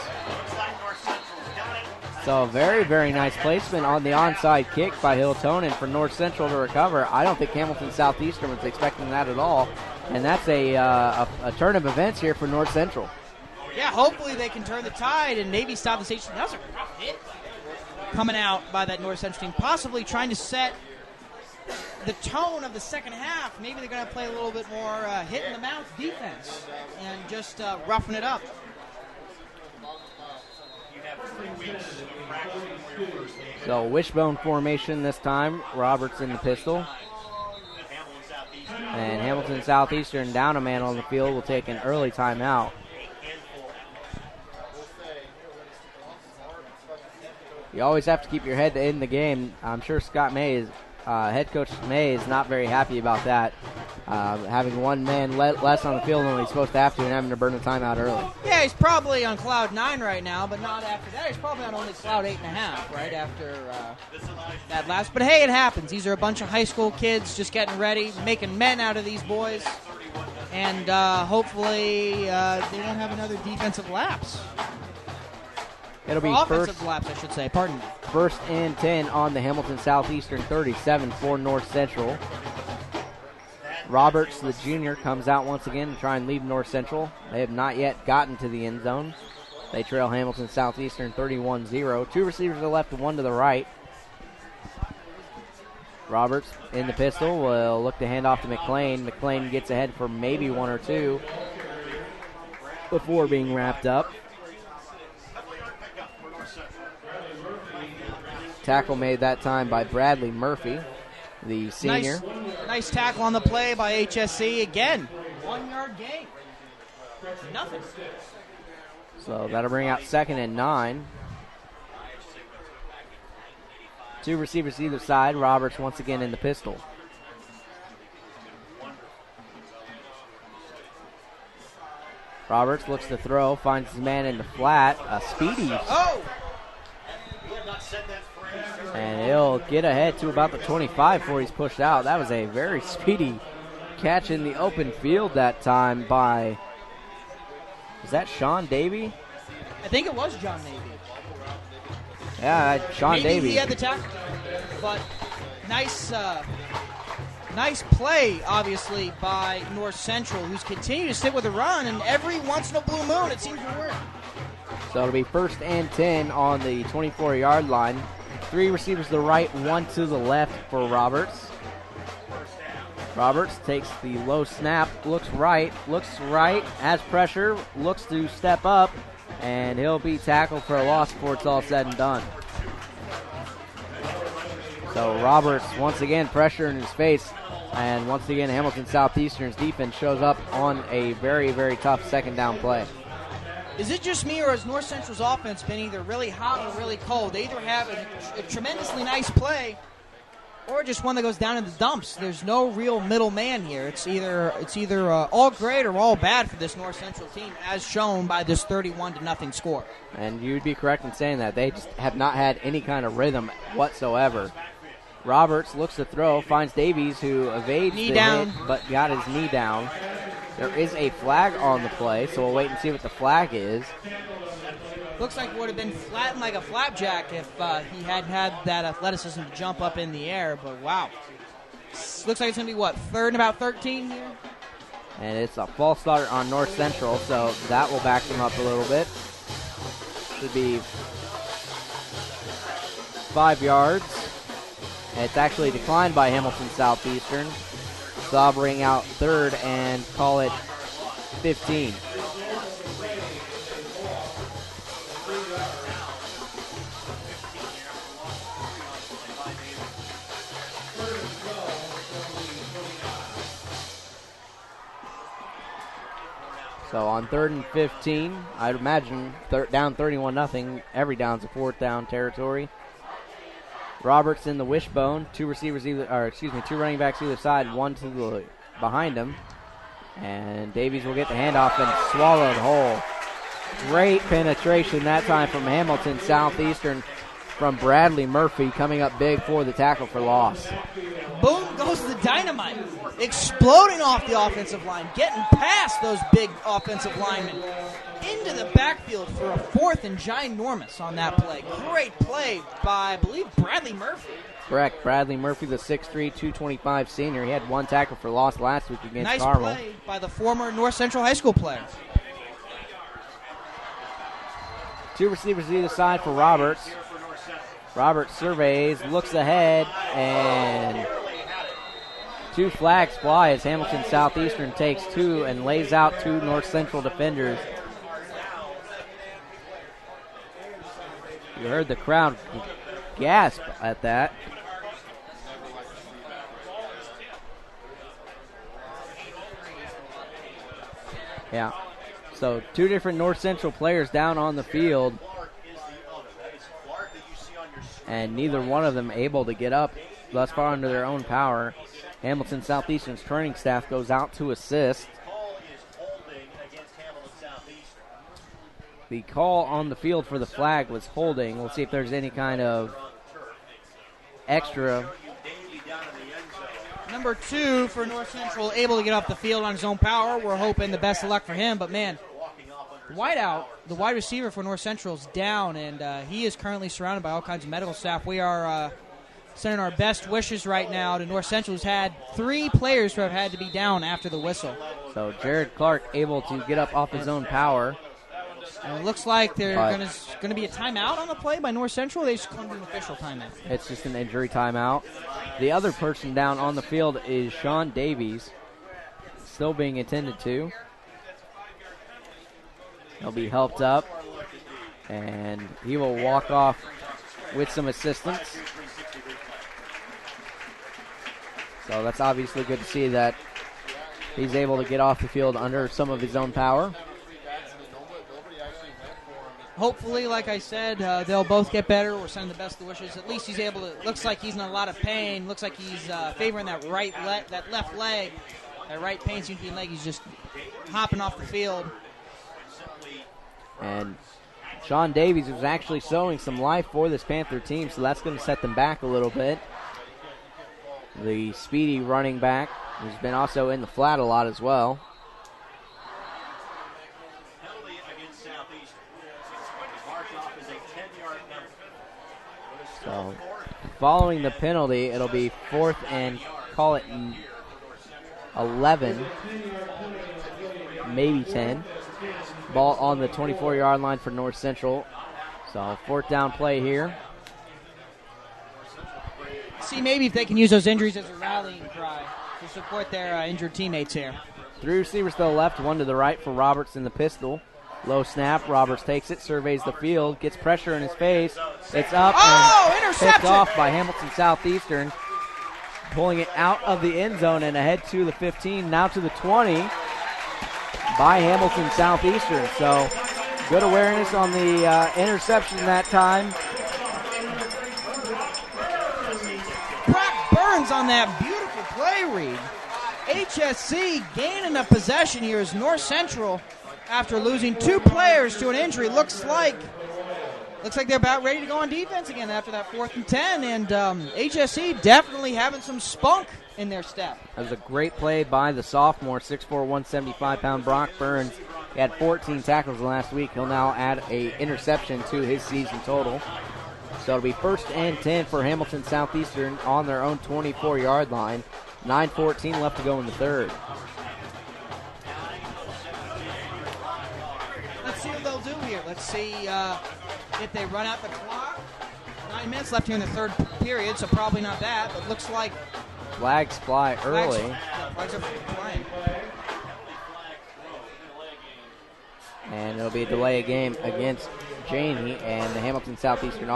So very, very nice placement on the onside kick by Hiltonen for North Central to recover. I don't think Hamilton Southeastern was expecting that at all. And that's a turn of events here for North Central. Yeah, hopefully they can turn the tide and maybe stop the stage. That was a rough hit coming out by that North Central team, possibly trying to set the tone of the second half. Maybe they're going to play a little bit more hit in the mouth defense and just roughing it up. So wishbone formation this time. Roberts in the pistol. And Hamilton Southeastern, down a man on the field, will take an early timeout. You always have to keep your head in the game. I'm sure Scott May head coach May is not very happy about that. Having one man less on the field than he's supposed to have to and having to burn the timeout early. Yeah, he's probably on cloud 9 right now, but not after that. He's probably on only cloud 8.5 right after that last. But hey, it happens. These are a bunch of high school kids just getting ready, making men out of these boys. And hopefully they won't have another defensive lapse. It'll be offensive lapse, I should say. Pardon me. First and 10 on the Hamilton Southeastern 37 for North Central. Roberts, the junior, comes out once again to try and lead North Central. They have not yet gotten to the end zone. They trail Hamilton Southeastern 31-0. Two receivers to the left and one to the right. Roberts in the pistol will look to hand off to McLean. McLean gets ahead for maybe one or two before being wrapped up. Tackle made that time by Bradley Murphy, the senior. Nice tackle on the play by HSC. Again, 1 yard gain. Nothing. So that'll bring out 2nd and 9. Two receivers either side. Roberts once again in the pistol. Roberts looks to throw, finds his man in the flat. A speedy And he'll get ahead to about the 25 before he's pushed out. That was a very speedy catch in the open field that time by, is that Sean Davey? I think it was John Navy. Yeah, Sean Maybe Davey. he had the tackle, but nice play, obviously, by North Central, who's continued to stick with the run, and every once in a blue moon, it seems to work. So it'll be 1st and 10 on the 24-yard line. 3 receivers to the right, 1 to the left for Roberts. Roberts takes the low snap, looks right, has pressure, looks to step up, and he'll be tackled for a loss before it's all said and done. So Roberts, once again, pressure in his face, and once again, Hamilton Southeastern's defense shows up on a very, very tough second down play. Is it just me, or has North Central's offense been either really hot or really cold? They either have a tremendously nice play or just one that goes down in the dumps. There's no real middle man here. It's either all great or all bad for this North Central team, as shown by this 31-0 score. And you'd be correct in saying that. They just have not had any kind of rhythm whatsoever. Roberts looks to throw, finds Davies, who evades the hit, but got his knee down. There is a flag on the play, so we'll wait and see what the flag is. Looks like it would have been flattened like a flapjack if he had had that athleticism to jump up in the air, but wow. Looks like it's going to be, what, 3rd and about 13 here? And it's a false start on North Central, so that will back them up a little bit. Should be 5 yards. And it's actually declined by Hamilton Southeastern. So I'll bring out 3rd and call it 15. So on 3rd and 15, I'd imagine down 31-0. Every down's a 4th down territory. Roberts in the wishbone. 2 running backs either side. 1 to the behind him. And Davies will get the handoff and swallowed whole. Great penetration that time from Hamilton Southeastern from Bradley Murphy, coming up big for the tackle for loss. Boom goes the dynamite, exploding off the offensive line, getting past those big offensive linemen into the backfield for a 4th and ginormous on that play. Great play by, I believe, Bradley Murphy. Correct. Bradley Murphy, the 6'3", 225 senior. He had 1 tackle for loss last week against Carmel. Nice play by the former North Central High School player. 2 receivers either side for Roberts. Roberts surveys, looks ahead, and 2 flags fly as Hamilton Southeastern takes 2 and lays out 2 North Central defenders. You heard the crowd gasp at that. Yeah. So 2 different North Central players down on the field, and neither one of them able to get up thus far under their own power. Hamilton Southeastern's training staff goes out to assist. The call on the field for the flag was holding. We'll see if there's any kind of extra. Number 2 for North Central, able to get off the field on his own power. We're hoping the best of luck for him, but man, wideout, the wide receiver for North Central, is down, and he is currently surrounded by all kinds of medical staff. We are sending our best wishes right now to North Central, who's had 3 players who have had to be down after the whistle. So Jared Clark able to get up off his own power. And it looks like there's going to be a timeout on the play by North Central. They just come to an official timeout. It's just an injury timeout. The other person down on the field is Sean Davies, still being attended to. He'll be helped up, and he will walk off with some assistance. So that's obviously good to see that he's able to get off the field under some of his own power. Hopefully, like I said, they'll both get better. We're sending the best of wishes. At least he's able to. Looks like he's in a lot of pain. Looks like he's favoring that that left leg. That right pain seems to be in the leg. He's just hopping off the field. And Sean Davies was actually showing some life for this Panther team, so that's going to set them back a little bit. The speedy running back has been also in the flat a lot as well. So, following the penalty, it'll be 4th and call it 11, maybe 10. Ball on the 24-yard line for North Central. So, 4th down play here. See, maybe if they can use those injuries as a rallying cry to support their injured teammates here. 3 receivers to the left, 1 to the right for Roberts in the pistol. Low snap. Roberts takes it, surveys the field, gets pressure in his face. It's up and picked off by Hamilton Southeastern. Pulling it out of the end zone and ahead to the 15, now to the 20 by Hamilton Southeastern. So good awareness on the interception that time. Brock Burns on that beautiful play read. HSC gaining a possession here as North Central, after losing 2 players to an injury, looks like they're about ready to go on defense again after that 4th and 10, and HSC definitely having some spunk in their step. That was a great play by the sophomore, 6'4", 175-pound Brock Burns. He had 14 tackles last week. He'll now add an interception to his season total. So it'll be 1st and 10 for Hamilton Southeastern on their own 24-yard line. 9:14 left to go in the 3rd. Let's see what they'll do here. Let's see if they run out the clock. 9 minutes left here in the 3rd period, so probably not that, but looks like Flags fly early. Flags are flying. And it'll be a delay of game against Janey and the Hamilton Southeastern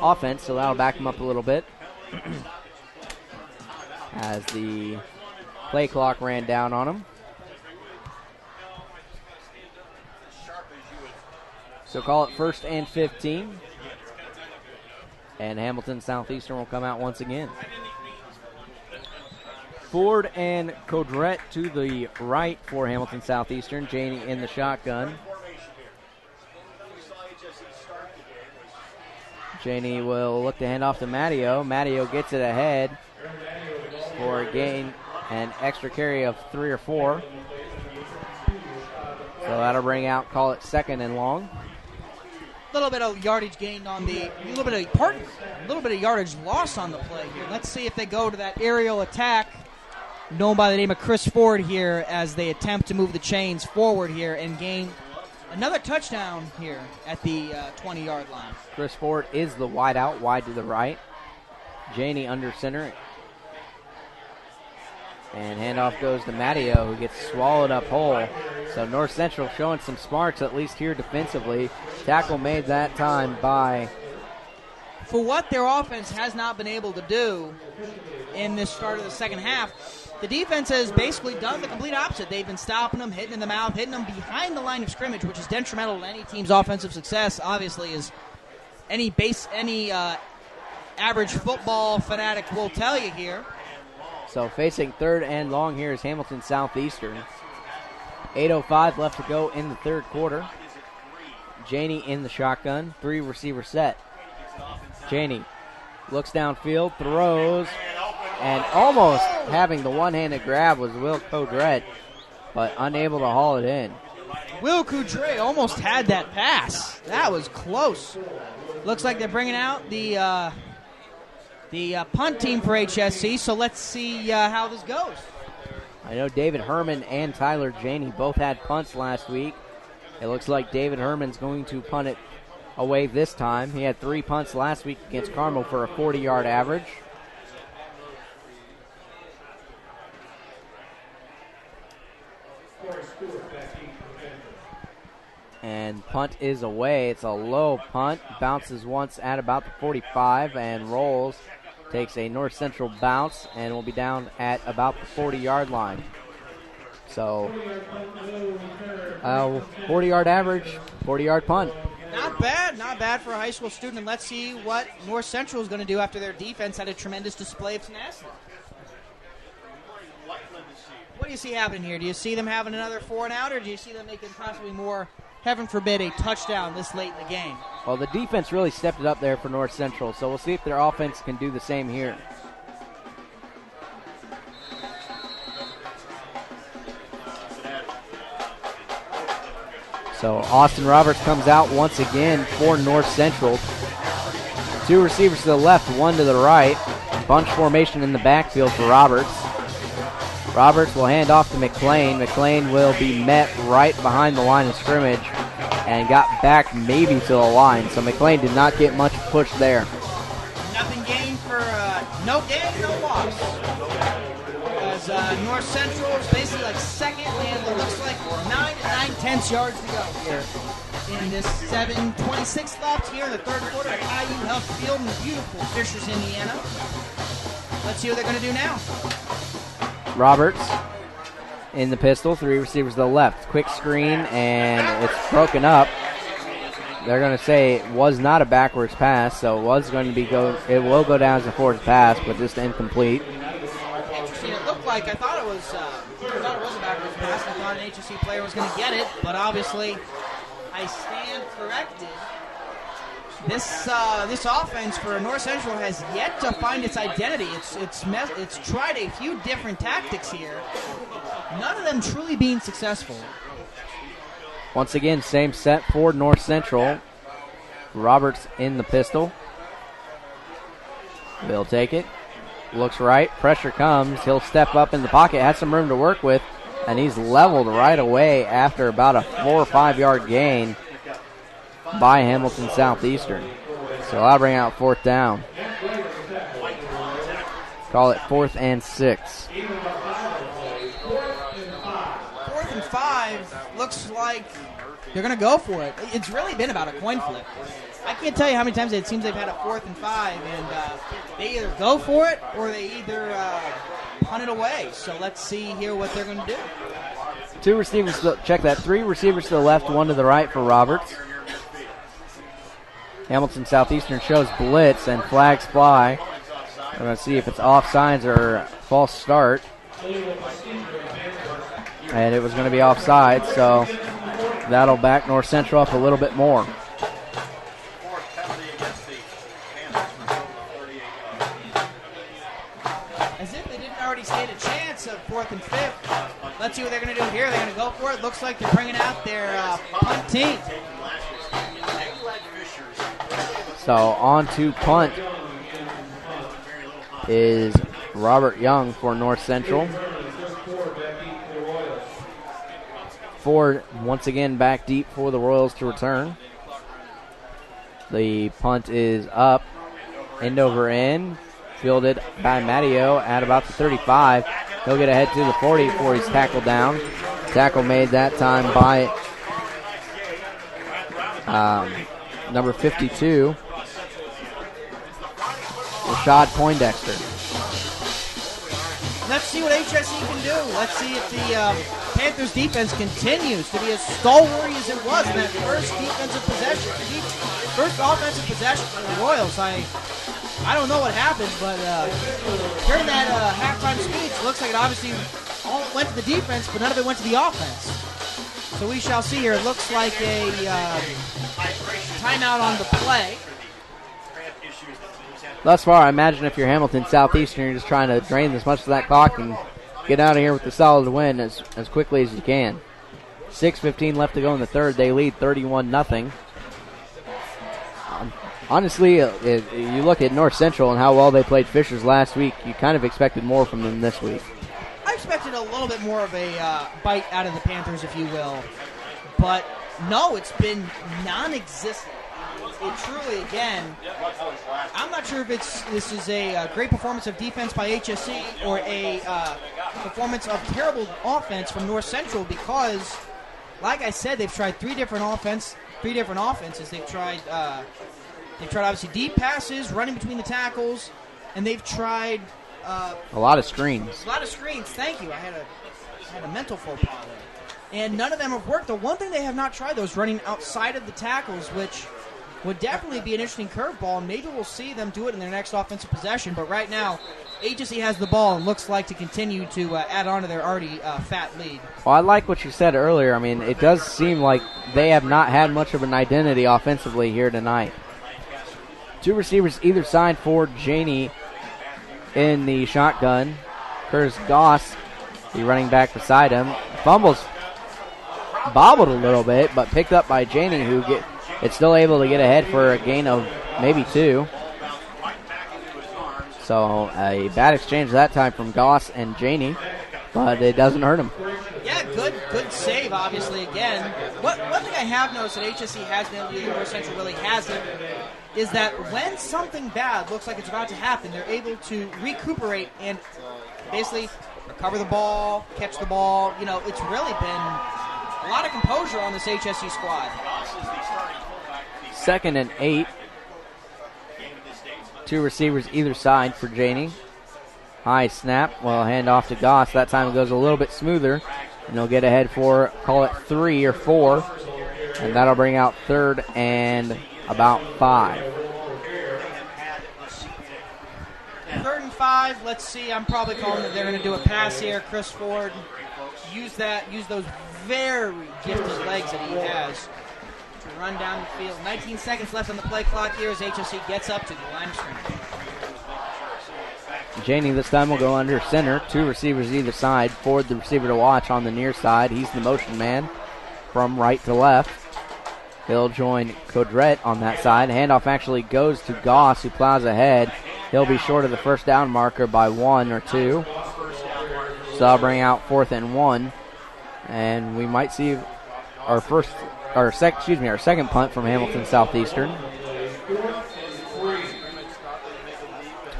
offense, so that'll back them up a little bit. As the play clock ran down on them. So call it 1st and 15. And Hamilton Southeastern will come out once again. Ford and Codrette to the right for Hamilton Southeastern. Janey in the shotgun. Janey will look to hand off to Matteo. Matteo gets it ahead for a gain, an extra carry of 3 or 4. So that'll bring out, call it 2nd and long. A little bit of yardage gained on a little bit of yardage lost on the play here. Let's see if they go to that aerial attack, known by the name of Chris Ford here, as they attempt to move the chains forward here and gain another touchdown here at the 20-yard line. Chris Ford is the wide out, wide to the right. Janey under center. And handoff goes to Matteo, who gets swallowed up whole. So North Central showing some smarts, at least here defensively. Tackle made that time by... For what their offense has not been able to do in this start of the second half, the defense has basically done the complete opposite. They've been stopping them, hitting in the mouth, hitting them behind the line of scrimmage, which is detrimental to any team's offensive success, obviously, as any average football fanatic will tell you here. So facing 3rd and long here is Hamilton Southeastern. 8:05 left to go in the 3rd quarter. Janey in the shotgun, 3 receiver set. Janey looks downfield, throws, and almost having the one-handed grab was Will Codrette, but unable to haul it in. Will Coudray almost had that pass. That was close. Looks like they're bringing out the punt team for HSC, so let's see how this goes. I know David Herman and Tyler Janey both had punts last week. It looks like David Herman's going to punt it away this time. He had 3 punts last week against Carmel for a 40-yard average. And punt is away. It's a low punt. Bounces once at about the 45 and rolls. Takes a North Central bounce and will be down at about the 40-yard line. So, 40-yard average, 40-yard punt. Not bad for a high school student. And let's see what North Central is going to do after their defense had a tremendous display of tenacity. What do you see happening here? Do you see them having another 4 and out, or do you see them making possibly more heaven forbid, a touchdown this late in the game. Well, the defense really stepped it up there for North Central, so we'll see if their offense can do the same here. So Austin Roberts comes out once again for North Central. 2 receivers to the left, 1 to the right. Bunch formation in the backfield for Roberts. Roberts will hand off to McLean. McLean will be met right behind the line of scrimmage and got back maybe to the line. So McLean did not get much push there. Nothing gained for no gain, no loss. As North Central is basically like second, and it looks like 9 yards to go here in this 7:26 left here in the third quarter at IU Health Field in beautiful Fishers, Indiana. Let's see what they're going to do now. Roberts in the pistol, 3 receivers to the left. Quick screen, and it's broken up. They're going to say it was not a backwards pass, so it will go down as a forward pass, but just incomplete. Interesting. It looked like I thought it was a backwards pass. I thought an HSC player was going to get it, but obviously I stand corrected. This offense for North Central has yet to find its identity. It's tried a few different tactics here, none of them truly being successful. Once again, same set for North Central. Roberts in the pistol. They'll take it. Looks right. Pressure comes. He'll step up in the pocket. Has some room to work with. And he's leveled right away after about a 4 or 5 yard gain by Hamilton Southeastern. So I'll bring out 4th down. Call it 4th and 6. 4th and 5 looks like they're going to go for it. It's really been about a coin flip. I can't tell you how many times it seems they've had a 4th and 5, and they either go for it or they either punt it away. So let's see here what they're going to do. 2 receivers, check that, 3 receivers to the left, 1 to the right for Roberts. Hamilton Southeastern shows blitz and flags fly. We're going to see if it's offsides or false start. And it was going to be offside, so that'll back North Central up a little bit more. As if they didn't already stand a chance of 4th and 5th. Let's see what they're going to do here. They're going to go for it. Looks like they're bringing out their punt team. So on to punt is Robert Young for North Central. Ford once again back deep for the Royals to return. The punt is up, end over end, fielded by Matteo at about the 35. He'll get ahead to the 40 before he's tackled down. Tackle made that time by number 52. Rashad Poindexter. Let's see what HSE can do. Let's see if the Panthers defense continues to be as stalwart as it was in that first offensive possession for the Royals. I don't know what happened, but during that halftime speech, looks like it obviously all went to the defense, but none of it went to the offense. So we shall see here. It looks like a timeout on the play. Thus far, I imagine if you're Hamilton Southeastern, you're just trying to drain as much of that clock and get out of here with a solid win as quickly as you can. 6:15 left to go in the third. They lead 31-0. Honestly, you look at North Central and how well they played Fishers last week, you kind of expected more from them this week. I expected a little bit more of a bite out of the Panthers, if you will. But no, it's been non-existent. It truly, again, I'm not sure if this is a great performance of defense by HSC or a performance of terrible offense from North Central, because, like I said, they've tried three different offenses. They've tried obviously deep passes, running between the tackles, and they've tried a lot of screens. A lot of screens. Thank you. I had a mental faux pas there, and none of them have worked. The one thing they have not tried, though, is running outside of the tackles, which would definitely be an interesting curveball, and maybe we'll see them do it in their next offensive possession. But right now, HSE has the ball and looks like to continue to add on to their already fat lead. Well, I like what you said earlier. I mean, it does seem like they have not had much of an identity offensively here tonight. 2 receivers either side for Janey in the shotgun. Curtis Goss, the running back beside him, fumbles, bobbled a little bit, but picked up by Janey, who it's still able to get ahead for a gain of maybe 2. So a bad exchange that time from Goss and Janey, but it doesn't hurt him. Yeah, good save, obviously, again. One thing I have noticed that HSE has been able to do, North Central really hasn't, is that when something bad looks like it's about to happen, they're able to recuperate and basically recover the ball, catch the ball. You know, it's really been a lot of composure on this HSE squad. 2nd and 8. 2 receivers either side for Janey. High snap. Well, hand off to Goss. That time it goes a little bit smoother. And they'll get ahead for, call it 3 or 4. And that'll bring out 3rd and about 5. 3rd and 5. Let's see. I'm probably calling that they're going to do a pass here. Chris Ford, use those very gifted legs that he has to run down the field. 19 seconds left on the play clock here as HSE gets up to the line of scrimmage. Janey this time will go under center. 2 receivers either side. Ford, the receiver to watch on the near side. He's the motion man from right to left. He'll join Codrette on that side. Handoff actually goes to Goss, who plows ahead. He'll be short of the first down marker by 1 or 2. So I'll bring out 4th and 1. And we might see our second punt from Hamilton Southeastern.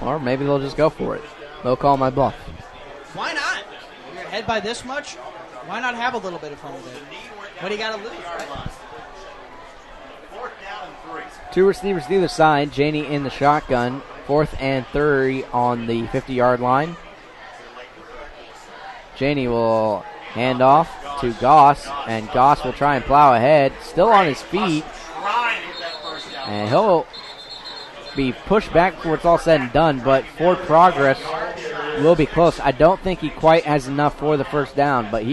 Or maybe they'll just go for it. They'll call my bluff. Why not? You're ahead by this much. Why not have a little bit of fun with it? What do you got to lose, right? 2 receivers either side. Janey in the shotgun. 4th and 3 on the 50-yard line. Janey will hand off to Goss, and Goss will try and plow ahead. Still on his feet. And he'll be pushed back before it's all said and done, but forward progress will be close. I don't think he quite has enough for the first down, but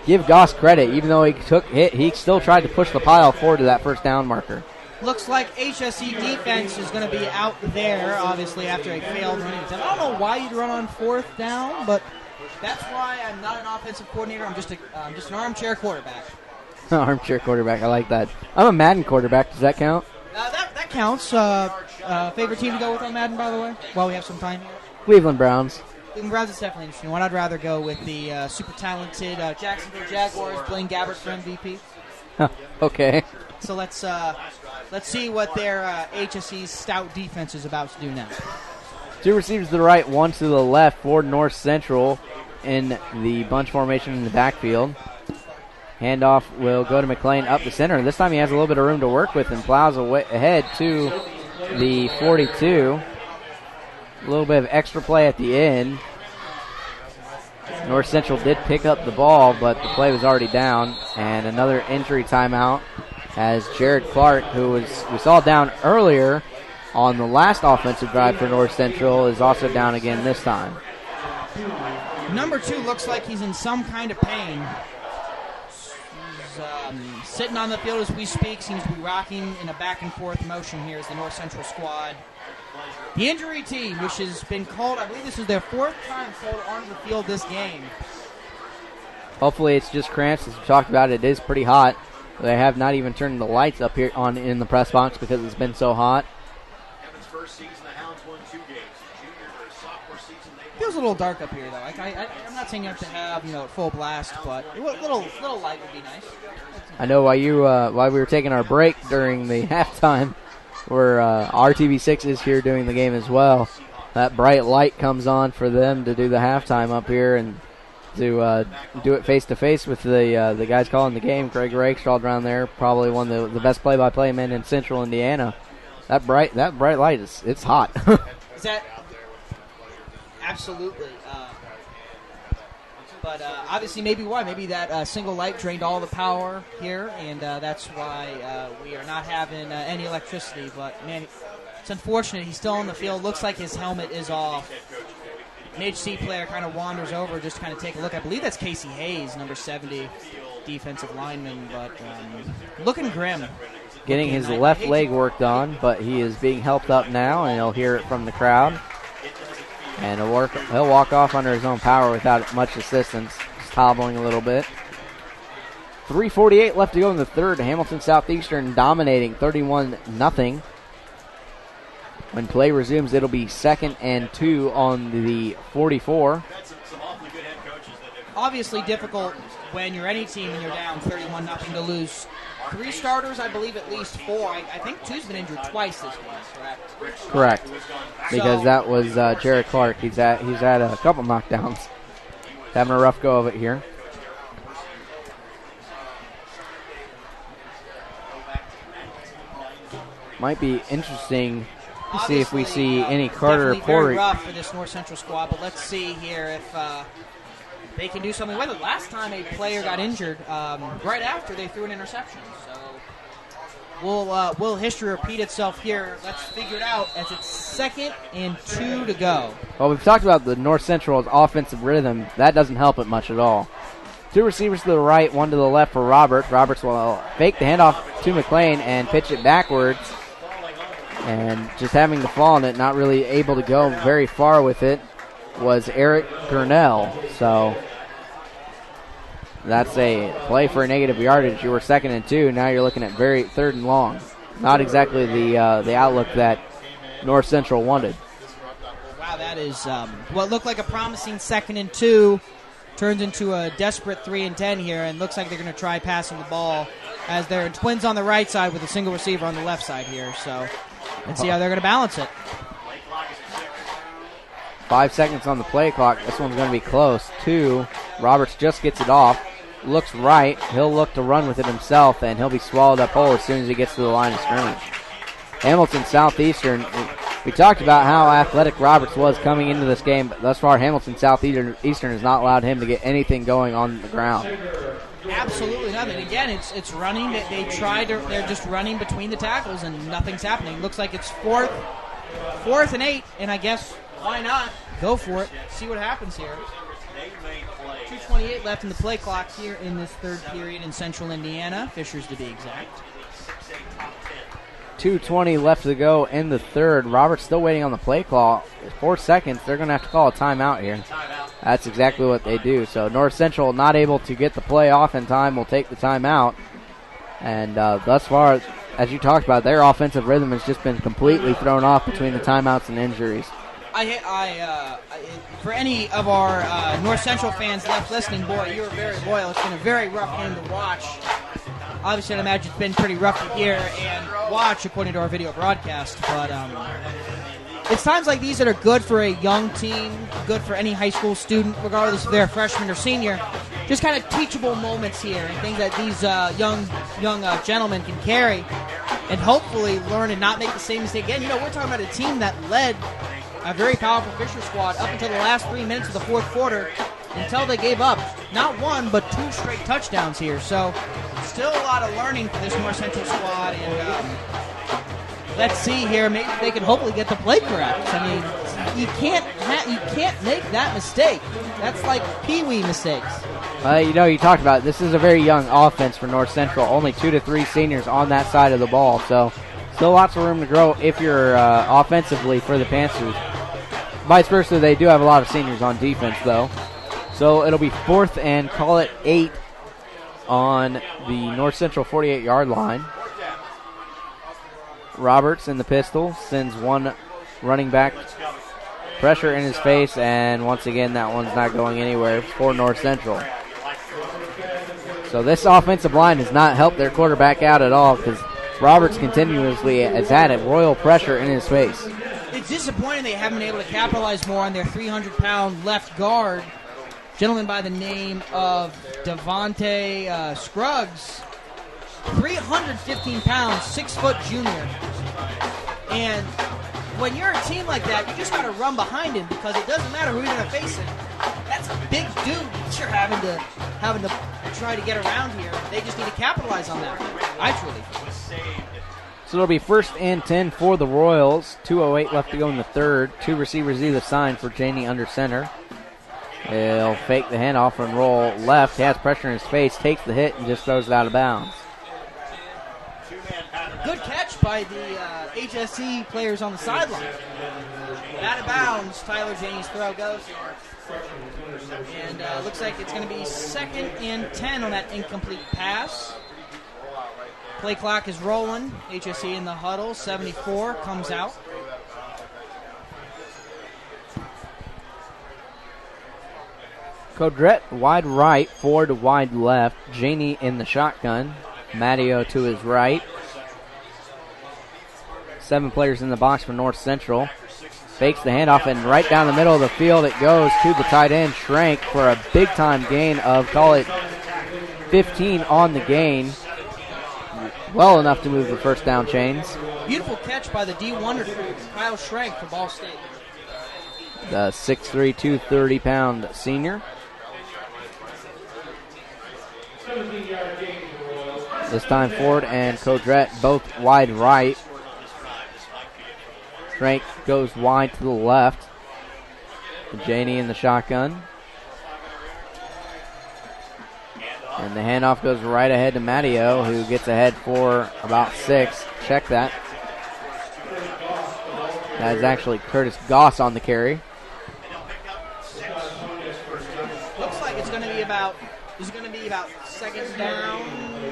give Goss credit. Even though he took hit, he still tried to push the pile forward to that first down marker. Looks like HSE defense is going to be out there, obviously, after a failed running attempt. I don't know why you'd run on 4th down, but that's why I'm not an offensive coordinator. I'm just an armchair quarterback. Armchair quarterback, I like that. I'm a Madden quarterback. Does that count? That counts. Favorite team to go with on Madden, by the way, while we have some time here? Cleveland Browns. Cleveland Browns is definitely interesting one. I'd rather go with the super talented Jacksonville Jaguars, Blaine Gabbert for MVP. Okay. So let's see what their HSE's stout defense is about to do now. 2 receivers to the right, 1 to the left for North Central in the bunch formation in the backfield. Handoff will go to McLean up the center. This time he has a little bit of room to work with and plows ahead to the 42. A little bit of extra play at the end. North Central did pick up the ball, but the play was already down. And another injury timeout as Jared Clark, who we saw down earlier on the last offensive drive for North Central, is also down again this time. Number 2 looks like he's in some kind of pain. He's sitting on the field as we speak. Seems to be rocking in a back and forth motion here as the North Central squad. The injury team, which has been called, I believe this is their 4th time called onto the field this game. Hopefully it's just cramps. As we talked about, it is pretty hot. They have not even turned the lights up here in the press box because it's been so hot. Feels a little dark up here, though. I'm not saying you have to have it full blast, but a little light would be nice. I know while we were taking our break during the halftime, where RTV6 is here doing the game as well. That bright light comes on for them to do the halftime up here and to do it face to face with the guys calling the game. Greg Rakestraw down there, probably one of the best play-by-play men in Central Indiana. That bright light it's hot. Is that absolutely? But obviously, maybe that single light drained all the power here, and that's why we are not having any electricity. But man, it's unfortunate. He's still on the field. Looks like his helmet is off. an HC player kind of wanders over just to kind of take a look. I believe that's Casey Hayes, number 70, defensive lineman, but looking grim. Getting his left leg worked on, but he is being helped up now, and he'll hear it from the crowd. And he'll walk off under his own power without much assistance, just hobbling a little bit. 3:48 left to go in the third. Hamilton Southeastern dominating 31-0. When play resumes, it'll be 2nd and 2 on the 44. Obviously difficult when you're any team and you're down 31-0 to lose 3 starters, I believe at least 4. I think 2's been injured twice this game, correct? Correct. Because that was Jared Clark. He's had a couple knockdowns. Having a rough go of it here. Might be interesting to see if we see any Carter Porter. Very rough for this North Central squad, but let's see here if they can do something with it. Last time a player got injured, right after they threw an interception. So will history repeat itself here? Let's figure it out as it's 2nd and 2 to go. Well, we've talked about the North Central's offensive rhythm. That doesn't help it much at all. 2 receivers to the right, 1 to the left for Roberts. Roberts will fake the handoff to McLean and pitch it backwards. And just having the fall on it, not really able to go very far with it, was Eric Gurnell. So that's a play for a negative yardage. You were 2nd and 2. Now you're looking at 3rd and long. Not exactly the outlook that North Central wanted. Wow, that is what looked like a promising 2nd and 2 turns into a desperate 3 and 10 here, and looks like they're going to try passing the ball as they're twins on the right side with a single receiver on the left side here. So let's see how they're going to balance it. 5 seconds on the play clock. This one's going to be close. 2. Roberts just gets it off. Looks right. He'll look to run with it himself, and he'll be swallowed up whole as soon as he gets to the line of scrimmage. Hamilton Southeastern, we talked about how athletic Roberts was coming into this game, but thus far Hamilton Southeastern has not allowed him to get anything going on the ground. Absolutely nothing. Again, it's running. They're just running between the tackles, and nothing's happening. Looks like it's 4th and 8, and I guess why not? Go for it. See what happens here. 2:28 left in the play clock here in this third period in Central Indiana. Fishers to be exact. 2:20 left to go in the third. Roberts still waiting on the play clock. 4 seconds. They're going to have to call a timeout here. That's exactly what they do. So North Central not able to get the play off in time will take the timeout. And thus far, as you talked about, their offensive rhythm has just been completely thrown off between the timeouts and injuries. For any of our North Central fans left listening, boy, you were very loyal. It's been a very rough game to watch. Obviously, I'd imagine it's been pretty rough to hear and watch, according to our video broadcast. But it's times like these that are good for a young team, good for any high school student, regardless if they're a freshman or senior. Just kind of teachable moments here and things that these young gentlemen can carry and hopefully learn and not make the same mistake again. You know, we're talking about a team that led a very powerful Fisher squad up until the last 3 minutes of the fourth quarter until they gave up not 1 but 2 straight touchdowns here. So still a lot of learning for this North Central squad, and let's see here. Maybe they can hopefully get the play correct. I mean, you can't make that mistake. That's like pee-wee mistakes. You talked about it. This is a very young offense for North Central. Only 2 to 3 seniors on that side of the ball. So still lots of room to grow if you're offensively for the Panthers. Vice versa, they do have a lot of seniors on defense, though. So it'll be 4th and call it 8 on the North Central 48-yard line. Roberts in the pistol sends one running back. Pressure in his face, and once again, that one's not going anywhere for North Central. So this offensive line has not helped their quarterback out at all because Roberts continuously has had a royal pressure in his face. It's disappointing they haven't been able to capitalize more on their 300-pound left guard, gentleman by the name of Devontae Scruggs, 315 pounds, 6-foot junior. And when you're a team like that, you just got to run behind him because it doesn't matter who you're going to face him. That's a big dude that you're having to try to get around here. They just need to capitalize on that. I truly feel. So it'll be 1st and 10 for the Royals. 2:08 left to go in the third. Two receivers either side for Janey under center. He'll fake the handoff and roll left. He has pressure in his face, takes the hit, and just throws it out of bounds. Good catch by the HSC players on the sideline. Out of bounds, Tyler Janey's throw goes. And looks like it's going to be 2nd and 10 on that incomplete pass. Play clock is rolling. HSC in the huddle. 74 comes out. Codrette wide right, Ford wide left. Janey in the shotgun. Matteo to his right. 7 players in the box for North Central. Fakes the handoff, and right down the middle of the field it goes to the tight end, Schrank, for a big-time gain of, call it, 15 on the gain. Well enough to move the first down chains. Beautiful catch by the D1 recruit, Kyle Schrank from Ball State. The 6'3", 230-pound senior. This time Ford and Codrette both wide right. Schrank goes wide to the left. Janey in the shotgun. And the handoff goes right ahead to Matteo, who gets ahead for about 6. Check that. That is actually Curtis Goss on the carry. Looks like it's going to be about 2nd down,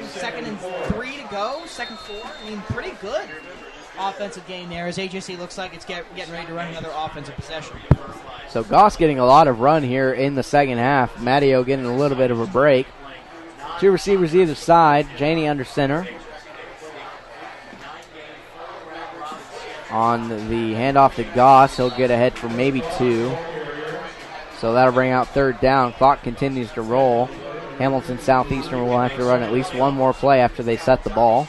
2nd and 3 to go, 2nd 4. I mean, pretty good offensive gain there as HSC looks like it's getting ready to run another offensive possession. So Goss getting a lot of run here in the second half. Matteo getting a little bit of a break. 2 receivers either side. Janey under center. On the handoff to Goss, he'll get ahead for maybe 2. So that'll bring out 3rd down. Clock continues to roll. Hamilton Southeastern will have to run at least one more play after they set the ball.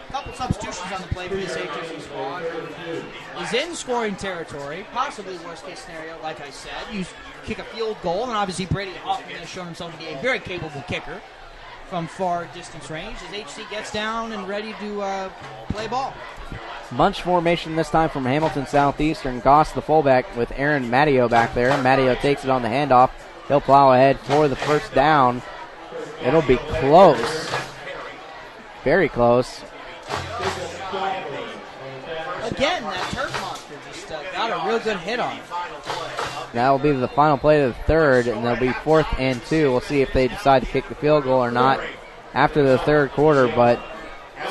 Couple substitutions on the play for this HSC squad. Is in scoring territory, possibly worst case scenario, like I said. You kick a field goal, and obviously Brady Hoffman has shown himself to be a very capable kicker from far distance range as HC gets down and ready to play ball. Bunch formation this time from Hamilton Southeastern. Goss the fullback with Aaron Matteo back there. Matteo takes it on the handoff. He'll plow ahead for the first down. It'll be close. Very close. Again, that turf monster just got a real good hit on it. That will be the final play of the third, and there'll be 4th and 2. We'll see if they decide to kick the field goal or not after the third quarter, but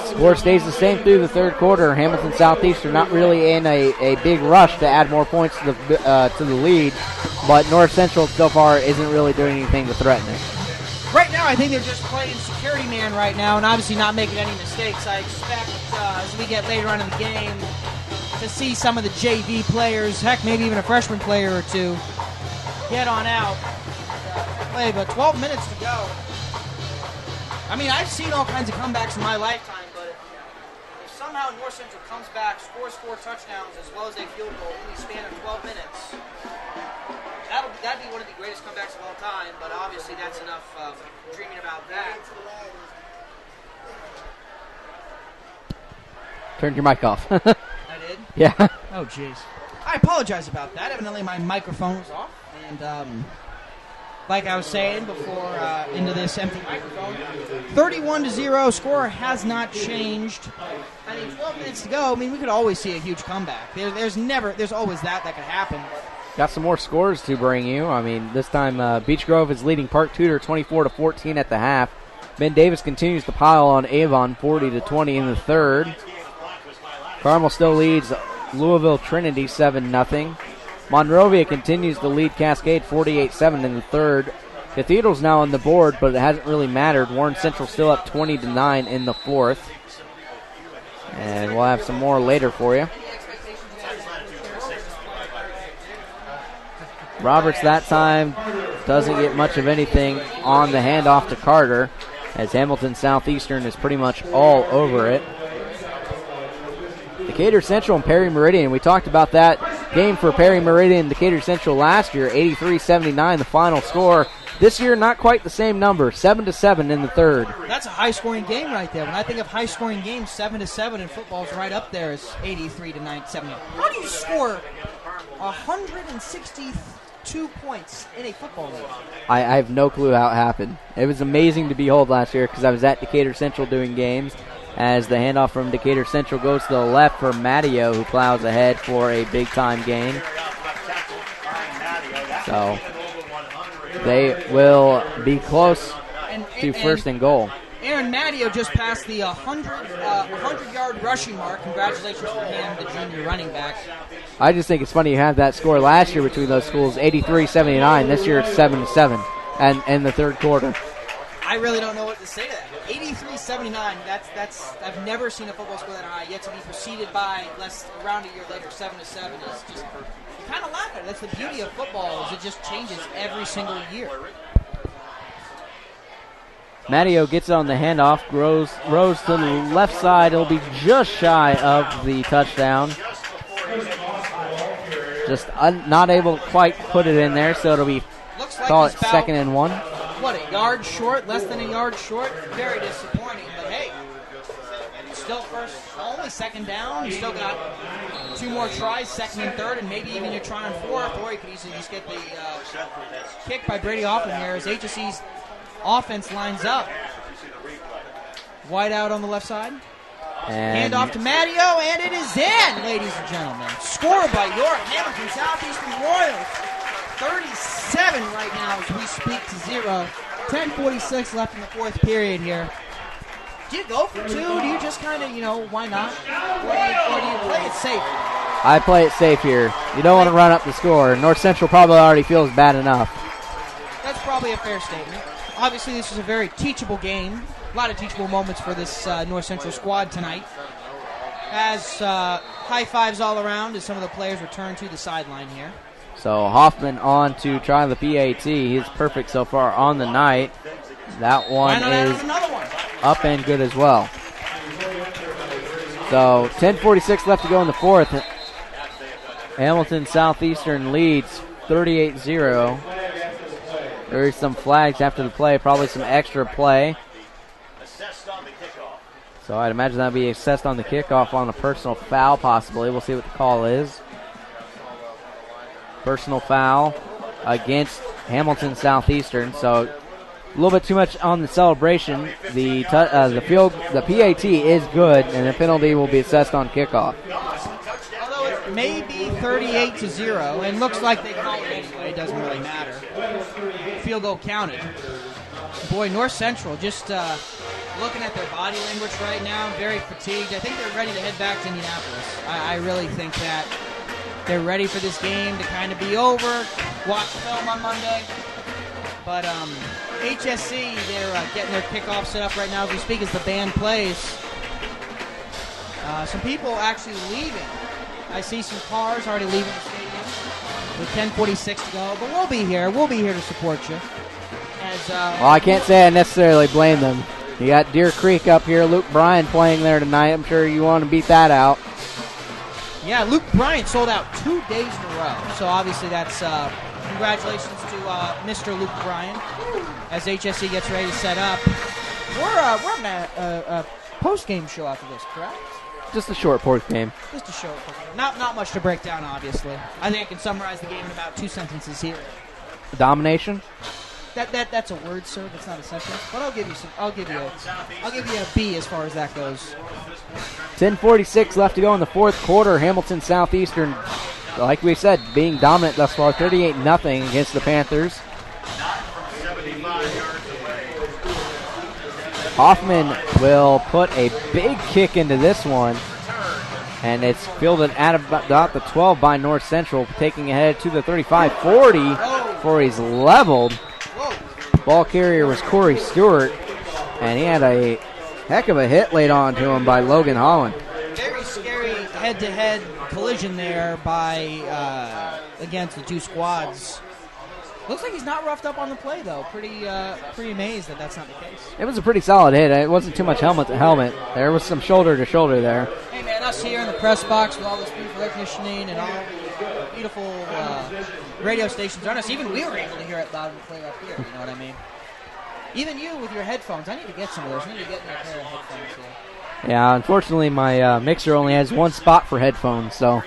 score stays the same through the third quarter. Hamilton Southeastern not really in a big rush to add more points to the lead, but North Central so far isn't really doing anything to threaten it. Right now, I think they're just playing security man right now and obviously not making any mistakes. I expect as we get later on in the game to see some of the JV players, heck, maybe even a freshman player or two, get on out. Play, but 12 minutes to go. I mean, I've seen all kinds of comebacks in my lifetime, but if somehow North Central comes back, scores 4 touchdowns as well as a field goal in the span of 12 minutes, that'd be one of the greatest comebacks of all time, but obviously that's enough dreaming about that. Turned your mic off. I did? Yeah. Oh, jeez. I apologize about that. Evidently my microphone was off, and like I was saying before into this empty microphone, 31-0, score has not changed. I mean, 12 minutes to go. I mean, we could always see a huge comeback. There's always that could happen. Got some more scores to bring you. I mean, this time Beech Grove is leading Park Tudor 24-14 at the half. Ben Davis continues to pile on Avon 40-20 in the third. Carmel still leads Louisville Trinity 7-0. Monrovia continues to lead Cascade 48-7 in the third. Cathedral's now on the board, but it hasn't really mattered. Warren Central still up 20-9 in the fourth. And we'll have some more later for you. Roberts that time doesn't get much of anything on the handoff to Carter, as Hamilton Southeastern is pretty much all over it. Decatur Central and Perry Meridian. We talked about that game for Perry Meridian and Decatur Central last year, 83-79 the final score. This year, not quite the same number, 7-7 in the third. That's a high-scoring game right there. When I think of high-scoring games, 7-7 in football is right up there as 83-9-7. How do you score 162 points in a football league? I have no clue how it happened. It was amazing to behold last year because I was at Decatur Central doing games as the handoff from Decatur Central goes to the left for Matteo, who plows ahead for a big-time gain. So they will be close to first and goal. Aaron Matteo just passed the 100-yard rushing mark. Congratulations for him, the junior running back. I just think it's funny you had that score last year between those schools, 83-79. This year it's 7-7 and in the third quarter. I really don't know what to say to that. 83-79, that's I've never seen a football score that high, yet to be preceded by around a year later, 7-7 is just, you kind of laugh at it. That's the beauty of football, is it just changes every single year. Matteo gets it on the handoff, rose to the left side. It'll be just shy of the touchdown. Just not able to quite put it in there, so it'll be, call it 2nd and 1. What, a yard short, less than a yard short? Very disappointing, but hey, still only second down. You still got 2 more tries, second and third, and maybe even you're trying fourth, or you could easily just get the kick by Brady Hoffman here as HSE's offense lines up. White out on the left side. And hand off to Matteo, and it is in, ladies and gentlemen. Scored by your Hamilton Southeastern Royals. 37 right now as we speak to 0. 10:46 left in the fourth period here. Do you go for 2? Do you just kind of, why not? Or do you play it safe? I play it safe here. You don't want to run up the score. North Central probably already feels bad enough. That's probably a fair statement. Obviously, this is a very teachable game. A lot of teachable moments for this North Central squad tonight. As high fives all around as some of the players return to the sideline here. So Hoffman on to try the PAT. He's perfect so far on the night. That one is up and good as well. So 10:46 left to go in the fourth. Hamilton Southeastern leads 38-0. There's some flags after the play, probably some extra play. So I'd imagine that'll be assessed on the kickoff on a personal foul possibly. We'll see what the call is. Personal foul against Hamilton Southeastern. So a little bit too much on the celebration. The PAT is good, and the penalty will be assessed on kickoff. Although it may be 38-0, and looks like they call it anyway. It doesn't really matter. Field goal counted. Boy, North Central just looking at their body language right now, very fatigued. I think they're ready to head back to Indianapolis. I really think that they're ready for this game to kind of be over, watch film on Monday. But HSC, they're getting their kickoff set up right now as we speak as the band plays. Some people actually leaving. I see some cars already leaving the stadium with 10:46 to go. But we'll be here. We'll be here to support you. Well, I can't say I necessarily blame them. You got Deer Creek up here, Luke Bryan playing there tonight. I'm sure you want to beat that out. Yeah, Luke Bryan sold out 2 days in a row. So obviously that's congratulations to Mr. Luke Bryan as HSC gets ready to set up. We're having a post-game show after this, correct? Just a short fourth game. Just a short fourth game. Not much to break down, obviously. I think I can summarize the game in about 2 sentences here. Domination? That's a word, sir. That's not a sentence. But I'll give you a B as far as that goes. 10:46 left to go in the fourth quarter. Hamilton Southeastern, like we said, being dominant thus far, 38-0 against the Panthers. Hoffman will put a big kick into this one, and it's fielded at about the 12 by North Central, taking ahead to the 35-40 before he's leveled. Ball carrier was Corey Stewart, and he had a heck of a hit laid on to him by Logan Holland. Very scary head-to-head collision there by against the two squads. Looks like he's not roughed up on the play, though. Pretty amazed that that's not the case. It was a pretty solid hit. It wasn't too much helmet to helmet. There was some shoulder to shoulder there. Hey, man, us here in the press box with all this beautiful air conditioning and all beautiful radio stations around us. Even we were able to hear it loud and clear up here, you know what I mean? Even you with your headphones. I need to get some of those. I need to get me a pair of headphones here. Yeah, unfortunately, my mixer only has one spot for headphones, so.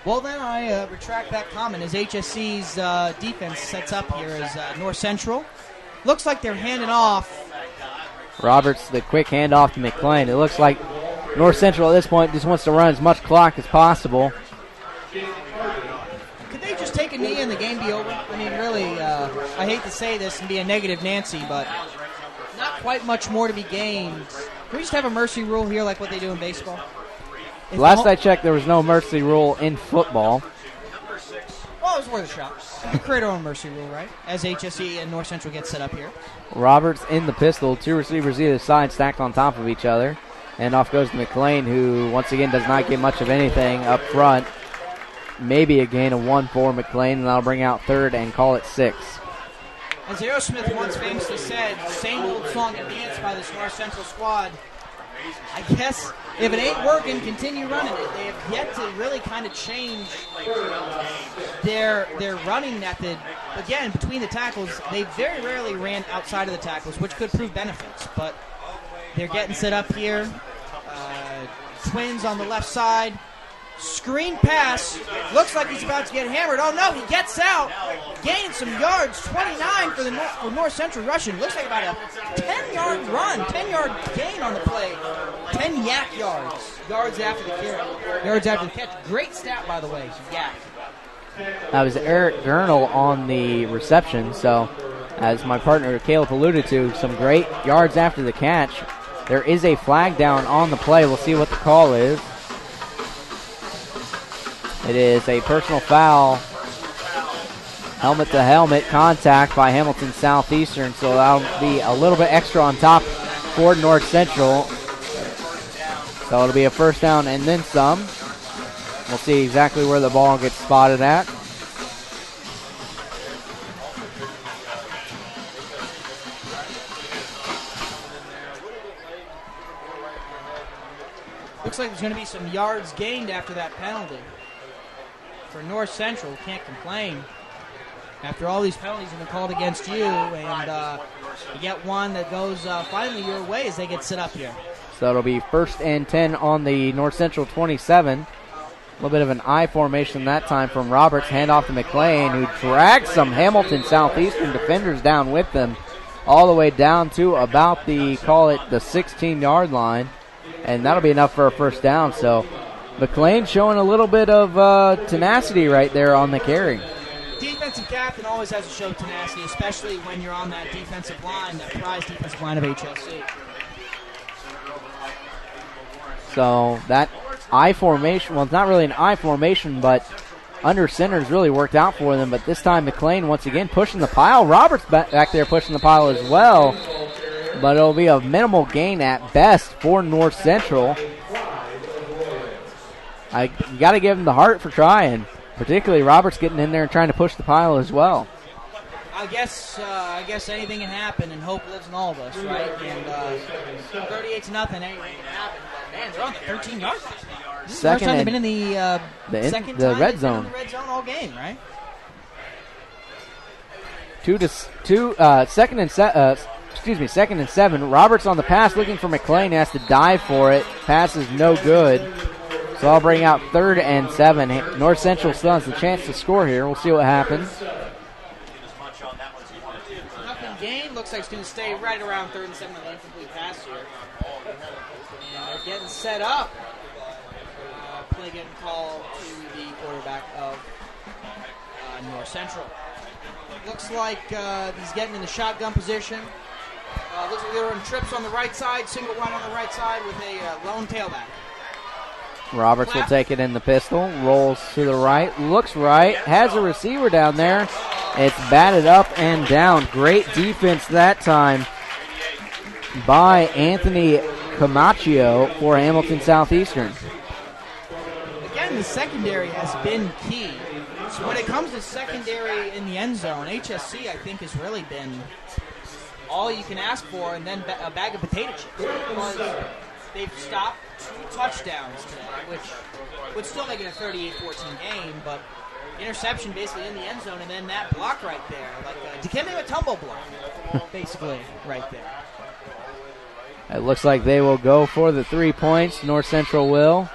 Well, then I retract that comment as HSC's defense sets up here as North Central. Looks like they're handing off. Roberts, the quick handoff to McLean. It looks like North Central at this point just wants to run as much clock as possible. Could they just take a knee and the game be over? I mean, really, I hate to say this and be a negative Nancy, but not quite much more to be gained. Can we just have a mercy rule here like what they do in baseball? Last I checked, there was no mercy rule in football. Well, it was worth a shot. We create our own mercy rule, right? As HSE and North Central get set up here. Roberts in the pistol. Two receivers either side stacked on top of each other. And off goes to McLean, who once again does not get much of anything up front. Maybe a gain of 1 for McLean, and that'll bring out third and call it 6. As Aerosmith once famously said, same old song and dance by this North Central squad. I guess if it ain't working, continue running it. They have yet to really kind of change their running method. Again, between the tackles, they very rarely ran outside of the tackles, which could prove benefits. But they're getting set up here. Twins on the left side. Screen pass. Looks like he's about to get hammered. Oh, no, he gets out. Gains some yards. 29 for North Central rushing. Looks like about a 10-yard run. 10-yard gain on the play. 10 yak yards. Yards after the catch. Great stat, by the way. Yak. That was Eric Gernal on the reception. So, as my partner Caleb alluded to, some great yards after the catch. There is a flag down on the play. We'll see what the call is. It is a personal foul, helmet-to-helmet contact by Hamilton Southeastern, so that'll be a little bit extra on top for North Central. So it'll be a first down and then some. We'll see exactly where the ball gets spotted at. Looks like there's going to be some yards gained after that penalty. For North Central, can't complain. After all these penalties have been called against you, and you get one that goes finally your way as they get set up here. So it'll be first and 10 on the North Central 27. A little bit of an I formation that time from Roberts. Handoff to McLean, who drags some Hamilton Southeastern defenders down with them all the way down to about the 16-yard line. And that'll be enough for a first down. So McLean showing a little bit of tenacity right there on the carry. Defensive captain always has to show tenacity, especially when you're on that defensive line, that prized defensive line of HSC. So that I formation, well, it's not really an I formation, but under center's really worked out for them. But this time McLean once again pushing the pile. Roberts back there pushing the pile as well. But it'll be a minimal gain at best for North Central. You got to give him the heart for trying. Particularly Roberts getting in there and trying to push the pile as well. I guess anything can happen, and hope lives in all of us, right? And 38-0, anything can happen. But man, they're on the 13-yard line. This is the first time they've been in the red zone. In the red zone all game, right? Second and 7. Roberts on the pass looking for McLean. Has to dive for it. Pass is no good. So I'll bring out 3rd and 7. North Central still has the chance to score here. We'll see what happens. Nothing gained. Looks like it's going to stay right around 3rd and 7. An incomplete pass here. And they're getting set up. Play getting called to the quarterback of North Central. Looks like he's getting in the shotgun position. Looks like they were in trips on the right side, single wide on the right side with a lone tailback. Roberts will take it in the pistol, rolls to the right, looks right, has a receiver down there. It's batted up and down. Great defense that time by Anthony Camacho for Hamilton Southeastern. Again, the secondary has been key. So when it comes to secondary in the end zone, HSC, I think, has really been all you can ask for, and then a bag of potato chips. Because they've stopped 2 touchdowns today, which would still make it a 38-14 game, but interception basically in the end zone, and then that block right there, like a Dikembe Mutombo block, basically right there. It looks like they will go for the 3 points. North Central will.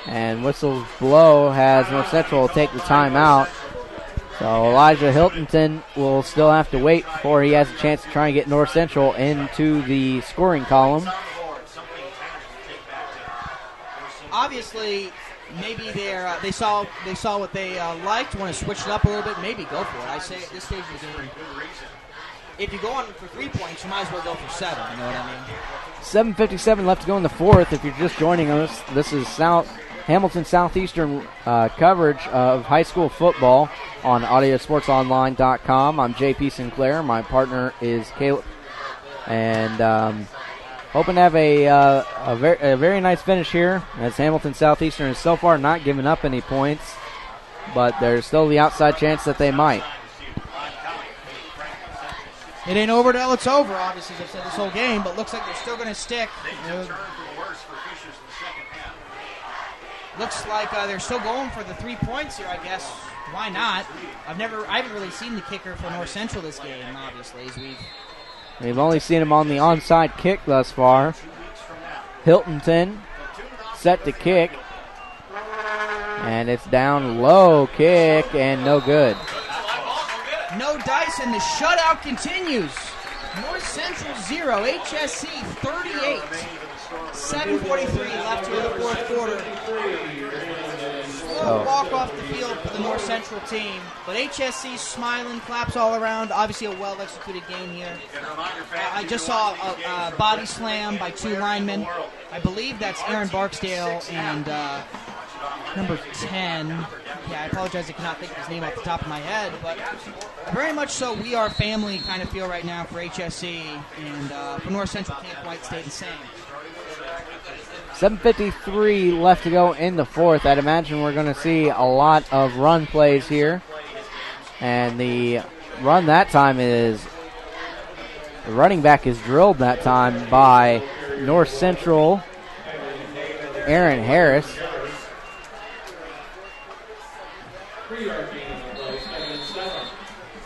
And whistles blow has North Central take the timeout. So Elijah Hiltonton will still have to wait before he has a chance to try and get North Central into the scoring column. Obviously, maybe they saw what they liked, want to switch it up a little bit, maybe go for it. I say at this stage of the game, if you go on for 3 points, you might as well go for 7, you know what I mean? 7:57 left to go in the fourth. If you're just joining us, this is Hamilton Southeastern coverage of high school football on audiosportsonline.com. I'm JP Sinclair. My partner is Caleb. And hoping to have a very nice finish here, as Hamilton Southeastern is so far not giving up any points, but there's still the outside chance that they might. It ain't over till it's over, obviously, as I've said this whole game, but looks like they're still going to stick. Looks like they're still going for the 3 points here, I guess. Why not? I haven't really seen the kicker for North Central this game, obviously, as we've only seen him on the onside kick thus far. Hiltonton set to kick. And it's down low, kick, and no good. No dice, and the shutout continues. North Central 0, HSC 38. 7:43 left here in the fourth quarter. Slow walk off the field for the North Central team, but HSC smiling, claps all around. Obviously a well-executed game here. I just saw a body slam by 2 linemen. I believe that's Aaron Barksdale and number 10. Yeah, I apologize, I cannot think of his name off the top of my head, but very much so we are family kind of feel right now for HSC, and for North Central can't quite stay the same. 7:53 left to go in the fourth. I'd imagine we're going to see a lot of run plays here. And the run that time is, the running back is drilled that time by North Central, Aaron Harris.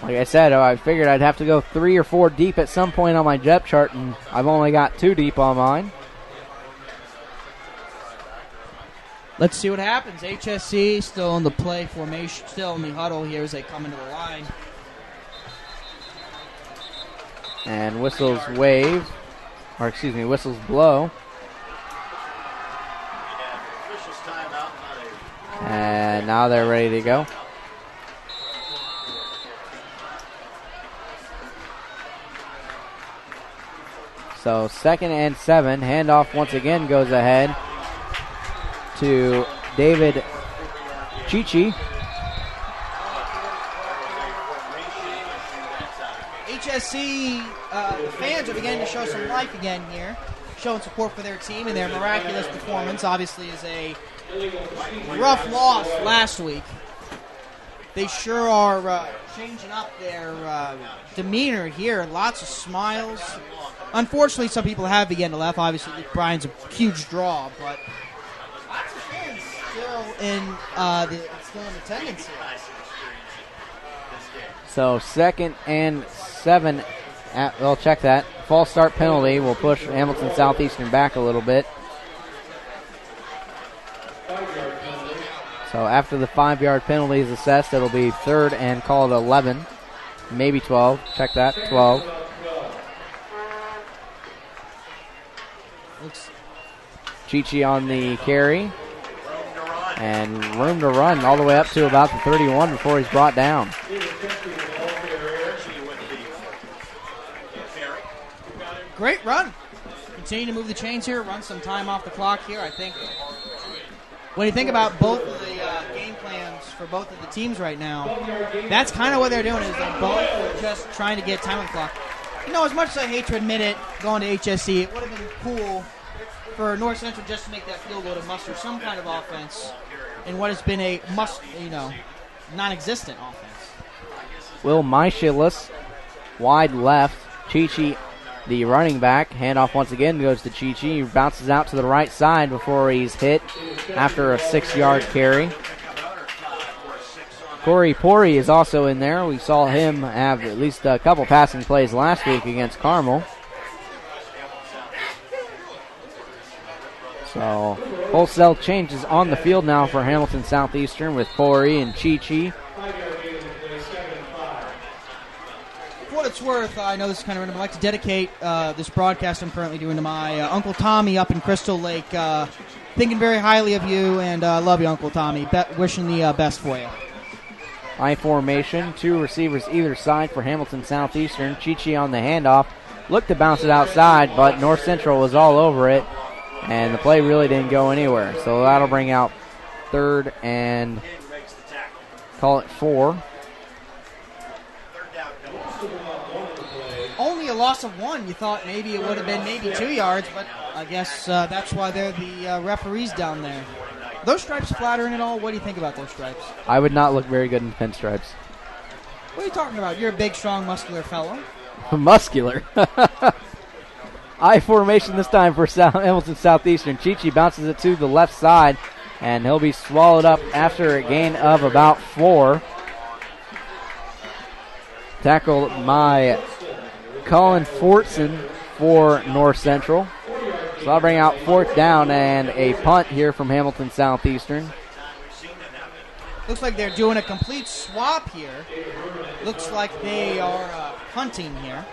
Like I said, I figured I'd have to go 3 or 4 deep at some point on my depth chart, and I've only got 2 deep on mine. Let's see what happens. HSC still in the play formation, still in the huddle here as they come into the line. And whistles wave, or excuse me, whistles blow. And now they're ready to go. So 2nd and 7, handoff once again goes ahead to David Chichi. HSC, the fans are beginning to show some life again here, showing support for their team and their miraculous performance. Obviously is a rough loss last week. They sure are changing up their demeanor here. Lots of smiles. Unfortunately, some people have begun to laugh. Obviously, Luke Bryan's a huge draw, but lots of fans still in attendance here. So 2nd and 7. We'll check that. False start penalty will push Hamilton Southeastern back a little bit. So after the 5-yard penalty is assessed, it'll be 3rd and call it 11, maybe 12. Check that, 12. Chichi on the carry. And room to run all the way up to about the 31 before he's brought down. Great run. Continue to move the chains here, run some time off the clock here. I think when you think about both of the game plans for both of the teams right now, that's kind of what they're doing, is they're both just trying to get time on the clock. You know, as much as I hate to admit it, going to HSC, it would have been cool for North Central just to make that field goal to muster some kind of offense in what has been a non-existent offense. Will Michelis, wide left. Chichi the running back. Handoff once again goes to Chi. He bounces out to the right side before he's hit after a 6-yard carry. Corey Pori is also in there. We saw him have at least a couple passing plays last week against Carmel. So wholesale changes on the field now for Hamilton Southeastern with Pori and Chi. For what it's worth, I know this is kind of random. I'd like to dedicate this broadcast I'm currently doing to my Uncle Tommy up in Crystal Lake. Thinking very highly of you, and I love you, Uncle Tommy. Wishing the best for you. I formation, 2 receivers either side for Hamilton Southeastern. Chi on the handoff. Looked to bounce it outside, but North Central was all over it, and the play really didn't go anywhere. So that'll bring out 3rd and call it 4. Only a loss of 1. You thought maybe it would have been maybe 2 yards, but I guess that's why they're the referees down there. Those stripes flattering at all? What do you think about those stripes? I would not look very good in pinstripes. What are you talking about? You're a big, strong, muscular fellow. Muscular. I formation this time for Hamilton Southeastern. Chi bounces it to the left side, and he'll be swallowed up after a gain of about 4. Tackled by Colin Fortson for North Central. So I'll bring out 4th down and a punt here from Hamilton Southeastern. Looks like they're doing a complete swap here. Looks like they are punting here.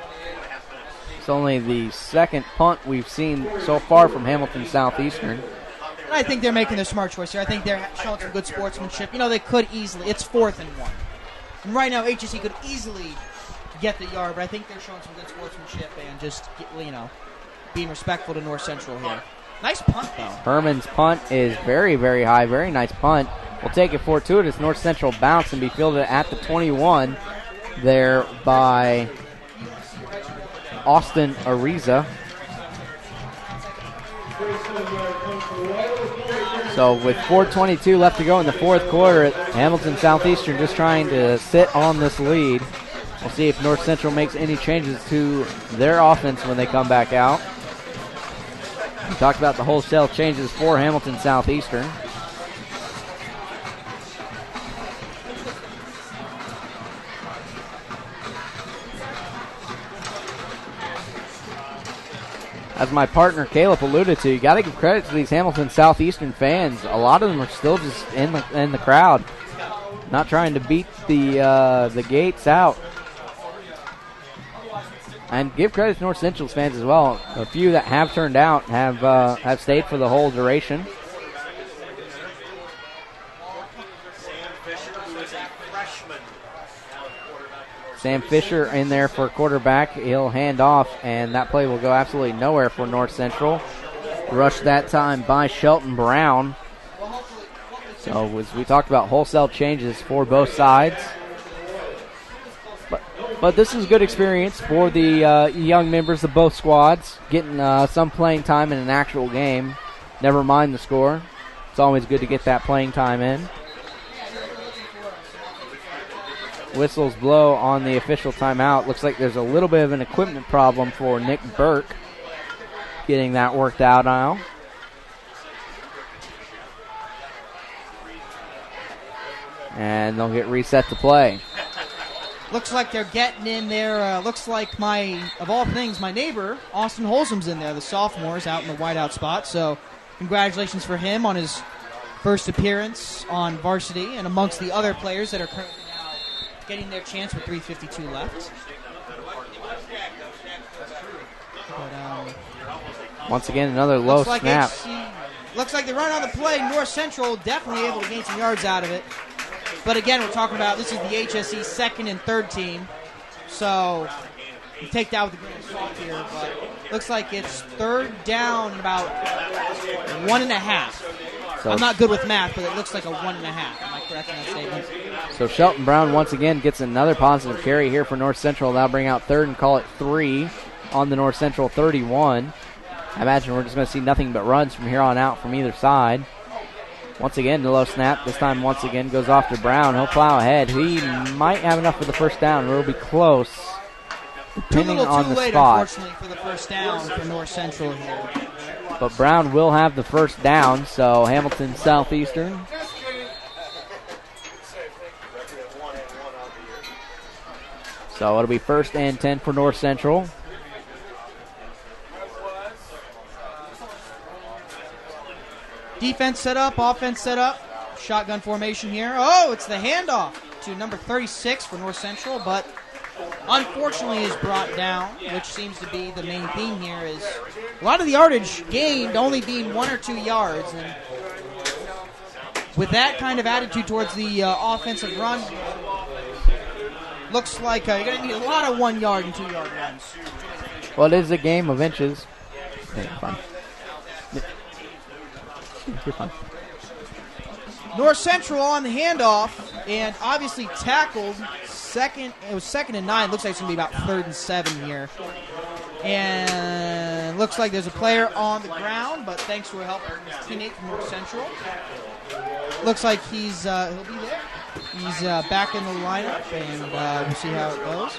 It's only the 2nd punt we've seen so far from Hamilton Southeastern. And I think they're making the smart choice here. I think they're showing some good sportsmanship. You know, they could easily. It's 4th and 1. And right now, HSE could easily get the yard, but I think they're showing some good sportsmanship and just, being respectful to North Central here. Nice punt, though. Herman's punt is very, very high. Very nice punt. We'll take it fortuitous. North Central bounce and be fielded at the 21 there by Austin Ariza. So with 4:22 left to go in the 4th quarter, Hamilton Southeastern just trying to sit on this lead. We'll see if North Central makes any changes to their offense when they come back out. We talked about the wholesale changes for Hamilton Southeastern. As my partner Caleb alluded to, you got to give credit to these Hamilton Southeastern fans. A lot of them are still just in the crowd, not trying to beat the gates out. And give credit to North Central's fans as well. A few that have turned out have stayed for the whole duration. Sam Fisher in there for quarterback. He'll hand off, and that play will go absolutely nowhere for North Central. Rushed that time by Shelton Brown. So as we talked about, wholesale changes for both sides. But this is good experience for the young members of both squads, getting some playing time in an actual game. Never mind the score. It's always good to get that playing time in. Whistles blow on the official timeout. Looks like there's a little bit of an equipment problem for Nick Burke. Getting that worked out now. And they'll get reset to play. Looks like they're getting in there. Looks like of all things, my neighbor, Austin Holsom's in there. The sophomore is out in the wideout spot. So congratulations for him on his first appearance on varsity and amongst the other players that are currently now getting their chance with 3:52 left. But, once again, another low snap. Looks like they run on the play. North Central definitely able to gain some yards out of it. But again, we're talking about this is the HSE 2nd and 3rd team. So you take that with a grain of salt here. But looks like it's 3rd down and about 1.5. So I'm not good with math, but it looks like a 1.5. Am I correct in that statement? So Shelton Brown once again gets another positive carry here for North Central. That'll bring out 3rd and call it 3 on the North Central 31. I imagine we're just going to see nothing but runs from here on out from either side. Once again, the low snap. This time, once again, goes off to Brown. He'll plow ahead. He might have enough for the first down. It'll be close. Too depending little on too the late, spot. unfortunately, for the first down for North Central here. But Brown will have the first down, so Hamilton Southeastern. So it'll be 1st and 10 for North Central. Defense set up, offense set up. Shotgun formation here. Oh, it's the handoff to number 36 for North Central, but unfortunately is brought down, which seems to be the main theme here, is a lot of the yardage gained only being 1 or 2 yards. And with that kind of attitude towards the offensive run, looks like you're going to need a lot of 1 yard and 2 yard runs. Well, it is a game of inches. Yeah, fine. You're fine. North Central on the handoff, and obviously tackled. It was 2nd and 9. Looks like it's going to be about 3rd and 7 here. And looks like there's a player on the ground, but thanks to a help from his teammate from North Central. Looks like he'll be there. He's back in the lineup, and we'll see how it goes.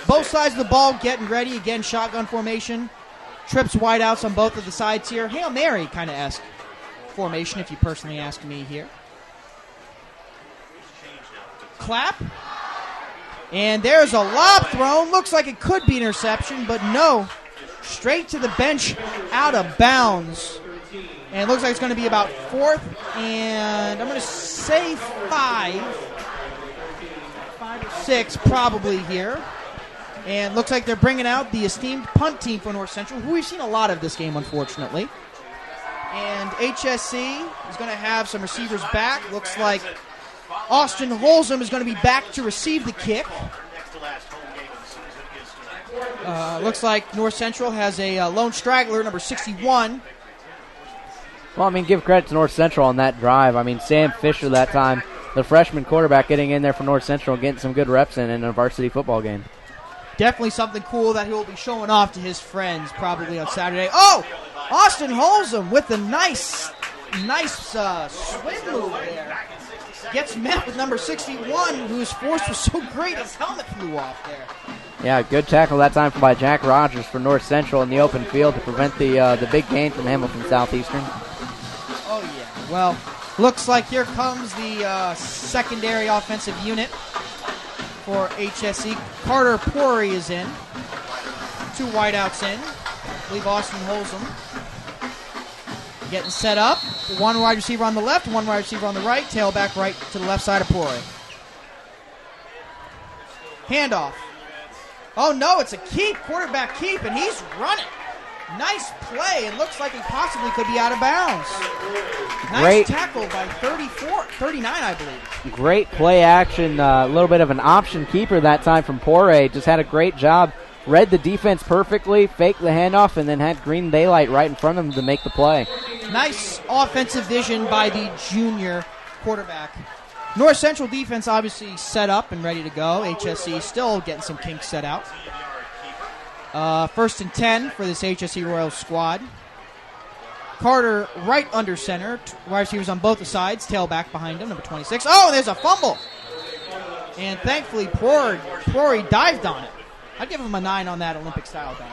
Both sides of the ball getting ready. Again, shotgun formation. Trips wideouts on both of the sides here. Hail Mary kind of esque formation, if you personally ask me here. Clap. And there's a lob thrown. Looks like it could be interception, but no. Straight to the bench, out of bounds. And it looks like it's going to be about 4th, and I'm going to say 5 or 6 probably here. And looks like they're bringing out the esteemed punt team for North Central, who we've seen a lot of this game, unfortunately. And HSC is going to have some receivers back. Looks like Austin Holzum is going to be back to receive the kick. Looks like North Central has a lone straggler, number 61. Well, I mean, give credit to North Central on that drive. I mean, Sam Fisher that time, the freshman quarterback, getting in there for North Central and getting some good reps in a varsity football game. Definitely something cool that he'll be showing off to his friends probably on Saturday. Oh, Austin Holzum with a nice swim move there. Gets met with number 61, whose force was so great his helmet flew off there. Yeah, good tackle that time by Jack Rogers for North Central in the open field to prevent the big gain from Hamilton Southeastern. Oh, yeah. Well, looks like here comes the secondary offensive unit for HSE. Carter Pori is in. 2 wideouts in. I believe Austin Holzum getting set up. 1 wide receiver on the left, 1 wide receiver on the right. Tailback right to the left side of Pori. Handoff. Oh, no, it's a keep. Quarterback keep, and he's running. Nice play. It looks like he possibly could be out of bounds. Nice tackle by 39, I believe. Great play action. A little bit of an option keeper that time from Poirier. Just had a great job. Read the defense perfectly, faked the handoff, and then had green daylight right in front of him to make the play. Nice offensive vision by the junior quarterback. North Central defense obviously set up and ready to go. HSE still getting some kinks set out. 1st and 10 for this HSE Royals squad. Carter right under center. Wide receivers on both the sides. Tailback behind him, number 26. Oh, there's a fumble. And thankfully, Pori dived on it. I'd give him a 9 on that Olympic-style dive.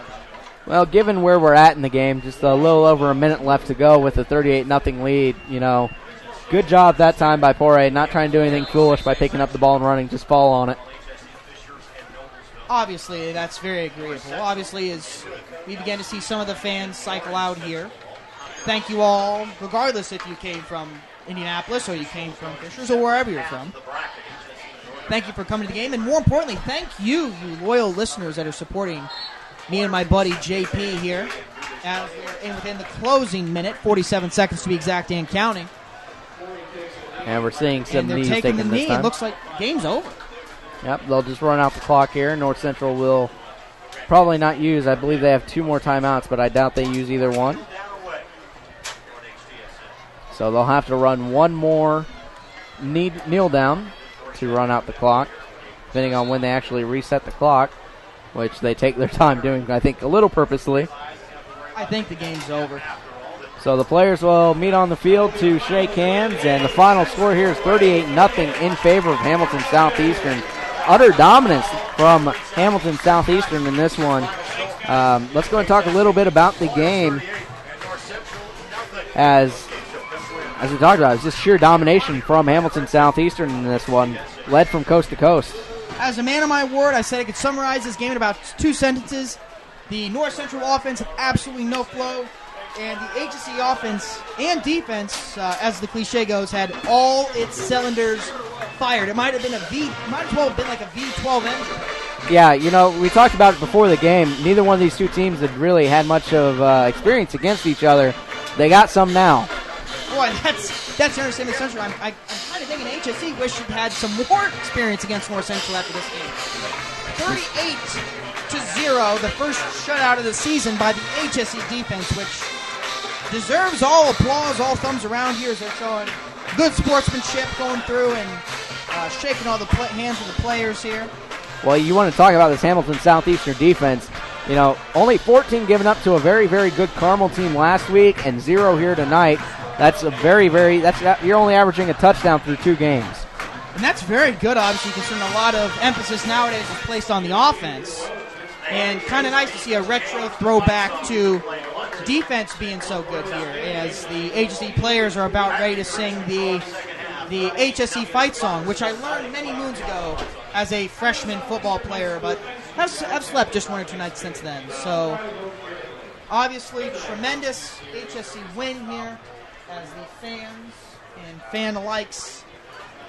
Well, given where we're at in the game, just a little over a minute left to go with a 38-0 lead, good job that time by Poirier, not trying to do anything foolish by picking up the ball and running, just fall on it. Obviously, that's very agreeable. Obviously, as we begin to see some of the fans cycle out here, thank you all, regardless if you came from Indianapolis or you came from Fishers or wherever you're from. Thank you for coming to the game, and more importantly, thank you loyal listeners that are supporting me and my buddy JP here as we're within the closing minute, 47 seconds to be exact and counting. And we're seeing some knees taking the this knee. time. It looks like game's over. Yep, they'll just run out the clock here. North Central will probably not use. I believe they have 2 more timeouts, but I doubt they use either one. So they'll have to run 1 more kneel down to run out the clock, depending on when they actually reset the clock, which they take their time doing, I think, a little purposely. I think the game's over. So the players will meet on the field to shake hands, and the final score here is 38-0 in favor of Hamilton Southeastern. utter dominance from Hamilton Southeastern in this one. Let's go and talk a little bit about the game. As we talked about, it's just sheer domination from Hamilton Southeastern in this one, led from coast to coast. As a man of my word, I said I could summarize this game in about 2 sentences. The North Central offense had absolutely no flow, and the HSC offense and defense, as the cliche goes, had all its cylinders fired. It might as well have been like a V12 engine. Yeah, we talked about it before the game. Neither one of these two teams had really had much of experience against each other. They got some now. Boy, that's the understatement. Central. I'm kind of thinking HSC wish it had some more experience against North Central after this game. 38-0, the first shutout of the season by the HSC defense, which deserves all applause, all thumbs around here as they're showing good sportsmanship going through and shaking all the hands of the players here. Well, you want to talk about this Hamilton Southeastern defense. Only 14 given up to a very, very good Carmel team last week and 0 here tonight. That's you're only averaging a touchdown through 2 games. And that's very good, obviously, considering a lot of emphasis nowadays is placed on the offense. And kind of nice to see a retro throwback to defense being so good here, as the HSC players are about ready to sing the HSC fight song, which I learned many moons ago as a freshman football player, but I've slept just 1 or 2 nights since then. So, obviously, tremendous HSC win here as the fans and fan-alikes.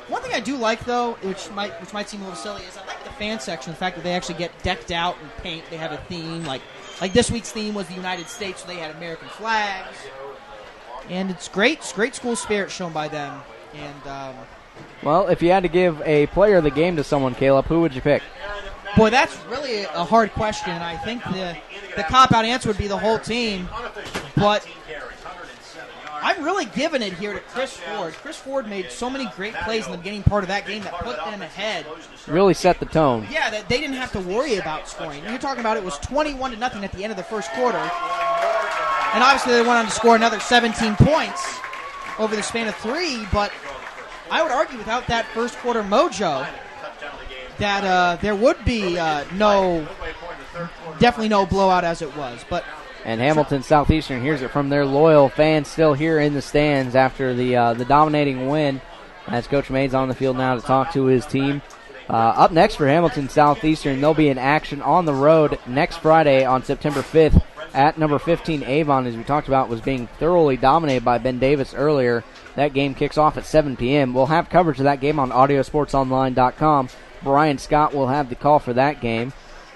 One thing I do like, though, which might seem a little silly, is I like the fan section, the fact that they actually get decked out in paint. They have a theme. Like this week's theme was the United States, so they had American flags. And it's great. It's great school spirit shown by them. And well, if you had to give a player of the game to someone, Caleb, who would you pick? Boy, that's really a hard question. I think the cop-out answer would be the whole team. But I'm really giving it here to Chris Ford. Chris Ford made so many great plays in the beginning part of that game that put them ahead. Really set the tone. Yeah, that they didn't have to worry about scoring. You're talking about it was 21-0 at the end of the first quarter. And obviously they went on to score another 17 points over the span of 3, but I would argue without that first quarter mojo that there would be definitely no blowout as it was. And Hamilton Southeastern hears it from their loyal fans still here in the stands after the dominating win. As Coach Maid's on the field now to talk to his team. Up next for Hamilton Southeastern, they'll be in action on the road next Friday on September 5th at number 15 Avon, as we talked about, was being thoroughly dominated by Ben Davis earlier. That game kicks off at 7 p.m. We'll have coverage of that game on audiosportsonline.com. Brian Scott will have the call for that game.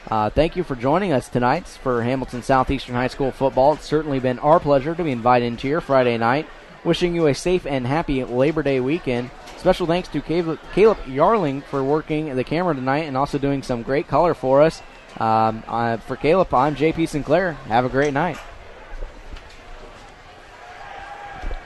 Thank you for joining us tonight for Hamilton Southeastern High School football. It's certainly been our pleasure to be invited into your Friday night. Wishing you a safe and happy Labor Day weekend. Special thanks to Caleb Yarling for working the camera tonight and also doing some great color for us. For Caleb, I'm JP Sinclair. Have a great night.